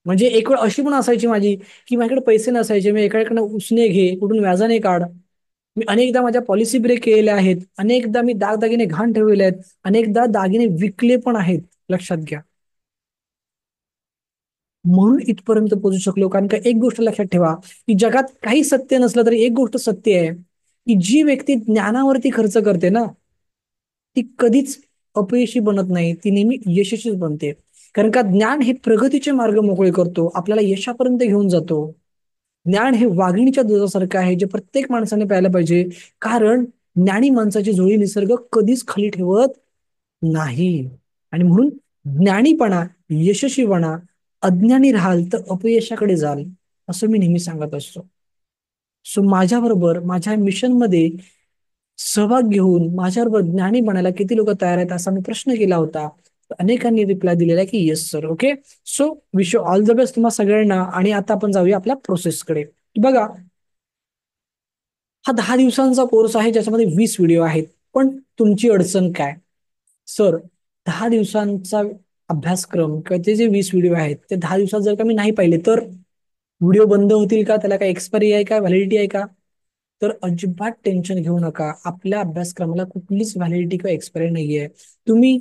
A: म्हणजे एक वेळ अशी पण असायची माझी, की माझ्याकडे पैसे नसायचे, मी एकाकडनं उसने घे, कुठून व्याजाने काढ. मी अनेकदा माझ्या पॉलिसी ब्रेक केलेल्या आहेत, अनेकदा मी दागदागिने घाण ठेवलेले आहेत, अनेकदा दागिने विकले पण आहेत. लक्षात घ्या. म्हणून इथपर्यंत पोहोचू शकलो, कारण का एक गोष्ट लक्षात ठेवा, की जगात काही सत्य नसलं तरी एक गोष्ट सत्य आहे, की जी व्यक्ती ज्ञानावरती खर्च करते ना, ती कधीच अपयशी बनत नाही, ती नेहमी यशस्वीच बनते. कारण का ज्ञान हे प्रगतीचे मार्ग मोकळे करतो, आपल्याला यशापर्यंत घेऊन जातो. ज्ञान हे वाघिणीच्या दुधासारखं आहे, जे प्रत्येक माणसाने प्यायला पाहिजे. कारण ज्ञानी माणसाची झोळी निसर्ग कधीच खाली ठेवत नाही. आणि म्हणून ज्ञानीपणा, यशस्वीपणा, अज्ञानी राहाल तर अपयशाकडे जाल, असं मी नेहमी सांगत असतो. सो माझ्याबरोबर माझ्या मिशन मध्ये सहभाग घेऊन माझ्याबरोबर ज्ञानी बनायला किती लोक तयार आहेत, असा मी प्रश्न केला होता. अनेकांनी रिप्लाय दिलेला आहे की yes sir. Okay. So wish you all the best तुम्हा सगळ्यांना. आणि आता आपण जाऊया आपल्या प्रोसेसकडे. बघा, हा 10 दिवसांचा कोर्स आहे, ज्याच्यामध्ये 20 व्हिडिओ आहेत. पण तुमची अडचण काय? सर, 10 दिवसांचा अभ्यासक्रम किंवा ते जे 20 व्हिडिओ आहेत ते 10 दिवसात जर का मी नाही पाहिले तर व्हिडिओ बंद होतील का? त्याला काय एक्सपायरी आहे का? व्हॅलिडिटी आहे का? तर अजिबात टेन्शन घेऊ नका. आपल्या अभ्यासक्रमाला कुठलीच व्हॅलिडिटी किंवा एक्सपायरी नाहीये. तुम्ही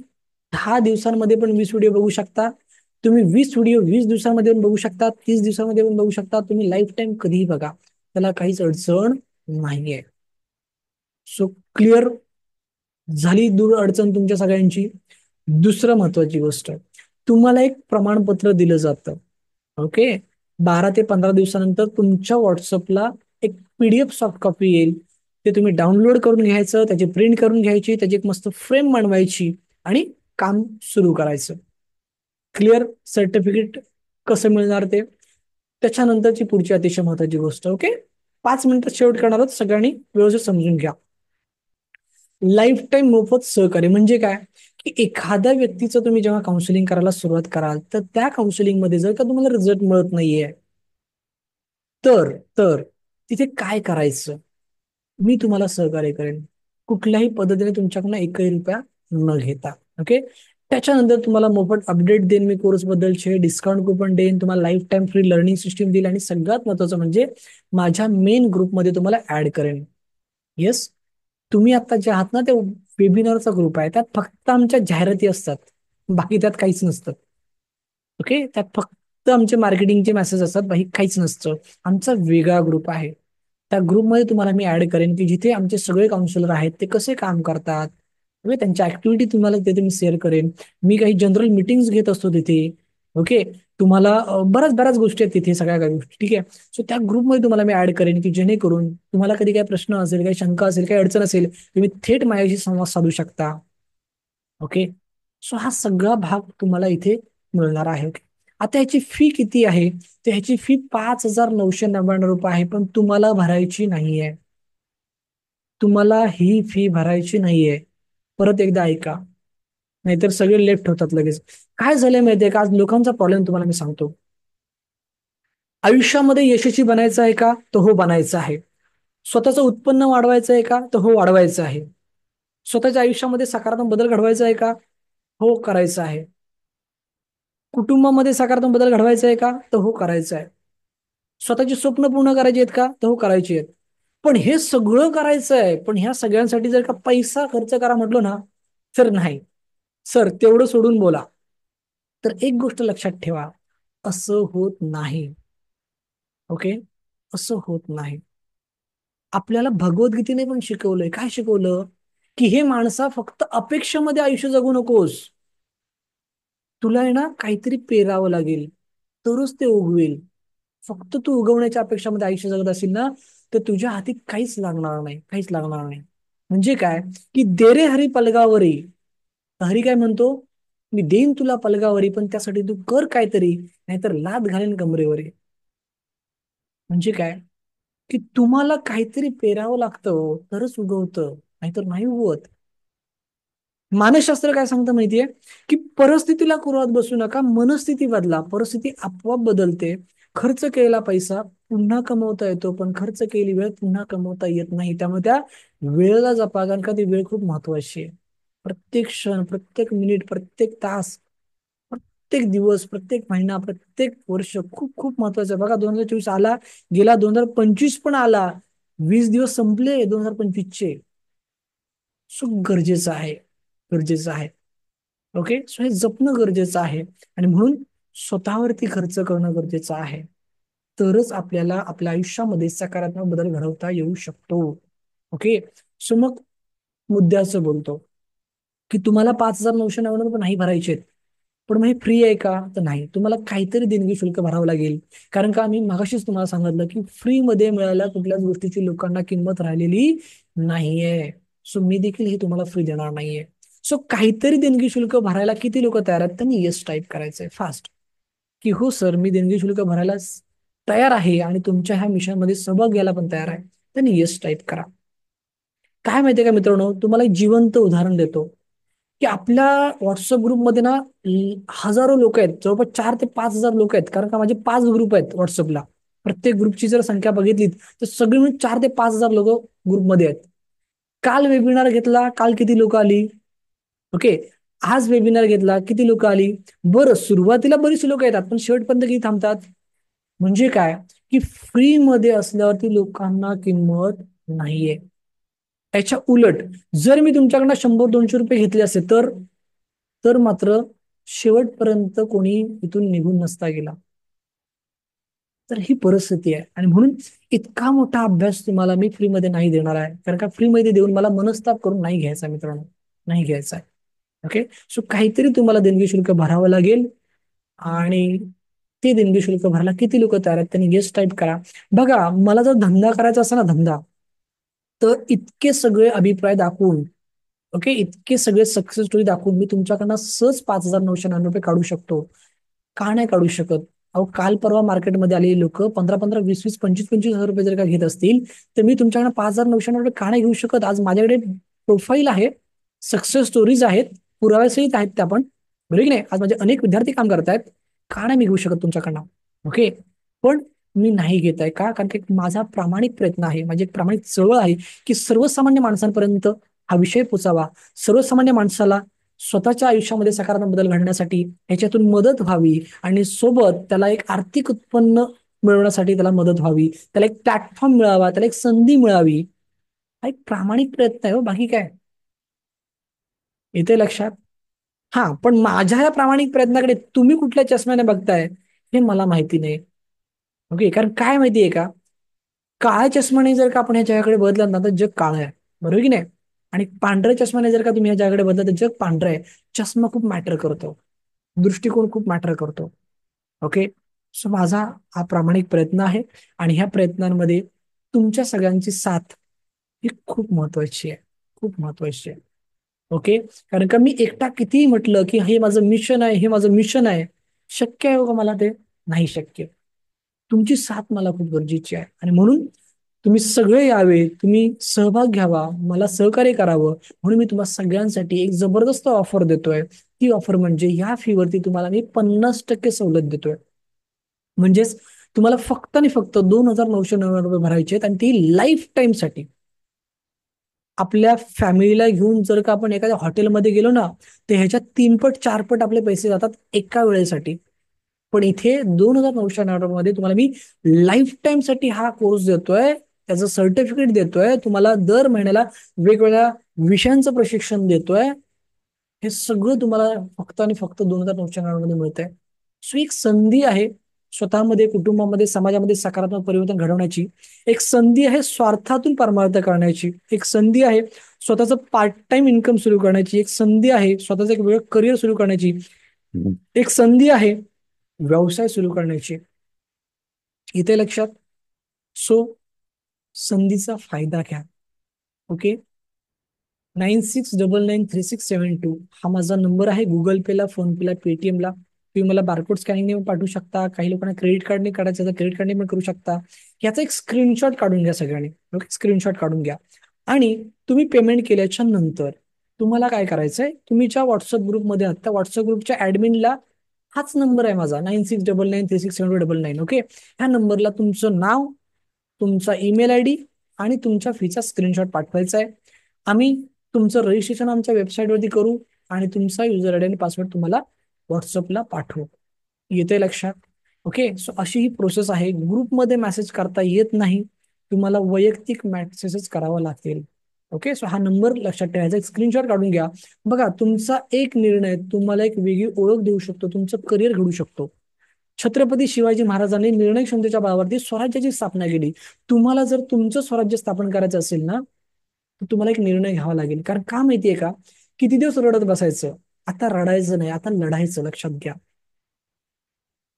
A: 10 दिवसांमध्ये पण 20 व्हिडिओ बघू शकता. तुम्ही 20 व्हिडिओ 20 दिवसांमध्ये पण बघू शकता, 30 दिवसांमध्ये पण बघू शकता. तुम्ही लाईफ टाईम कधीही बघा, त्याला काहीच अडचण नाहीये. सो क्लिअर झाली दूर अडचण तुमच्या सगळ्यांची. दुसरं महत्वाची गोष्ट, तुम्हाला एक प्रमाणपत्र दिलं जातं. ओके. 12 ते 15 दिवसानंतर तुमच्या व्हॉट्सअपला एक पीडीएफ सॉफ्ट कॉपी येईल. ते तुम्ही डाउनलोड करून घ्यायचं, त्याची प्रिंट करून घ्यायची, त्याची एक मस्त फ्रेम बनवायची आणि काम सुरू करायचं. क्लिअर. सर्टिफिकेट कसं मिळणार ते त्याच्यानंतरची पुढची अतिशय महत्वाची गोष्ट. ओके. 5 मिनिटं शेवट करणार आहोत, सगळ्यांनी व्यवस्थित समजून घ्या. लाईफ टाईम मोफत सहकार्य म्हणजे काय? की एखाद्या व्यक्तीचं तुम्ही जेव्हा काउन्सिलिंग करायला सुरुवात कराल, तर त्या काउन्सिलिंगमध्ये जर का तुम्हाला रिझल्ट मिळत नाहीये, तर तर तिथे काय करायचं? मी तुम्हाला सहकार्य करेन, कुठल्याही पद्धतीने तुमच्याकडनं एकही रुपया न घेता. ओके. त्याच्यानंतर तुम्हाला मोफत अपडेट देईन मी कोर्स बद्दलचे, डिस्काउंट कुपन देईन, तुम्हाला life time free learning system देईल, आणि सगळ्यात महत्वाचं म्हणजे माझ्या मेन ग्रुपमध्ये तुम्हाला ऍड करेन. येस. तुम्ही आता जे आहात ना, ते वेबिनारचा ग्रुप आहे, त्यात फक्त आमच्या जाहिराती असतात, बाकी त्यात काहीच नसतं. ओके. त्यात फक्त आमचे मार्केटिंगचे मेसेज असतात, बाकी काहीच नसतं. आमचा वेगळा ग्रुप आहे. त्या ग्रुपमध्ये तुम्हाला मी ऍड करेन, की जिथे आमचे सगळे काउन्सिलर आहेत ते कसे काम करतात, म्हणजे त्यांच्या ऍक्टिव्हिटी तुम्हाला तिथे मी शेअर करेन. मी काही जनरल मिटिंग्स घेत असतो तिथे. ओके. तुम्हाला बऱ्याच बऱ्याच गोष्टी आहेत तिथे, सगळ्या काही गोष्टी. ठीक आहे. सो त्या ग्रुपमध्ये तुम्हाला मी ऍड करेन, की जेणेकरून तुम्हाला कधी काही प्रश्न असेल, काही शंका असेल, काही अडचण असेल, तुम्ही थेट माझ्याशी संवाद साधू शकता. ओके. सो हा सगळा भाग तुम्हाला इथे मिळणार आहे. Okay? आता ह्याची फी किती आहे? तर ह्याची फी 5,999 रुपये आहे, पण तुम्हाला भरायची नाहीये. तुम्हाला ही फी भरायची नाहीये. परत एकदा ऐका, नाहीतर सगळे लेफ्ट होतात लगेच. काय झालंय माहितीये का? आज लोकांचा प्रॉब्लेम तुम्हाला मी सांगतो. आयुष्यामध्ये यशस्वी बनायचं आहे का? तर हो, बनायचं आहे. स्वतःचं उत्पन्न वाढवायचं आहे का? तर हो, वाढवायचं आहे. स्वतःच्या आयुष्यामध्ये सकारात्मक बदल घडवायचा आहे का? हो, करायचं आहे. कुटुंबामध्ये सकारात्मक बदल घडवायचा आहे का? तर हो, करायचं आहे. स्वतःची स्वप्न पूर्ण करायची आहेत का? तर हो, करायची आहेत. पण हे सगळं करायचं आहे, पण ह्या सगळ्यांसाठी जर का पैसा खर्च करा म्हटलो ना, तर नाही. सर, तेवढं सोडून बोला. तर एक गोष्ट लक्षात ठेवा, असं होत नाही. ओके. असं होत नाही. आपल्याला भगवद्गीतेने पण शिकवलंय. काय शिकवलं? की हे माणसा फक्त अपेक्षेमध्ये आयुष्य जगू नकोस. तुला आहे ना काहीतरी पेरावं लागेल, तरच ते उगवेल. फक्त तू उगवण्याच्या अपेक्षामध्ये आयुष्य जगत असेल ना, तर तुझ्या हाती काहीच लागणार नाही, काहीच लागणार नाही. म्हणजे काय? की दे रे हरी पलगावरी. हरी काय म्हणतो? मी देईन तुला पलगावरी, पण त्यासाठी तू कर काहीतरी, नाहीतर लाद घालेन कमरेवरी. म्हणजे काय? की तुम्हाला काहीतरी पेरावं लागतं हो, तरच उगवतं, नाहीतर नाही उगवत. मानसशास्त्र काय सांगतं माहितीये? की परिस्थितीला कुरवात बसू नका, मनस्थिती बदला, परिस्थिती आपोआप बदलते. खर्च केलेला पैसा पुन्हा कमवता येतो, पण खर्च केलेली वेळ पुन्हा कमवता येत नाही. त्यामुळे त्या वेळेला जपा, कारण का ती वेळ खूप महत्वाची आहे. प्रत्येक क्षण, प्रत्येक मिनिट, प्रत्येक तास प्रत्येक दिवस, प्रत्येक महिना, प्रत्येक वर्ष खूप खूप महत्वाचं आहे. बघा 2024 आला गेला, 2025 पण आला, 20 दिवस संपले 2025चे. सो गरजेचं आहे, गरजेचं आहे. ओके, सो हे जपणं गरजेचं आहे. आणि म्हणून स्वतःवरती खर्च करणं गरजेचं आहे. तरच आपल्याला आपल्या आयुष्यामध्ये सकारात्मक बदल घडवता येऊ शकतो. ओके, सो मग मुद्द्याचं बोलतो की तुम्हाला 5,999 नाही भरायचे आहेत, पण मग हे फ्री आहे का? तर नाही, तुम्हाला काहीतरी देणगी शुल्क भरावं लागेल. कारण का, मी मगाशीच तुम्हाला सांगितलं की फ्री मध्ये मिळायला कुठल्याच गोष्टीची लोकांना किंमत राहिलेली नाहीये. सो मी देखील हे तुम्हाला फ्री देणार नाहीये. सो काहीतरी देणगी शुल्क भरायला किती लोक तयार आहेत? त्यांनी येस टाईप करायचंय फास्ट, की हो सर, मी देणगी शुल्क भरायला तयार आहे आणि तुमच्या ह्या मिशन मध्ये सहभाग घ्यायला पण तयार आहे. त्यांनी येस टाईप करा. काय माहितीये का मित्रांनो, तुम्हाला एक जिवंत उदाहरण देतो की आपल्या व्हॉट्सअप ग्रुपमध्ये ना हजारो लोक आहेत, जवळपास 4 ते 5 हजार लोक आहेत. कारण का, माझे 5 ग्रुप आहेत व्हॉट्सअपला. प्रत्येक ग्रुपची जर संख्या बघितली तर सगळी मिळून 4 ते 5 हजार लोक ग्रुपमध्ये आहेत. काल वेबिनार घेतला, काल किती लोक आली? ओके, आज वेबिनार घेतला, किती लोक आली? बरं, सुरुवातीला बरीच लोक येतात, पण शेवटपर्यंत किती थांबतात? म्हणजे काय, की फ्री मध्ये असल्यावरती लोकांना किंमत नाहीये. त्याच्या उलट, जर मी तुमच्याकडनं 100-200 रुपये घेतले असते तर मात्र शेवटपर्यंत कोणी इथून निघून नसता गेला. तर ही परिस्थिती आहे. आणि म्हणून इतका मोठा अभ्यास तुम्हाला मी फ्रीमध्ये नाही देणार आहे. कारण का, फ्रीमध्ये देऊन मला मनस्ताप करून नाही घ्यायचा मित्रांनो, नाही घ्यायचा आहे. ओके, सो काहीतरी तुम्हाला देणगी शुल्क भरावं लागेल. आणि ते देणगी शुल्क भरायला किती लोक तयार आहेत? त्यांनी गेस्ट टाईप करा. बघा, मला जर धंदा करायचा असा ना, धंदा, तर इतके सगळे अभिप्राय दाखवून, ओके, इतके सगळे सक्सेस स्टोरी दाखवून मी तुमच्याकडनं सहज 5,999 रुपये काढू शकतो. का नाही काढू शकत? अहो, काल परवा मार्केटमध्ये आलेली लोक 15-15, 20-20, 25-25 हजार रुपये जर का घेत असतील, तर मी तुमच्याकडे 5,999 रुपये का नाही घेऊ शकत? आज माझ्याकडे प्रोफाईल आहे, सक्सेस स्टोरीज आहेत, पुराव्यासहित आहेत त्या पण, बरोबर की नाही? आज माझे अनेक विद्यार्थी काम करत आहेत. का नाही मी घेऊ शकत तुमच्याकडनं? ओके, पण मी नाही घेत आहे का? कारण की माझा प्रामाणिक प्रयत्न आहे, माझी एक प्रामाणिक चळवळ आहे की सर्वसामान्य माणसांपर्यंत हा विषय पोचावा, सर्वसामान्य माणसाला स्वतःच्या आयुष्यामध्ये सकारात्मक बदल घडण्यासाठी ह्याच्यातून मदत व्हावी, आणि सोबत त्याला एक आर्थिक उत्पन्न मिळवण्यासाठी त्याला मदत व्हावी, त्याला एक प्लॅटफॉर्म मिळावा, त्याला एक संधी मिळावी. हा एक प्रामाणिक प्रयत्न आहे हो, बाकी काय. येते लक्षात? हा, पण माझ्या या प्रामाणिक प्रयत्नाकडे तुम्ही कुठल्या चष्म्याने बघताय हे मला माहिती नाही. ओके, कारण काय माहितीये का, काळ्या चष्माने जर का आपण ह्या जगाकडे बदलत ना, तर जग काळं आहे, बरोबर की नाही? आणि पांढऱ्या चष्माने जर का तुम्ही ह्या जगाकडे बदलत तर जग पांढरं आहे. चष्मा खूप मॅटर करतो, दृष्टिकोन खूप मॅटर करतो. ओके, सो माझा हा प्रामाणिक प्रयत्न आहे. आणि ह्या प्रयत्नांमध्ये तुमच्या सगळ्यांची साथ ही खूप महत्वाची आहे, खूप महत्वाची आहे. ओके, कारण का, मी एकटा कितीही म्हटलं की हे माझं मिशन आहे, हे माझं मिशन आहे, शक्य आहे का मला? ते नाही शक्य. तुमची साथ मला खूप गरजेची आहे. आणि म्हणून तुम्ही सगळे यावे, तुम्ही सहभाग घ्यावा, मला सहकार्य करावं, म्हणून मी तुम्हाला सगळ्यांसाठी एक जबरदस्त ऑफर देतोय. ती ऑफर म्हणजे ह्या फी वरती तुम्हाला मी 50% सवलत देतोय. म्हणजेच तुम्हाला फक्त आणि फक्त 2,999 रुपये भरायचे आहेत, आणि ती लाईफ टाईम साठी. आपल्या फॅमिलीला घेऊन जर का आपण एखाद्या हॉटेलमध्ये गेलो ना, तर ह्याच्यात 3 पट 4 पट आपले पैसे जातात एका वेळेसाठी. पण इथे 2,999 मध्ये तुम्हाला मी लाईफ टाईम साठी हा कोर्स देतोय, त्याचं सर्टिफिकेट देतोय, तुम्हाला दर महिन्याला वेगवेगळ्या विषयांचं प्रशिक्षण देतोय. हे सगळं तुम्हाला फक्त आणि फक्त 2,999 मध्ये मिळतंय. सो एक संधी आहे स्वतःमध्ये, कुटुंबामध्ये, समाजामध्ये सकारात्मक परिवर्तन घडवण्याची. एक संधी आहे स्वार्थातून परमार्थ करण्याची. एक संधी आहे स्वतःचं पार्ट टाइम इन्कम सुरू करण्याची. एक संधी आहे स्वतःचं एक वेगळं करिअर सुरू करण्याची. एक संधी आहे व्यवसाय सुरू करण्याची. इथे लक्षात. सो संधीचा फायदा घ्या. ओके, 96993672 हा माझा नंबर आहे. गुगल पेला, फोन पेला, पेटीएमला तुम्ही मला बारकोड स्कॅनिंगने पण पाठवू शकता. काही लोकांना क्रेडिट कार्डने काढायचं तर क्रेडिट कार्डने पण करू शकता. याचा एक स्क्रीनशॉट काढून घ्या सगळ्यांनी. ओके, स्क्रीनशॉट काढून घ्या. आणि तुम्ही पेमेंट केल्याच्या नंतर तुम्हाला काय करायचंय, तुम्ही ज्या व्हॉट्सअप ग्रुपमध्ये आहात त्या व्हॉट्सअप ग्रुपच्या ऍडमिनला, हाच नंबर आहे माझा, 9699367299. ओके, ह्या नंबरला तुमचं नाव, तुमचा ईमेल आयडी आणि तुमच्या फीचा स्क्रीनशॉट पाठवायचा आहे. आम्ही तुमचं रजिस्ट्रेशन आमच्या वेबसाईटवरती करू आणि तुमचा युजर आयडी आणि पासवर्ड तुम्हाला व्हॉट्सअपला पाठव. येते लक्षात? ओके, सो अशी ही प्रोसेस आहे. ग्रुपमध्ये मेसेज करता येत नाही, तुम्हाला वैयक्तिक मेसेजेस करावा लागतील. ओके, सो हा नंबर लक्षात ठेवायचा, एक स्क्रीनशॉट काढून घ्या. बघा, तुमचा एक निर्णय तुम्हाला एक वेगळी ओळख देऊ शकतो, तुमचं करिअर घडू शकतो. छत्रपती शिवाजी महाराजांनी निर्णय क्षमतेच्या बळावरती स्वराज्याची स्थापना केली. तुम्हाला जर तुमचं स्वराज्य स्थापन करायचं असेल ना, तर तुम्हाला एक निर्णय घ्यावा लागेल. कारण का माहितीये का, किती दिवस रडत बसायचं? आता रडायचं नाही, आता लढायचं. लक्षात घ्या.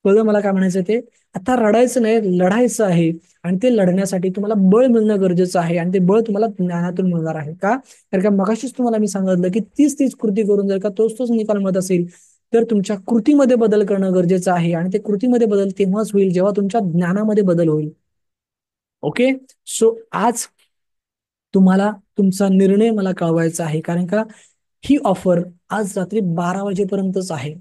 A: कळलं मला काय म्हणायचं ते? आता रडायचं नाही, लढायचं आहे. आणि ते लढण्यासाठी तुम्हाला बळ मिळणं गरजेचं आहे, आणि ते बळ तुम्हाला ज्ञानातून मिळणार आहे. का? कारण का मगाशीच तुम्हाला मी सांगितलं की तीच तीच कृती करून जर का तोच तोच निकाल मिळत असेल, तर तुमच्या कृतीमध्ये बदल करणं गरजेचं आहे. आणि ते कृतीमध्ये बदल तेव्हाच होईल जेव्हा तुमच्या ज्ञानामध्ये बदल होईल. ओके, सो आज तुम्हाला तुमचा निर्णय मला कळवायचा आहे, कारण का ही ऑफर आज रात्री 12 वाजेपर्यंतच आहे.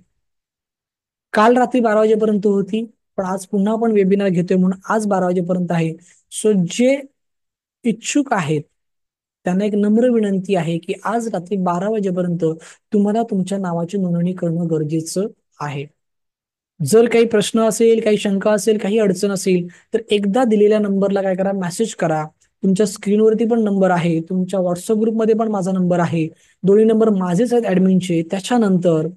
A: काल रात्री 12 वाजेपर्यंत होती, पण आज पुन्हा आपण वेबिनार घेतोय म्हणून आज 12 वाजेपर्यंत आहे. सो जे इच्छुक आहेत त्यांना एक नम्र विनंती आहे की आज रात्री 12 वाजेपर्यंत तुम्हाला तुमच्या नावाची नोंदणी करणं गरजेचं आहे. जर काही प्रश्न असेल, काही शंका असेल, काही अडचण असेल, तर एकदा दिलेल्या नंबरला काय करा, मेसेज करा. तुमच्या स्क्रीनवरती पण नंबर आहे, तुमच्या व्हॉट्सअप ग्रुपमध्ये पण माझा नंबर आहे. दोन्ही नंबर माझेच आहेत ऍडमिनचे. त्याच्यानंतर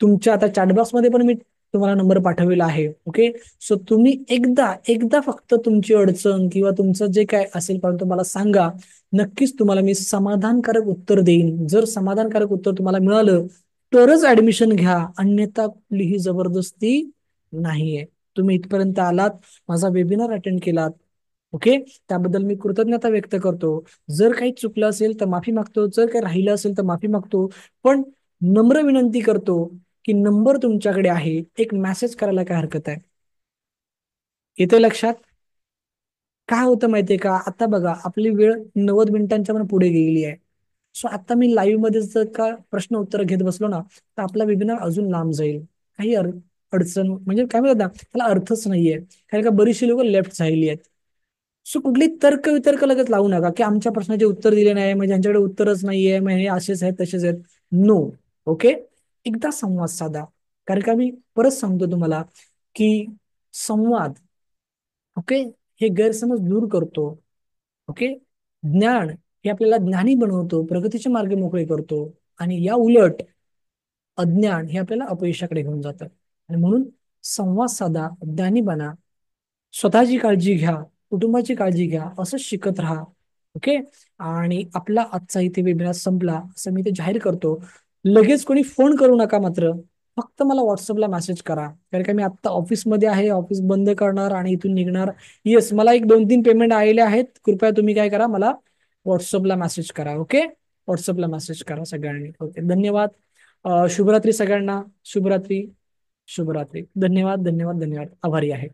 A: तुमच्या आता चॅटबॉक्समध्ये पण मी तुम्हाला नंबर पाठवलेला आहे. ओके, सो तुम्ही एकदा एकदा फक्त तुमची अडचण किंवा तुमचं जे काय असेल परंतु मला सांगा. नक्कीच तुम्हाला मी समाधानकारक उत्तर देईन. जर समाधानकारक उत्तर तुम्हाला मिळालं तरच ऍडमिशन घ्या, अन्यथा कुठलीही जबरदस्ती नाहीये. तुम्ही इथपर्यंत आलात, माझा वेबिनार अटेंड केलात, ओके, त्याबद्दल मी कृतज्ञता व्यक्त करतो. जर काही चुकलं असेल तर माफी मागतो, जर काही राहिलं असेल तर माफी मागतो. पण नम्र विनंती करतो की नंबर तुमच्याकडे आहे, एक मेसेज करायला काय हरकत आहे? येते लक्षात? काय होतं माहितीये का, आता बघा आपली वेळ 90 मिनिटांच्या पण पुढे गेलेली आहे. सो आता मी लाईव्ह मध्ये जर का प्रश्न उत्तर घेत बसलो ना, तर आपला वेबिनार अजून लांब जाईल. काही अडचण म्हणजे काय म्हणतात ना, त्याला अर्थच नाहीये. कारण का बरीचशी लोक लेफ्ट झालेली आहेत. सो कुठली तर्क वितर्क लगेच लावू नका की आमच्या प्रश्नाचे उत्तर दिले नाही म्हणजे यांच्याकडे उत्तरच नाहीये, मग हे असेच आहेत तसेच आहेत. नो. ओके, एकदा संवाद साधा. कारण का मी परत सांगतो तुम्हाला की संवाद, ओके, हे गैरसमज दूर करतो. ओके, ज्ञान हे आपल्याला ज्ञानी बनवतो, प्रगतीचे मार्ग मोकळे करतो. आणि या उलट अज्ञान हे आपल्याला अपयशाकडे घेऊन जातं. आणि म्हणून संवाद साधा, ज्ञानी बना, स्वतःची काळजी घ्या, कुटुंबाची काळजी घ्या, असं शिकत राहा. ओके, आणि आपला आजचा इथे वेबिनार संपला असं मी ते जाहीर करतो. लगेच कोणी फोन करू नका मात्र. फक्त मला व्हॉट्सअपला मेसेज करा. कारण का मी आता ऑफिसमध्ये आहे, ऑफिस बंद करणार आणि इथून निघणार. येस, मला एक 2-3 पेमेंट आलेले आहेत. कृपया तुम्ही काय करा, मला व्हॉट्सअपला मेसेज करा. ओके, व्हॉट्सअपला मेसेज करा सगळ्यांनी. ओके, धन्यवाद. शुभरात्री सगळ्यांना. शुभरात्री. शुभरात्री. धन्यवाद, धन्यवाद, धन्यवाद. आभारी आहे.